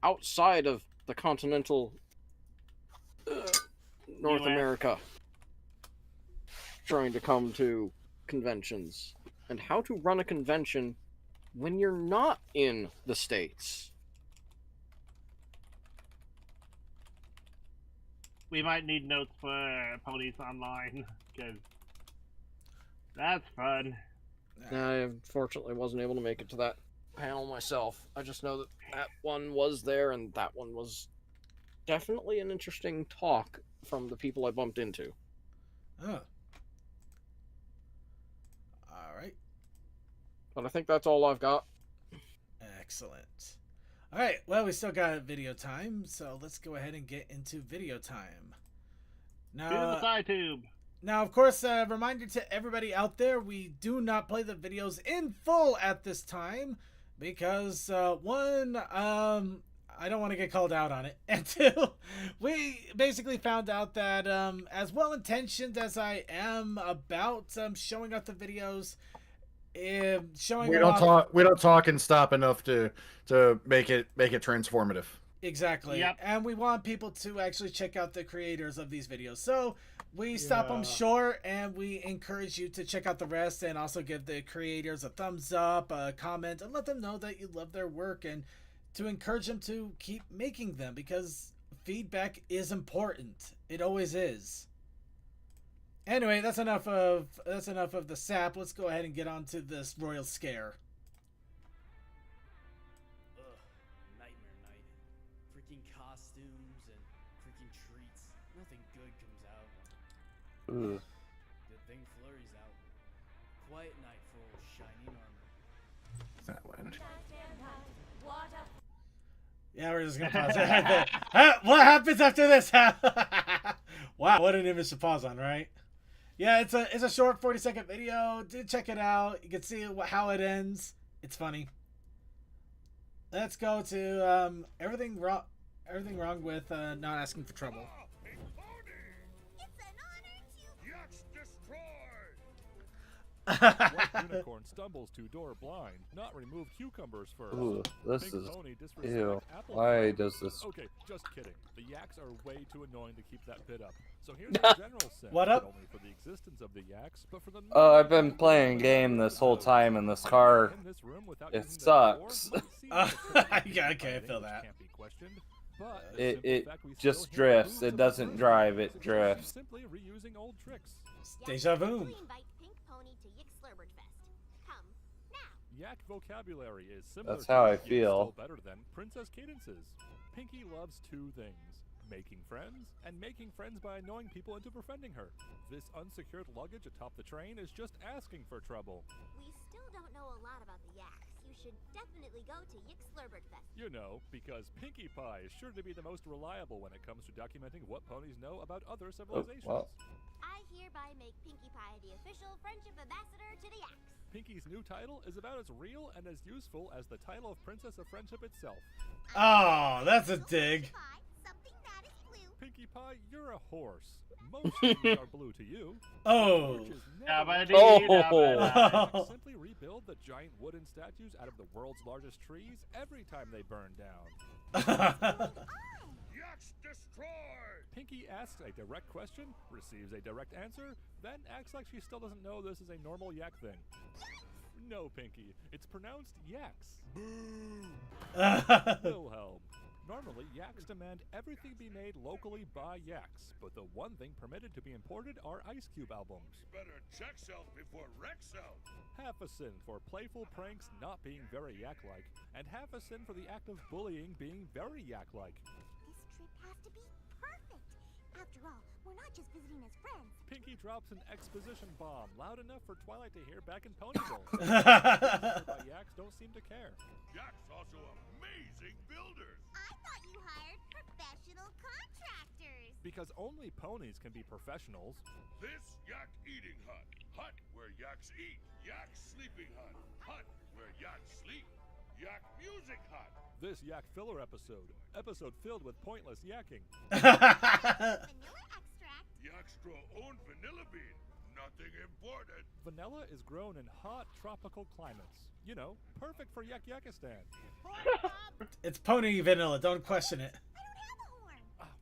outside of the continental North America trying to come to conventions and how to run a convention when you're not in the States. We might need notes for Ponies Online, because that's fun. I unfortunately wasn't able to make it to that panel myself. I just know that that one was there, and that one was definitely an interesting talk from the people I bumped into. Oh. Alright. But I think that's all I've got. Excellent. Alright, well, we still got video time, so let's go ahead and get into video time. Now, to the side tube. Now, of course, a reminder to everybody out there, we do not play the videos in full at this time because, one, I don't want to get called out on it, and two, we basically found out that as well-intentioned as I am about showing up the videos, we don't talk and stop enough to make it transformative. Exactly. Yep. And we want people to actually check out the creators of these videos. So we stop them short and we encourage you to check out the rest and also give the creators a thumbs up, a comment, and let them know that you love their work and to encourage them to keep making them because feedback is important. It always is. Anyway, that's enough of the sap. Let's go ahead and get on to this royal scare. Nightmare night. Freaking costumes and freaking treats. Nothing good comes out. Good thing Flurry's out. Quiet night for old shining armor. That one. Yeah, we're just gonna pause it right there. What happens after this? Wow, what an image to pause on, right? Yeah, it's a short 40-second video. Do check it out. You can see how it ends. It's funny. Let's go to everything wrong with not asking for trouble. White unicorn stumbles to door blind. Not remove cucumbers first. Ooh, this Pink is pony disrespect ew. apple Why pie. does this? Okay, just kidding. The yaks are way too annoying to keep that bit up. So here's a general sense. What up? Not only for the existence of the yaks, but for the. Oh, I've been playing a game this whole time in this car. In this room without It using the sucks. door might seem like a Yeah, okay, I feel that. can't be questioned, but the It simple fact we just still hear drifts. moves It of the doesn't version drive. It suggests drifts. she's simply reusing old tricks. Deja vu. Yak vocabulary is similar. That's how I yet feel. Still better than Princess Cadences. Pinky loves two things: making friends and making friends by annoying people into befriending her. This unsecured luggage atop the train is just asking for trouble. We still don't know a lot about the yaks. You should definitely go to Yixlurbergfest. You know, because Pinkie Pie is sure to be the most reliable when it comes to documenting what ponies know about other civilizations. well. I hereby make Pinkie Pie the official friendship ambassador to the Yaks. Pinkie's new title is about as real and as useful as the title of Princess of Friendship itself. Oh, that's a dig. Something that is blue. Pinkie Pie, you're a horse. Most shoes are blue to you. Oh. Horses Oh. simply rebuild the giant wooden statues out of the world's largest trees every time they burn down. Yaks destroyed! Pinkie asks a direct question, receives a direct answer, then acts like she still doesn't know this is a normal yak thing. No, Pinkie, it's pronounced yaks. Boo! Wilhelm. Normally, yaks demand everything be made locally by yaks, but the one thing permitted to be imported are Ice Cube albums. Better check self before wreck self. Half a sin for playful pranks not being very yak-like, and half a sin for the act of bullying being very yak-like. This trip has to be perfect. After all, we're not just visiting as friends. Pinkie drops an exposition bomb loud enough for Twilight to hear back in Ponyville. But yaks don't seem to care. Yaks also amazing builders. I thought you hired professional contractors. Because only ponies can be professionals. This yak eating hut. Hut where yaks eat. Yak sleeping hut. Hut where yaks sleep. Yak music hut. This yak filler episode. Episode filled with pointless yakking. Vanilla extract. Yakstra own vanilla bean. Nothing imported. Vanilla is grown in hot tropical climates. You know, perfect for Yak-Yakistan. It's pony vanilla, don't question it.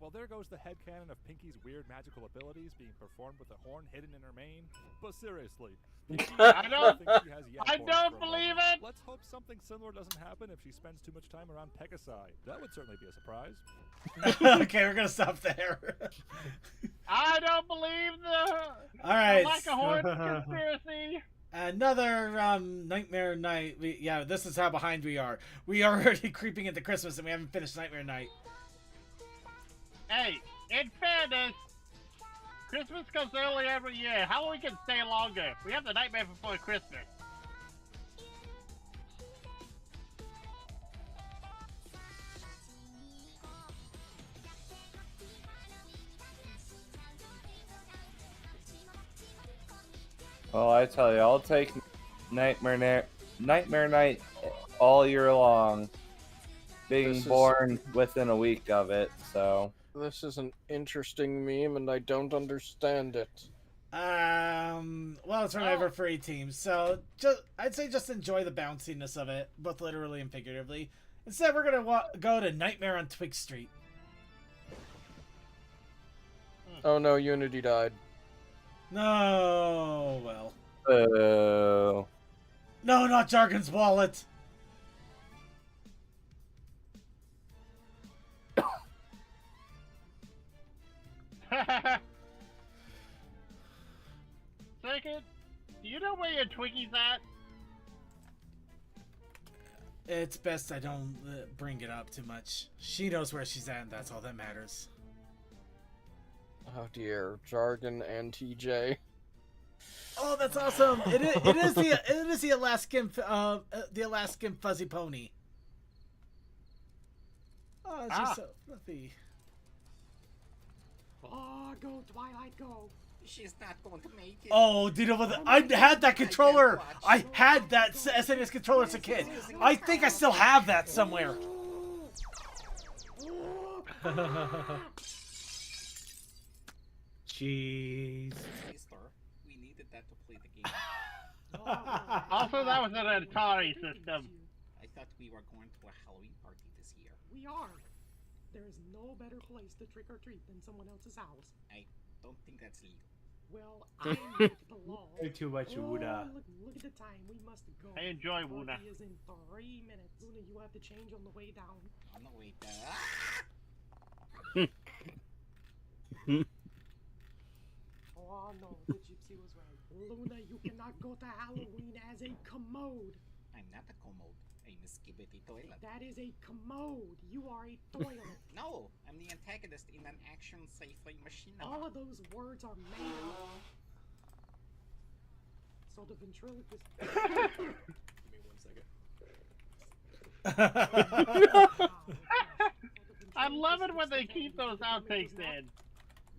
Well, there goes the headcanon of Pinkie's weird magical abilities being performed with a horn hidden in her mane. But seriously, Pinkie, I don't believe it! Let's hope something similar doesn't happen if she spends too much time around Pegasi. That would certainly be a surprise. Okay, we're gonna stop there. I don't believe the All right. lack of horn conspiracy. Another Nightmare Night. Yeah, this is how behind we are. We are already creeping into Christmas and we haven't finished Nightmare Night. Hey, in fairness, Christmas comes early every year. Halloween can stay longer. We have the Nightmare Before Christmas. Well, I tell you, I'll take Nightmare Night all year long. Being born within a week of it, so. This is an interesting meme, and I don't understand it. Well, it's from Ever Free Team, so I'd say just enjoy the bounciness of it, both literally and figuratively. Instead, we're gonna go to Nightmare on Twig Street. Oh no, Unity died. No, well. Oh. No, not Jargon's wallet. Second, do you know where your Twiggy's at? It's best I don't bring it up too much. She knows where she's at, and that's all that matters. Oh dear, Jargon and TJ. Oh, that's awesome! It is the Alaskan fuzzy pony. Oh, it's just so fluffy. Oh, go Twilight, go! She's not going to make it. Oh, do you know what? I had that controller. I had that SNES controller as a kid. I think I still have that somewhere. Jeez. We needed that to play the game. Also, that was an Atari system. I thought we were going to a Halloween party this year. We are. There is no better place to trick or treat than someone else's house. I don't think that's legal. Well, I make the law. Way too much Wuna. Look at the time. We must go. I enjoy Wuna. Party is in 3 minutes. Wuna, you have to change on the way down. On the way down. Oh no, the gypsy was right. Luna, you cannot go to Halloween as a commode. I'm not a commode. I'm a skibbity toilet. That is a commode. You are a toilet. No, I'm the antagonist in an action sci-fi machine. All of those words are made up. So the ventriloquist. Give me 1 second. I love it when they keep those outtakes in.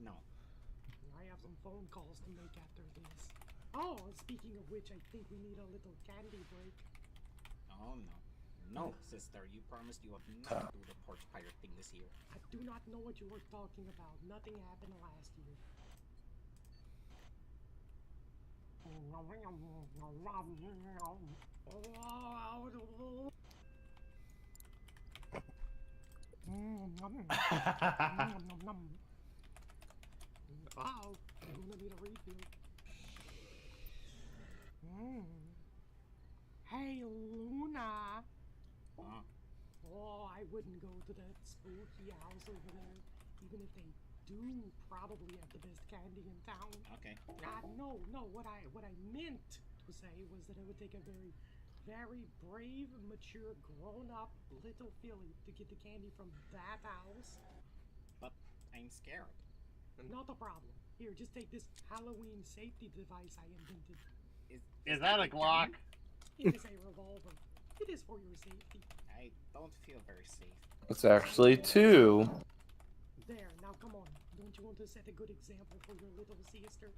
No. I have some phone calls to make after this. Oh, speaking of which, I think we need a little candy break. Oh no. No, sister, you promised you would not do the porch pirate thing this year. I do not know what you were talking about. Nothing happened last year. Wow, I'm gonna need a refill. Hey, Luna. Oh, I wouldn't go to that spooky house over there, even if they do probably have the best candy in town. Okay. No. What I meant to say was that it would take a very, very brave, mature, grown-up little filly to get the candy from that house. But I'm scared. Not a problem. Here, just take this Halloween safety device I invented. Is that a Glock? It is a revolver. It is for your safety. I don't feel very safe. It's actually 2. There, now come on. Don't you want to set a good example for your little sister?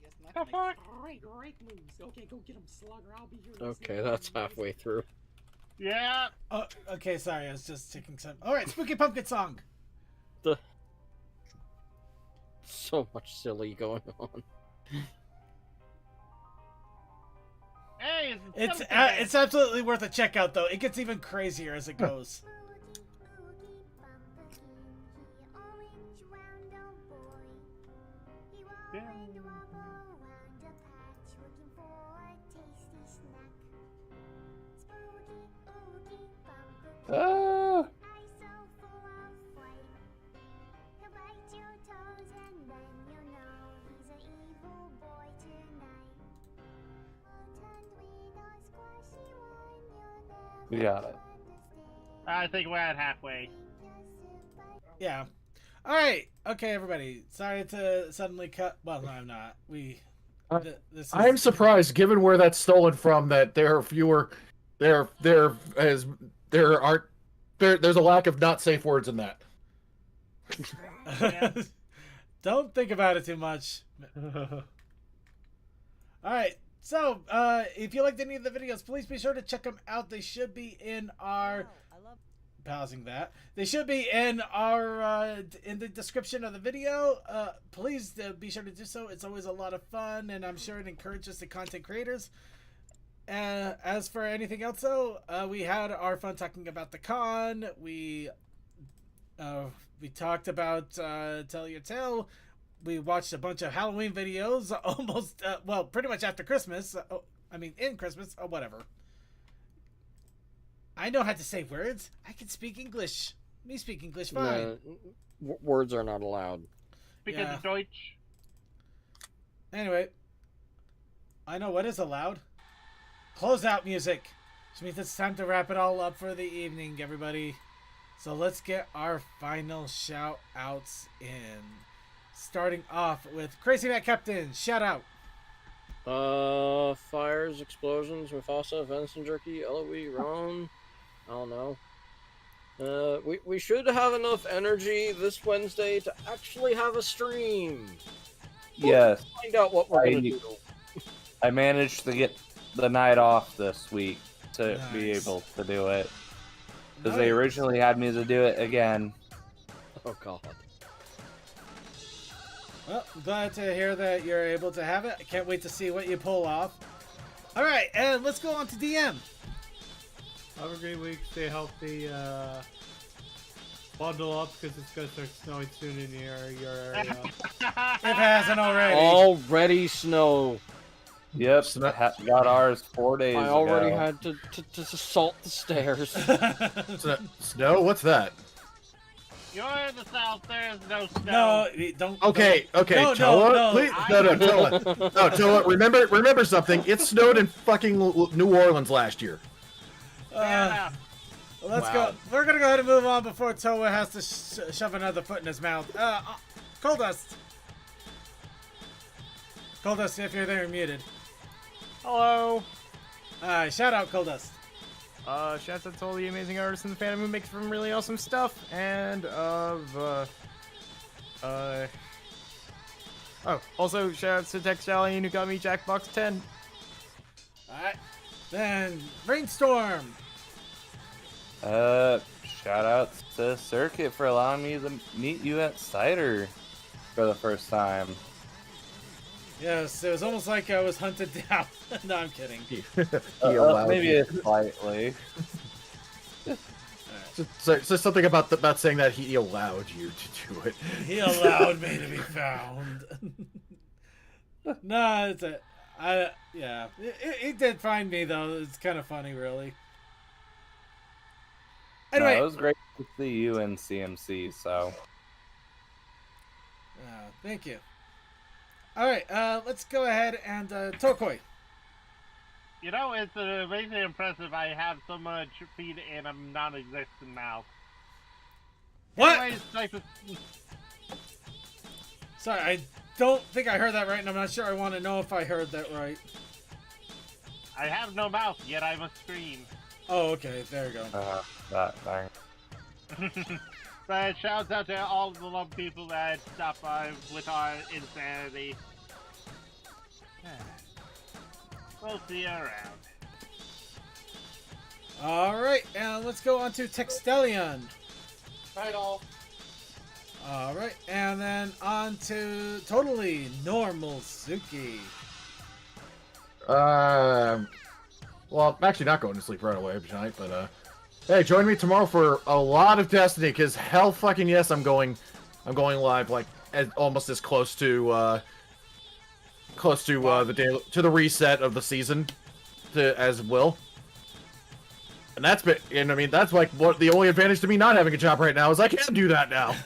She is not my... Great news. Okay, go get him, Slugger. I'll be here. Okay, that's halfway through. Yeah. Oh, okay, sorry. I was just taking some... Alright, Spooky Pumpkin Song. So much silly going on. Hey, it's absolutely worth a check out, though. It gets even crazier as it goes. We got it. I think we're at halfway. Yeah. Alright. Okay, everybody. Sorry to suddenly cut... Well, no, I'm not. This is... I am surprised, given where that's stolen from, that there are fewer... There's a lack of not safe words in that. Don't think about it too much. Alright. So, if you liked any of the videos, please be sure to check them out. They should be in our... Pausing that. They should be in our in the description of the video. Please be sure to do so. It's always a lot of fun, and I'm sure it encourages the content creators. As for anything else, though, we had our fun talking about the con. We talked about Tell Your Tale. We watched a bunch of Halloween videos, almost, well, pretty much after Christmas. In Christmas, or whatever. I know how to say words. I can speak English. Me speak English fine. No, words are not allowed. Because of Deutsch. Anyway. I know what is allowed. Closeout music. Which means it's time to wrap it all up for the evening, everybody. So let's get our final shout-outs in. Starting off with Crazy Matt Captain. Shout out. Fires, explosions, Mufasa, venison jerky, Eloise, Ron. I don't know. We should have enough energy this Wednesday to actually have a stream. Yes. Find out what we're gonna do. I managed to get the night off this week to be able to do it. Because they originally had me to do it again. Oh god. Well, I'm glad to hear that you're able to have it. I can't wait to see what you pull off. Alright, and let's go on to DM. Have a great week. Stay healthy. Bundle up because it's going to start snowing soon in your area. If it hasn't already. Already snow. Yep, got ours 4 days ago. I already had to salt the stairs. Snow? What's that? You're in the south, there's no snow. No, don't. Okay, no, Toa, no. please, no, Toa, remember something. It snowed in fucking New Orleans last year. Let's go. We're gonna go ahead and move on before Toa has to shove another foot in his mouth. Coldust. Coldust, if you're there, you're muted. Hello. Shout out, Coldust. Shouts out to all the amazing artists in the fandom who make some really awesome stuff, and also shout out to Textalian who got me Jackbox 10. Alright, then Brainstorm. Shout out to Circuit for allowing me to meet you at Cider for the first time. Yes, it was almost like I was hunted down. No, I'm kidding. Maybe slightly. So something about saying that he allowed you to do it. He allowed me to be found. No, yeah. He did find me though. It's kind of funny, really. Anyway, no, it was great to see you in CMC. So, thank you. All right, let's go ahead and Tokoi. You know, it's amazingly impressive. I have so much feed in a non-existent mouth. What? Anyways, Sorry, I don't think I heard that right, and I'm not sure I want to know if I heard that right. I have no mouth, yet I must scream. Oh, okay, there you go. Thanks. But shouts out to all the love people that stop by with our insanity. We'll see you around. Alright, and let's go on to Textelion. Right all. Alright, and then on to Totally Normal Suki. Well, I'm actually not going to sleep right away tonight, but hey, join me tomorrow for a lot of Destiny, because hell fucking yes, I'm going live like almost as close to the reset of the season as Will. And that's like what the only advantage to me not having a job right now is I can do that now.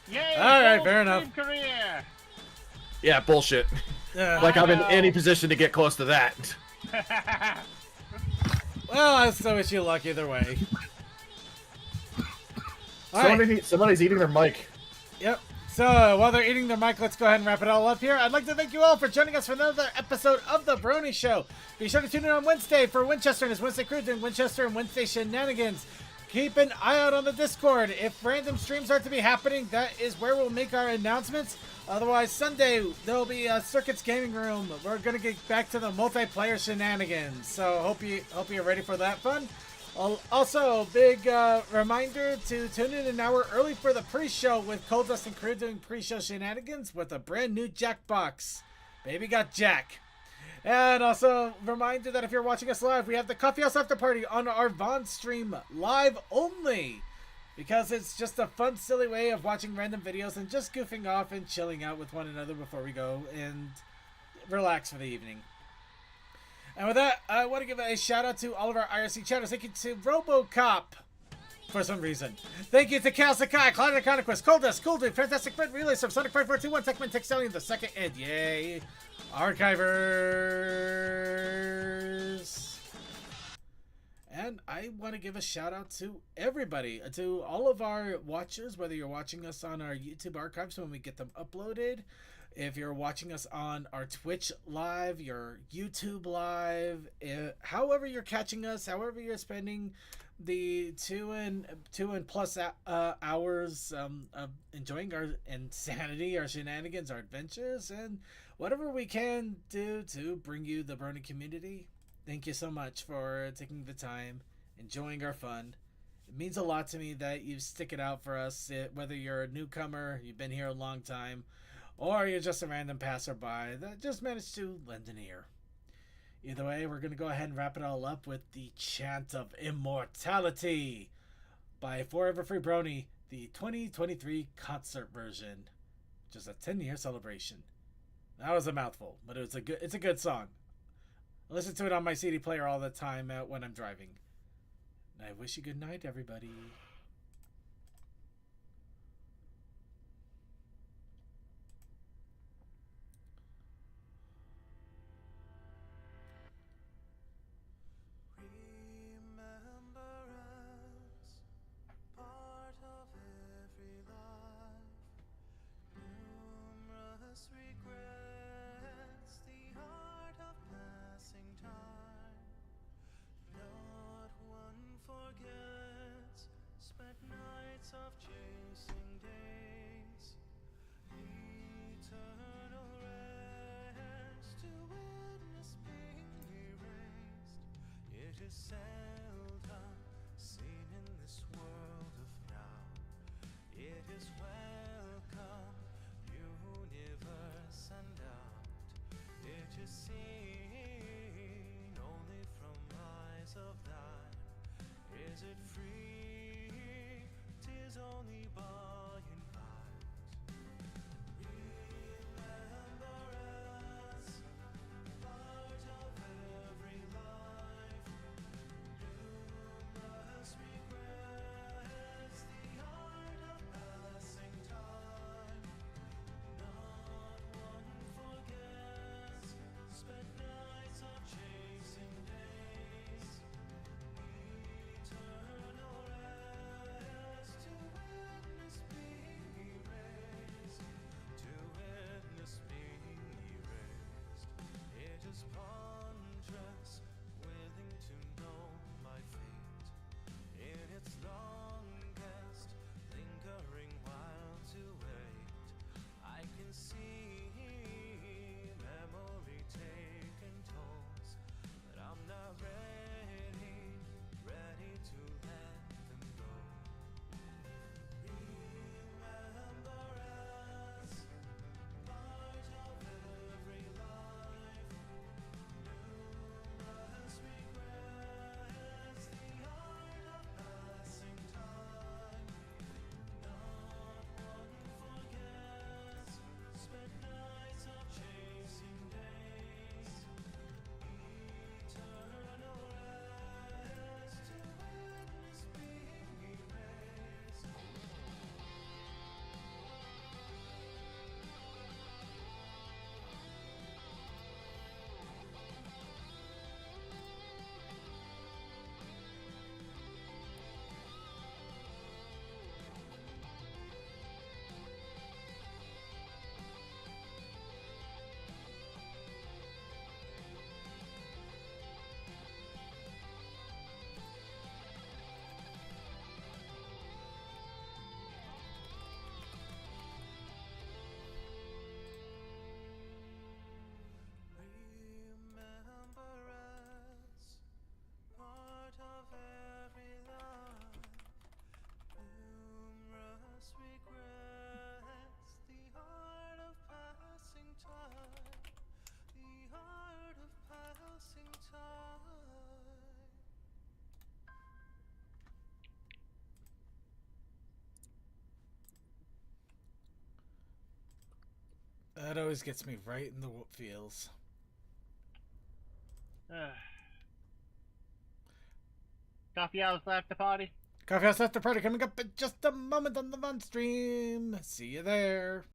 Yay! All right, fair enough. Career. Yeah, bullshit. Like I'm in any position to get close to that. Well, I still wish you luck either way. Somebody's eating their mic. Yep. So, while they're eating their mic, let's go ahead and wrap it all up here. I'd like to thank you all for joining us for another episode of The Brony Show. Be sure to tune in on Wednesday for Winchester and his Wednesday crew doing Winchester and Wednesday shenanigans. Keep an eye out on the Discord. If random streams are to be happening, that is where we'll make our announcements. Otherwise, Sunday, there'll be a Circuits Gaming Room. We're going to get back to the multiplayer shenanigans. So, hope you're ready for that fun. Also, big reminder to tune in an hour early for the pre-show with Cold Dust and crew doing pre-show shenanigans with a brand new Jackbox. Baby got Jack. And also, reminder that if you're watching us live, we have the Coffee House After Party on our Vaughn stream live only. Because it's just a fun, silly way of watching random videos and just goofing off and chilling out with one another before we go and relax for the evening. And with that, I want to give a shout out to all of our IRC chatters. Thank you to RoboCop for some reason. Thank you to Cal Sakai, Cloud Iconoclast, Coldest, Cool Dude, Fantastic Fred, Relay from Sonic 5421, Techman, Textelion, the second, and yay, Archivers. And I want to give a shout out to everybody, to all of our watchers, whether you're watching us on our YouTube archives when we get them uploaded, if you're watching us on our Twitch live, your YouTube live, however you're catching us, however you're spending the 2 and plus hours of enjoying our insanity, our shenanigans, our adventures, and whatever we can do to bring you the Brony community. Thank you so much for taking the time, enjoying our fun. It means a lot to me that you stick it out for us, whether you're a newcomer, you've been here a long time, or you're just a random passerby that just managed to lend an ear. Either way, we're going to go ahead and wrap it all up with the Chant of Immortality by Forever Free Brony, the 2023 concert version, which is a 10-year celebration. That was a mouthful, but it's a good song. I listen to it on my CD player all the time when I'm driving. And I wish you good night, everybody. Regrets, the art of passing time. is seldom seen in this world of now. It is welcome, universe and out. It is seen only from eyes of thine. Is it free? 'Tis only by invite. Remember us, part of every life. Numerous regrets, the art of passing time. Not one forgets, spent nights of chasing days. Eternal rest to witness being erased, to witness being erased. It is ponderous, willing to know my fate. In its longest, lingering while to wait, I can see memory taking tolls, but I'm not ready to let them go. Remember us, part of every life. Numerous regrets, the art of passing time. Not one forgets, spent nights of chasing days. Eternal rest to witness being erased. Remember us, part of every life. Numerous regrets, the art of passing time. The art of passing time. That always gets me right in the whoop feels. Coffee house after party. Coffee House After Party coming up in just a moment on the Von Stream. See you there.